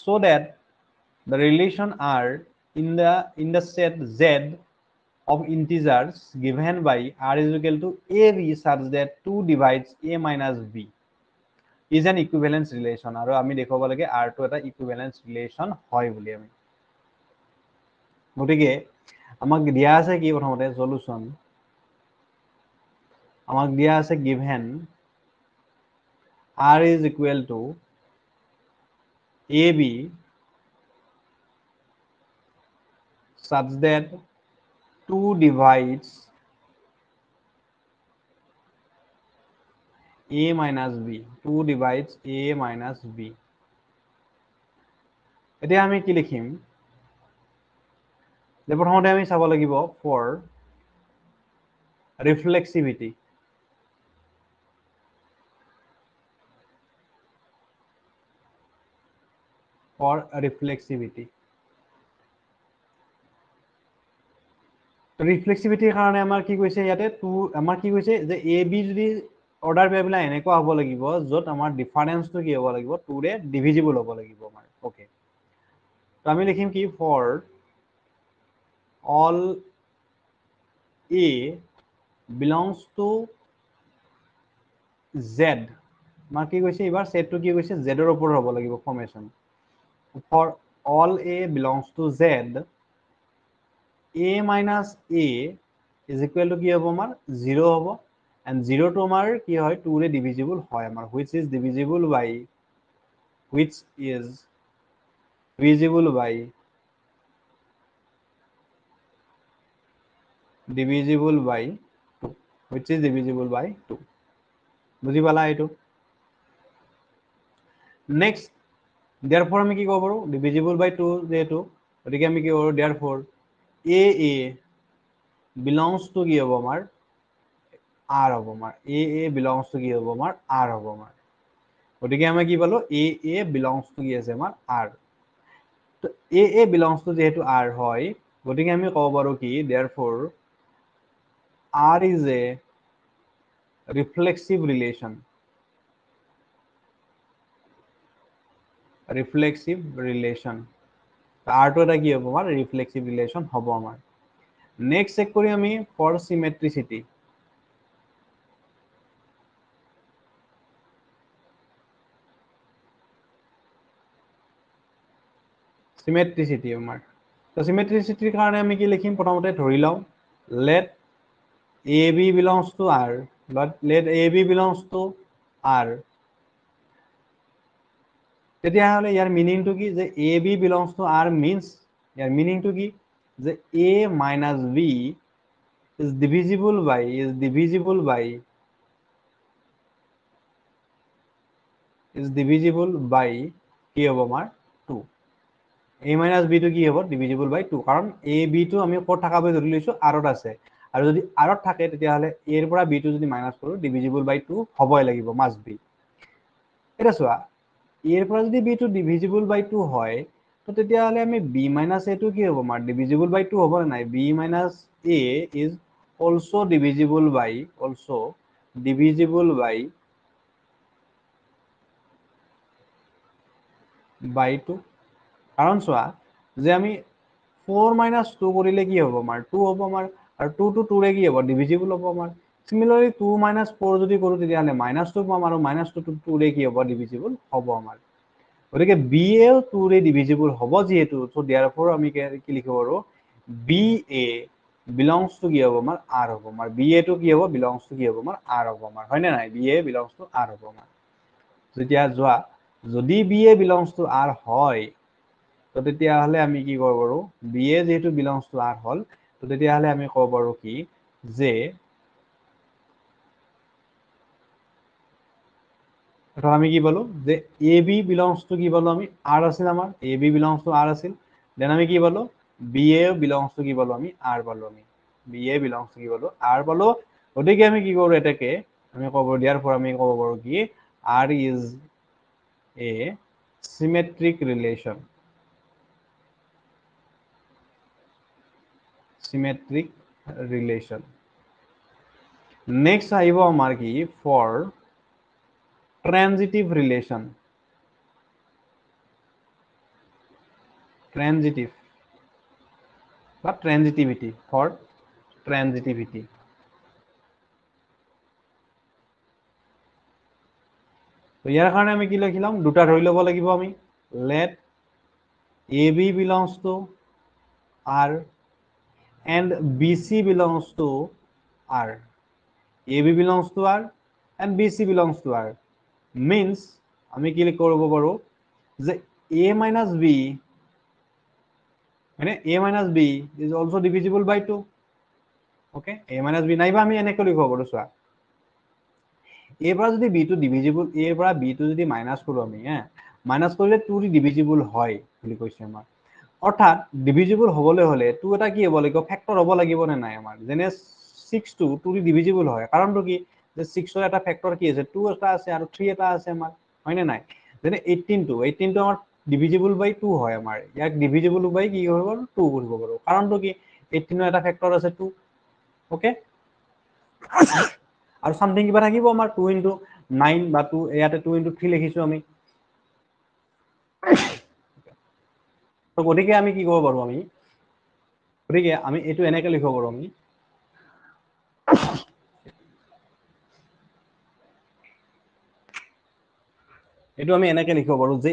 so that the relation R in the set Z of integers given by R is equal to AB such that 2 divides A minus B is an equivalence relation আৰু আমি দেখাব লাগে R টো এটা equivalence relation হয় বুলি আমি গতিকে আমাক দিয়া আছে কি প্ৰথমতে সলিউশন আমাক দিয়া আছে given R is equal to AB such that 2 divides A minus B 2 divides A minus B এতিয়া আমি কি লিখিম যে প্ৰথমতে আমি চাব লাগিব for reflexivity ৰিফ্লেক্সিভিটিৰ কাৰণে আমাৰ কি কৈছে ইয়াতে টু আমাৰ কি কৈছে যে এ বি যদি অৰ্ডাৰ পেয়াৰবিলাক এনেকুৱা হ'ব লাগিব য'ত আমাৰ ডিফাৰেন্সটো কি হ'ব লাগিব 2 ৰে ডিভিজিবল হ'ব লাগিব আমাৰ ওকে তো আমি লিখিম কি for all A belongs to Z আমাৰ কি কৈছে এবাৰ সেটটো কি কৈছে জেডৰ ওপৰত হ'ব লাগিব formation for all A belongs to Z a minus a is equal to কি হ'ব আমাৰ 0 হ'ব and 0 টো আমাৰ কি হয় 2 ৰে ডিভিজিবল হয় আমাৰ which is divisible by 2 which is divisible by 2 বুজি পালা এইটো নেক্সট therefore আমি কি ক'ব পাৰো divisible by 2 যেহেতু গতিকে আমি কি কৰোঁ therefore a belongs to কি হ'ব আমাৰ R হ'ব আমাৰ a belongs to কি হ'ব আমাৰ R হ'ব আমাৰ গতিকে আমি কি পালো a belongs to কি আছে আমাৰ R তো a belongs to যেহেতু R হয় গতিকে আমি ক'ব পাৰো কি therefore R is a reflexive relation R টো এটা কি হ'ব আমাৰ reflexive relation হ'ব আমাৰ নেক্সট চেক কৰি আমি for symmetricity আমাৰ তো symmetricityৰ কাৰণে আমি কি লিখিম প্ৰথমতে ধৰি লওঁ let AB belongs to R let AB belongs to R তেতিয়াহ'লে ইয়াৰ মিনিংটো কি যে AB belongs to R means ইয়াৰ মিনিংটো কি যে A minus B is divisible by কি হ'ব আমাৰ 2 a minus b টো কি হ'ব ডিভিজিবল বাই 2 কাৰণ a b টো আমি ক'ত থাকা বুলি ধৰি লৈছো r ত আছে আৰু যদি r ত থাকে তেতিয়া হলে a ৰ পৰা b টো যদি মাইনাস কৰো ডিভিজিবল বাই 2 হ'বই লাগিব মাস্ট বি এটা চোৱা a ৰ পৰা যদি b টো ডিভিজিবল বাই 2 হয় তো তেতিয়া হলে আমি b minus a টো কি হ'ব আমাৰ ডিভিজিবল বাই 2 হ'ব না নাই b minus a is also divisible by 2 কাৰণ চোৱা যে আমি 4 minus 2 কৰিলে কি হ'ব আমাৰ 2 হ'ব আমাৰ আৰু 2 to 2 ৰে কি হ'ব ডিভিজিবল হ'ব আমাৰ সিমিলাৰলি 2 minus 4 যদি কৰো তেতিয়া হলে -2 পাম আৰু -2 to 2 ৰে কি হ'ব ডিভিজিবল হ'ব আমাৰ গতিকে b এ 2 ৰে ডিভিজিবল হ'ব যেহেতু সো देयरफॉर আমি কি লিখিব পাৰো b a belongs to কি হ'ব আমাৰ r হ'ব আমাৰ b a টো কি হ'ব belongs to কি হ'ব আমাৰ r হ'ব আমাৰ হয় না নাই b a belongs to r হ'ব আমাৰ যেতিয়া যোৱা যদি b a belongs to r হয় তো তেতিয়া হলে আমি কি কৰিব পাৰো b a যেহেতু belongs to r হল তো তেতিয়া হলে আমি ক'ব পাৰো কি যে এটা আমি কি বলো যে ab belongs to কি বলো আমি r আছিল আমাৰ ab belongs to r আছিল দেন আমি কি বলো ba belongs to কি বলো আমি r বলো আমি ba belongs to কি বলো r বলো গতিকে আমি কি কৰো এটাকে আমি ক'ব দিয়াৰ পৰ আমি ক'ব পাৰো কি r is a symmetric relation next আহিব আমাৰ কি for transitive relation বা transitivity for transitivity তো ইয়াৰ কাৰণে আমি কি লিখিলাম দুটা ধৰি ল'ব লাগিব আমি let ab belongs to r and bc belongs to r ab belongs to r and bc belongs to r means আমি কি কৰিব পাৰো যে a minus b মানে a minus b is also divisible by 2 okay a minus b নাইবা আমি এনেকৈ লিখিব পাৰো চোৱা a পৰা যদি b টো ডিভিজিবল a পৰা b টো যদি মাইনাস কৰো আমি হ্যাঁ মাইনাস কৰিলে 2 ৰি ডিভিজিবল হয় বুলি কৈছে আমাৰ অৰ্থাৎ ডিভিজিবল হ'বলৈ হলে 2 এটা কি হ'ব লাগিব ফ্যাক্টৰ হ'ব লাগিব নে নাই আমাৰ যেনে 6 টো 2 ৰি ডিভিজিবল হয় কাৰণটো কি যে 6 ৰ এটা ফ্যাক্টৰ কি আছে 2 এটা আছে আৰু 3 এটা আছে আমাৰ হয় নে নাই যেনে 18 টো আমাৰ ডিভিজিবল বাই 2 হয় আমাৰ ইয়াক ডিভিজিবল বাই কি কৰিব পাৰো 2 কৰিব পাৰো কাৰণটো কি 18 ৰ এটা ফ্যাক্টৰ আছে 2 ওকে আৰু সামথিং কিবা থাকিব আমাৰ 2 into 9 বা 2 ইয়াতে 2 into 3 লিখিছো আমি তো গতিকে আমি কি কৰিব পাৰো আমি গতিকে আমি এটো এনেকৈ লিখিব পাৰো আমি এটো আমি এনেকৈ লিখিব পাৰো যে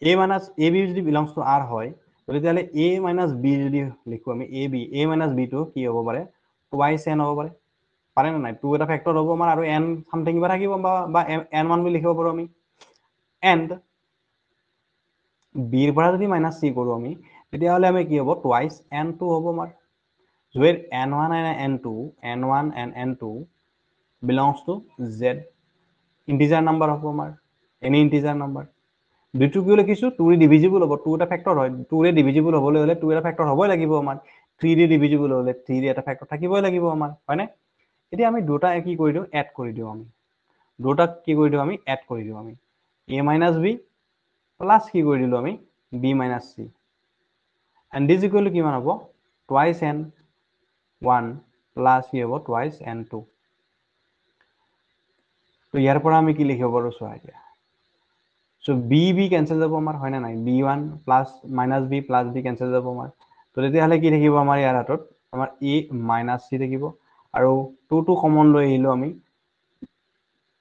a minus ab যদি belongs to r হয় তেতিয়াহলে a minus b যদি লিখো আমি a minus b টো কি হ'ব পাৰে twice n হ'ব পাৰে না নাই 2 এটা ফ্যাক্টৰ হ'ব আমাৰ আৰু n সামথিং কিবা থাকিব বা n1 বুলি লিখিব পাৰো আমি and b ৰ পৰা যদি মাইনাস c কৰো আমি তেতিয়াহলে আমি কি হ'ব twice n2 হ'ব আমাৰ where n1 and n2 belongs to z integer number হ'ব আমাৰ any integer number দুটো কি লিখিছো 2 ৰে ডিভিজিবল হ'ব 2 এটা ফ্যাক্টৰ হয় 2 ৰে ডিভিজিবল হ'বলৈ হলে 2 এটা ফ্যাক্টৰ হ'বই লাগিব আমাৰ 3 ৰে ডিভিজিবল হ'লে 3 ৰে এটা ফ্যাক্টৰ থাকিবই লাগিব আমাৰ হয়নে এতিয়া আমি দুটা কি কৰি দিও এড কৰি দিও আমি দুটা কি কৰি দিও আমি এড কৰি দিও আমি a minus b প্লাস কি কৰি দিলো আমি b minus c and this equal to কিমান হ'ব twice n1 plus কি হ'ব twice n2 তো ইয়াৰ পৰা আমি কি লিখিব পাৰো চোৱা এতিয়া so b cancel যাব আমাৰ হয় না নাই b1 plus minus b plus b cancel যাব আমাৰ তো তেতিয়া হলে কি থাকিব আমাৰ ইয়াৰ হাতত আমাৰ a minus c থাকিব আৰু 2 টো কমন লৈ আহিলো আমি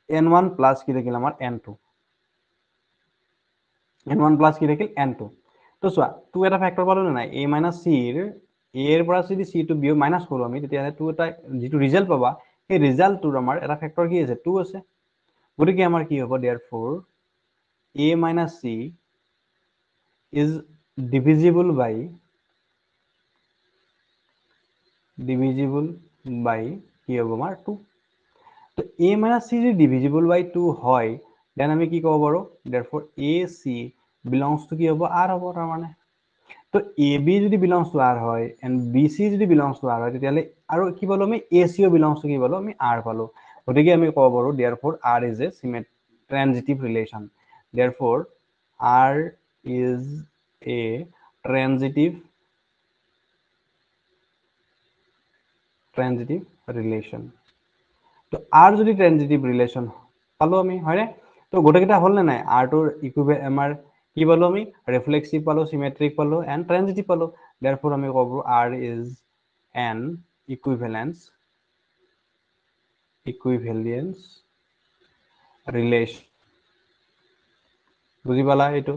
n1 plus কি থাকিল আমাৰ n2 n1 plus কি থাকিল n2 তো চোৱা 2 এটা ফ্যাক্টৰ পালো না নাই a minus c ৰ a ৰ পৰা যদি c টো b মাইনাস কৰো আমি তেতিয়া হলে 2 এটা যেটো ৰিজাল্ট পাবা সেই ৰিজাল্টটোৰ আমাৰ এটা ফ্যাক্টৰ কি আছে 2 আছে গতিকে আমাৰ কি হ'ব therefore a minus c is divisible by কি হ'ব আমাৰ 2 তো a minus c যদি divisible by 2 হয় দেন আমি কি ক'ব পাৰো therefore AC belongs to কি হ'ব R হ'ব তাৰ মানে তো AB যদি belongs to R হয় and BC যদি belongs to R হয় তেতিয়ালে আৰু কি পালো আমি ACও belongs to কি পালো আমি R পালো গতিকে আমি ক'ব পাৰো therefore R is a transitive relation therefore R is a transitive relation তো R যদি transitive relation পালো আমি হয়নে তো গোটেইকেইটা হ'ল নে নাই R টোৰ ইকুইভেলেন্ট আমাৰ কি পালো আমি ৰিফ্লেক্সিভ পালো সিমেট্ৰিক পালো এন্ড ট্ৰানজিটিভ পালো therefore আমি ক'ব R is an equivalence relation বুজি পালা এইটো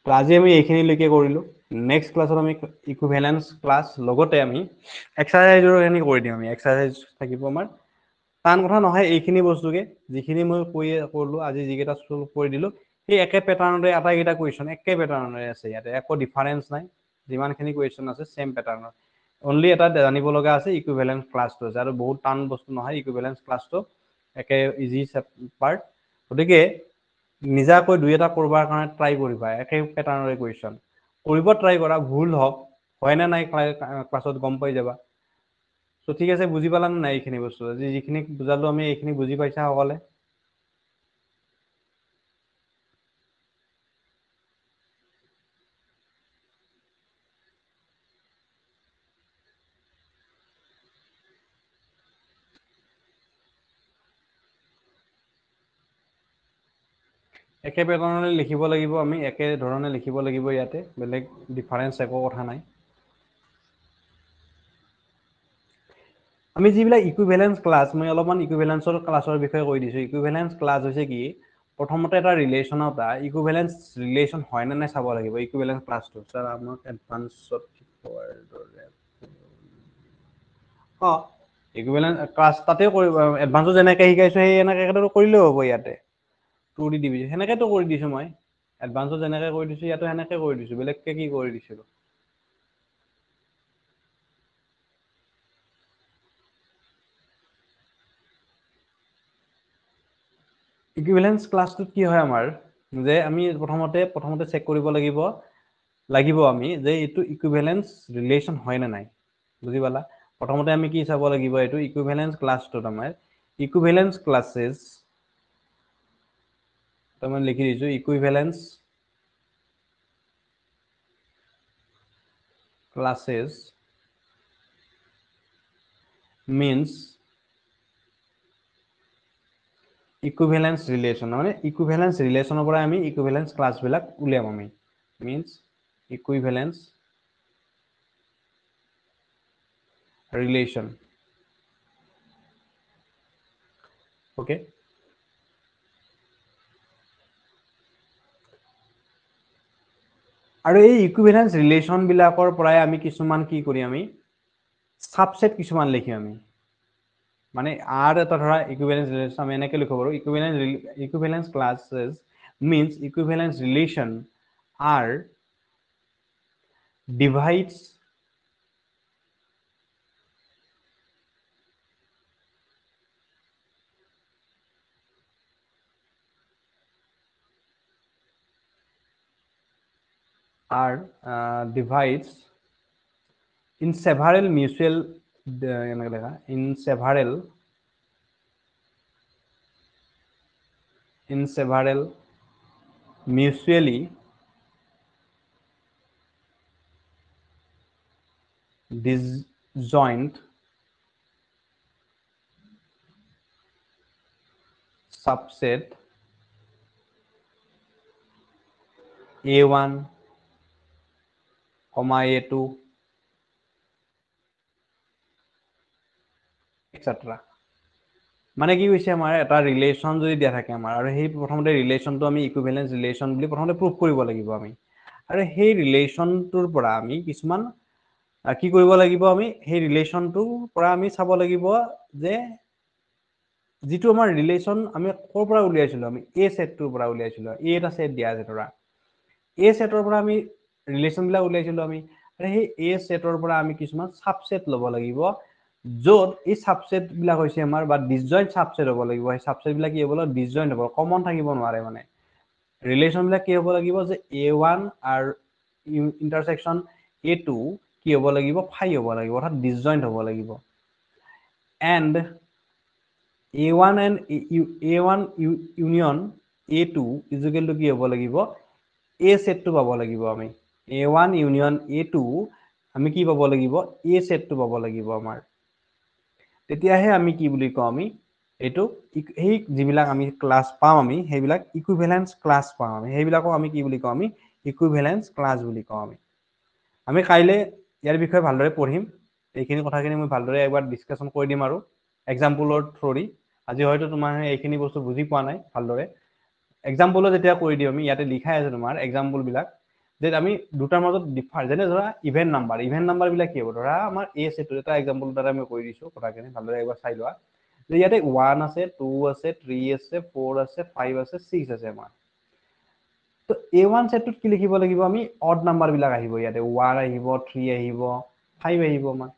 তো আজি আমি এইখিনিলৈকে কৰিলো নেক্সট ক্লাছত আমি ইকুইভেলেন্স ক্লাছ লগতে আমি এক্সাৰসাইজৰ এখিনি কৰি দিম আমি এক্সাৰসাইজ থাকিব আমাৰ টান কথা নহয় এইখিনি বস্তুকে যিখিনি মই কৰিলো আজি যিকেইটা সলভ কৰি দিলো এই একে প্যাটাৰ্ণৰে আটাইকেইটা কুৱেশ্যন একে প্যাটাৰ্ণৰে আছে ইয়াতে একো ডিফাৰেন্স নাই যিমানখিনি কুৱেশ্যন আছে সেম প্যাটাৰ্ণৰ অনলি এটা জানিব লগা আছে ইকুইভেলেন্স ক্লাছটো আৰু বহুত টান বস্তু নহয় ইকুইভেলেন্স ক্লাছটো একে ইজি পাৰ্ট গতিকে নিজাকৈ দুই এটা কৰবাৰ কাৰণে ট্ৰাই কৰিবা একে প্যাটাৰ্ণৰে কুৱেশ্যন কৰিব ট্ৰাই কৰা ভুল হওক হয় না নাই ক্লাছত গম পাই যাবা তো ঠিক আছে বুজি পালা না নাই এইখিনি বস্তু আজি যিখিনি বুজালো আমি এইখিনি বুজি পাইছা সকলে একে প্যাটাৰ্ণৰে লিখিব লাগিব আমি একে ধৰণে লিখিব লাগিব ইয়াতে বেলেগ ডিফাৰেন্স একো কথা নাই আমি যিবিলাক ইকুইভেলেন্স ক্লাছ মই অলপমান ইকুইভেলেন্সৰ ক্লাছৰ বিষয়ে কৈ দিছো ইকুইভেলেন্স ক্লাছ হৈছে কি প্ৰথমতে এটা ৰিলেচনৰ এটা ইকুইভেলেন্স ৰিলেচন হয় না নাই চাব লাগিব ইকুইভেলেন্স ক্লাছটো স্যাৰ আমাক এডভান্সত শিকোৱাৰ দৰে ইকুইভেলেন্স ক্লাছ তাতে কৰিব এডভান্সত যেনেকৈ শিকাইছো সেই এনেকৈ কৰিলেও হ'ব ইয়াতে 2D ডিভিজন সেনেকৈতো কৰি দিছো মই এডভান্সত যেনেকৈ কৰি দিছো ইয়াতো সেনেকৈ কৰি দিছো বেলেগকৈ কি কৰি দিছিলো ইকুইভেলেন্স ক্লাছটোত কি হয় আমাৰ যে আমি প্ৰথমতে চেক কৰিব লাগিব আমি যে এইটো ইকুইভেলেন্স ৰিলেচন হয় না নাই বুজি পালা প্ৰথমতে আমি কি চাব লাগিব এইটো ইকুইভেলেন্স ক্লাছটোত আমাৰ ইকুইভেলেন্স ক্লাसेছ মই লিখি দিছো ইকুইভেলেন্স classes means equivalence relation মানে equivalence relationৰ পৰা আমি equivalence class বিলাক উলিয়াম আমি means equivalence relation okay আৰু এই equivalence relation বিলাকৰ পৰাই আমি কিছুমান কি কৰি আমি সাবসেট কিছুমান লিখি আমি মানে আৰ এটা ধৰা ইকুইভেলেন্স ৰিলেশন আমি এনেকৈ লিখিব পাৰো ইকুইভেলেন্স ক্লাसेস means equivalence relation are divides divides in several mutual mutually disjoint subset A1, A2 etc. মানে কি হৈছে আমাৰ এটা ৰিলেচন যদি দিয়া থাকে আমাৰ আৰু সেই প্ৰথমতে ৰিলেচনটো আমি ইকুইভেলেন্স ৰিলেচন বুলি প্ৰথমতে প্ৰুভ কৰিব লাগিব আমি আৰু সেই ৰিলেচনটোৰ পৰা আমি কিছুমান কি কৰিব লাগিব আমি সেই ৰিলেচনটোৰ পৰা আমি চাব লাগিব যে যিটো আমাৰ ৰিলেচন আমি ক'ৰ পৰা উলিয়াইছিলো আমি এ সেটটোৰ পৰা উলিয়াইছিলো এ এটা সেট দিয়া আছে ধৰা এ সেটৰ পৰা আমি ৰিলেচন বিলাক উলিয়াইছিলো আমি আৰু সেই এ সেটৰ পৰা আমি কিছুমান সাবসেট ল'ব লাগিব য'ত এই সাবসেট বিলাক হৈছে আমাৰ বা ডিসজয়েন্ট সাবসেট হ'ব লাগিব এই সাবসেট বিলাক কি হ'ব লাগিব ডিসজয়েন্ট হ'ব কমন থাকিব নোৱাৰে মানে ৰিলেশন বিলাক কি হ'ব লাগিব যে a1 আৰু ইন্টাৰসেকশন a2 কি হ'ব লাগিব phi হ'ব লাগিব অৰ্থাৎ ডিসজয়েন্ট হ'ব লাগিব and a1 and a1 union a2 is equal to কি হ'ব লাগিব a set টো পাব লাগিব আমি a1 union a2 আমি কি পাব লাগিব a set টো পাব লাগিব আমাৰ তেতিয়াহে আমি কি বুলি কওঁ আমি এটো এই যিবিলাক আমি ক্লাস পাম আমি সেইবিলাক ইকুইভ্যালেন্স ক্লাস পাম আমি সেইবিলাকক আমি কি বুলি কওঁ আমি ইকুইভ্যালেন্স ক্লাস বুলি কওঁ আমি কাইলে ইয়াৰ বিষয়ে ভালদৰে পঢ়িম এইখিনি কথাখিনি মই ভালদৰে একবাৰ ডিসকাশন কৰি দিম আৰু এক্সাম্পলৰ থ্ৰৰি আজি হয়তো তোমাৰ এইখিনি বস্তু বুজি পোৱা নাই ভালদৰে এক্সাম্পলত যেতিয়া কৰি দিম আমি ইয়াতে লিখাই আছে তোমাৰ এক্সাম্পল বিলাক যে আমি দুটাৰ মাজত ডিফাৰ যেনে ধৰা ইভেন নাম্বাৰ বিলাক কি হ'ব ধৰা আমাৰ এ সেট এটা এক্সাম্পল দ্বাৰা আমি কৰি দিছো কথাখিনি ভালদৰে একবাৰ চাই লোৱা যে ইয়াতে 1 আছে 2 আছে 3 আছে 4 আছে 5 আছে 6 আছে আমাৰ তো a1 সেটত কি লিখিব লাগিব আমি অড নাম্বাৰ বিলাক আহিব ইয়াতে 1 আহিব 3 আহিব 5 আহিব আমাৰ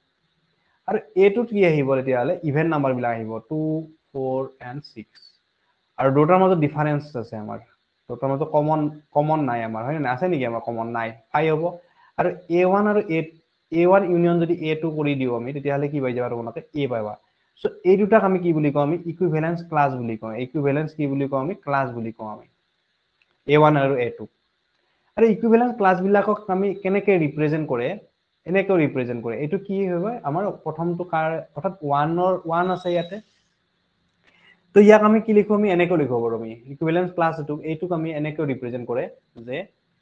আৰু a2 কি আহিব তেতিয়ালে ইভেন নাম্বাৰ বিলাক আহিব 2 4 and 6 আৰু দুটাৰ মাজত ডিফাৰেন্স আছে আমাৰ দুটাৰ মাজত কমন নাই আমাৰ হয় না আছে নেকি আমাৰ কমন নাই পাই হ'ব আৰু a1 আৰু a1 ইউনিয়ন যদি a2 কৰি দিও আমি তেতিয়ালে কি পাই যাবা তোমালোকে a পাবা সো এই দুটাক আমি কি বুলি কওঁ আমি ইকুইভ্যালেন্স ক্লাস বুলি কওঁ ইকুইভ্যালেন্স কি বুলি কওঁ আমি ক্লাস বুলি কওঁ আমি a1 আৰু a2 আৰু ইকুইভ্যালেন্স ক্লাস বিলাকক আমি কেনেকৈ ৰিপ্ৰেজেন্ট কৰে এনেকৈ ৰিপ্ৰেজেন্ট কৰে এটো কি হয় আমাৰ প্ৰথমটো কাৰ অৰ্থাৎ 1 আছে ইয়াতে তো ইয়াক আমি কি লিখো আমি এনেকৈ লিখব পাৰো আমি ইকুইভ্যালেন্স ক্লাস এইটোক আমি এনেকৈ ৰিপ্ৰেজেন্ট কৰে যে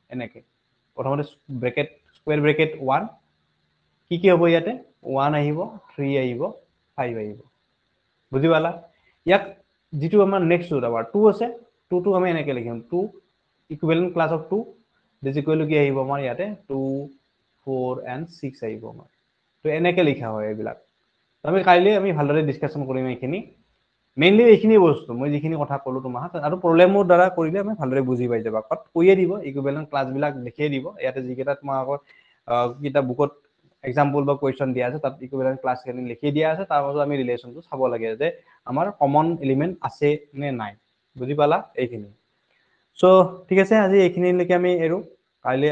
এনেকৈ প্ৰথমতে ব্ৰেকেট স্কয়াৰ ব্ৰেকেট 1 কি হ'ব ইয়াতে 1 আহিব 3 আহিব 5 আহিব বুজি পালা ইয়াক যেটো আমাৰ নেক্সট আমাৰ 2 আছে 2 টো আমি এনেকৈ লিখিম 2 equivalent class of 2 this equal to কি আহিব আমাৰ ইয়াতে 2 4 and 6 আহিব আমাৰ তো এনেকৈ লিখা হয় এইবিলাক আমি কাইলে আমি ভালদৰে ডিসকাশন কৰিম এইখিনি মেইনলি এইখিনি বস্তু মই যিখিনি কথা কলো তোমাক আৰু প্ৰবলেমৰ দ্বাৰা কৰিলে আমি ভালদৰে বুজি পাই যাবা কত কৈয়ে দিব ইকুইভ্যালেন্ট ক্লাস বিলাক দেখিয়ে দিব ইয়াতে যিকেইটা তোমাক কিতা বুকত এক্সাম্পল বা কোৱেশ্চন দিয়া আছে তাত ইকুইভ্যালেন্ট ক্লাস খিনি লিখি দিয়া আছে তাৰ পাছত আমি ৰিলেশনটো চাব লাগে যে আমাৰ কমন এলিমেন্ট আছে নে নাই বুজি পালা এইখিনি সো ঠিক আছে আজি এইখিনিলৈকে আমি এৰো কাইলে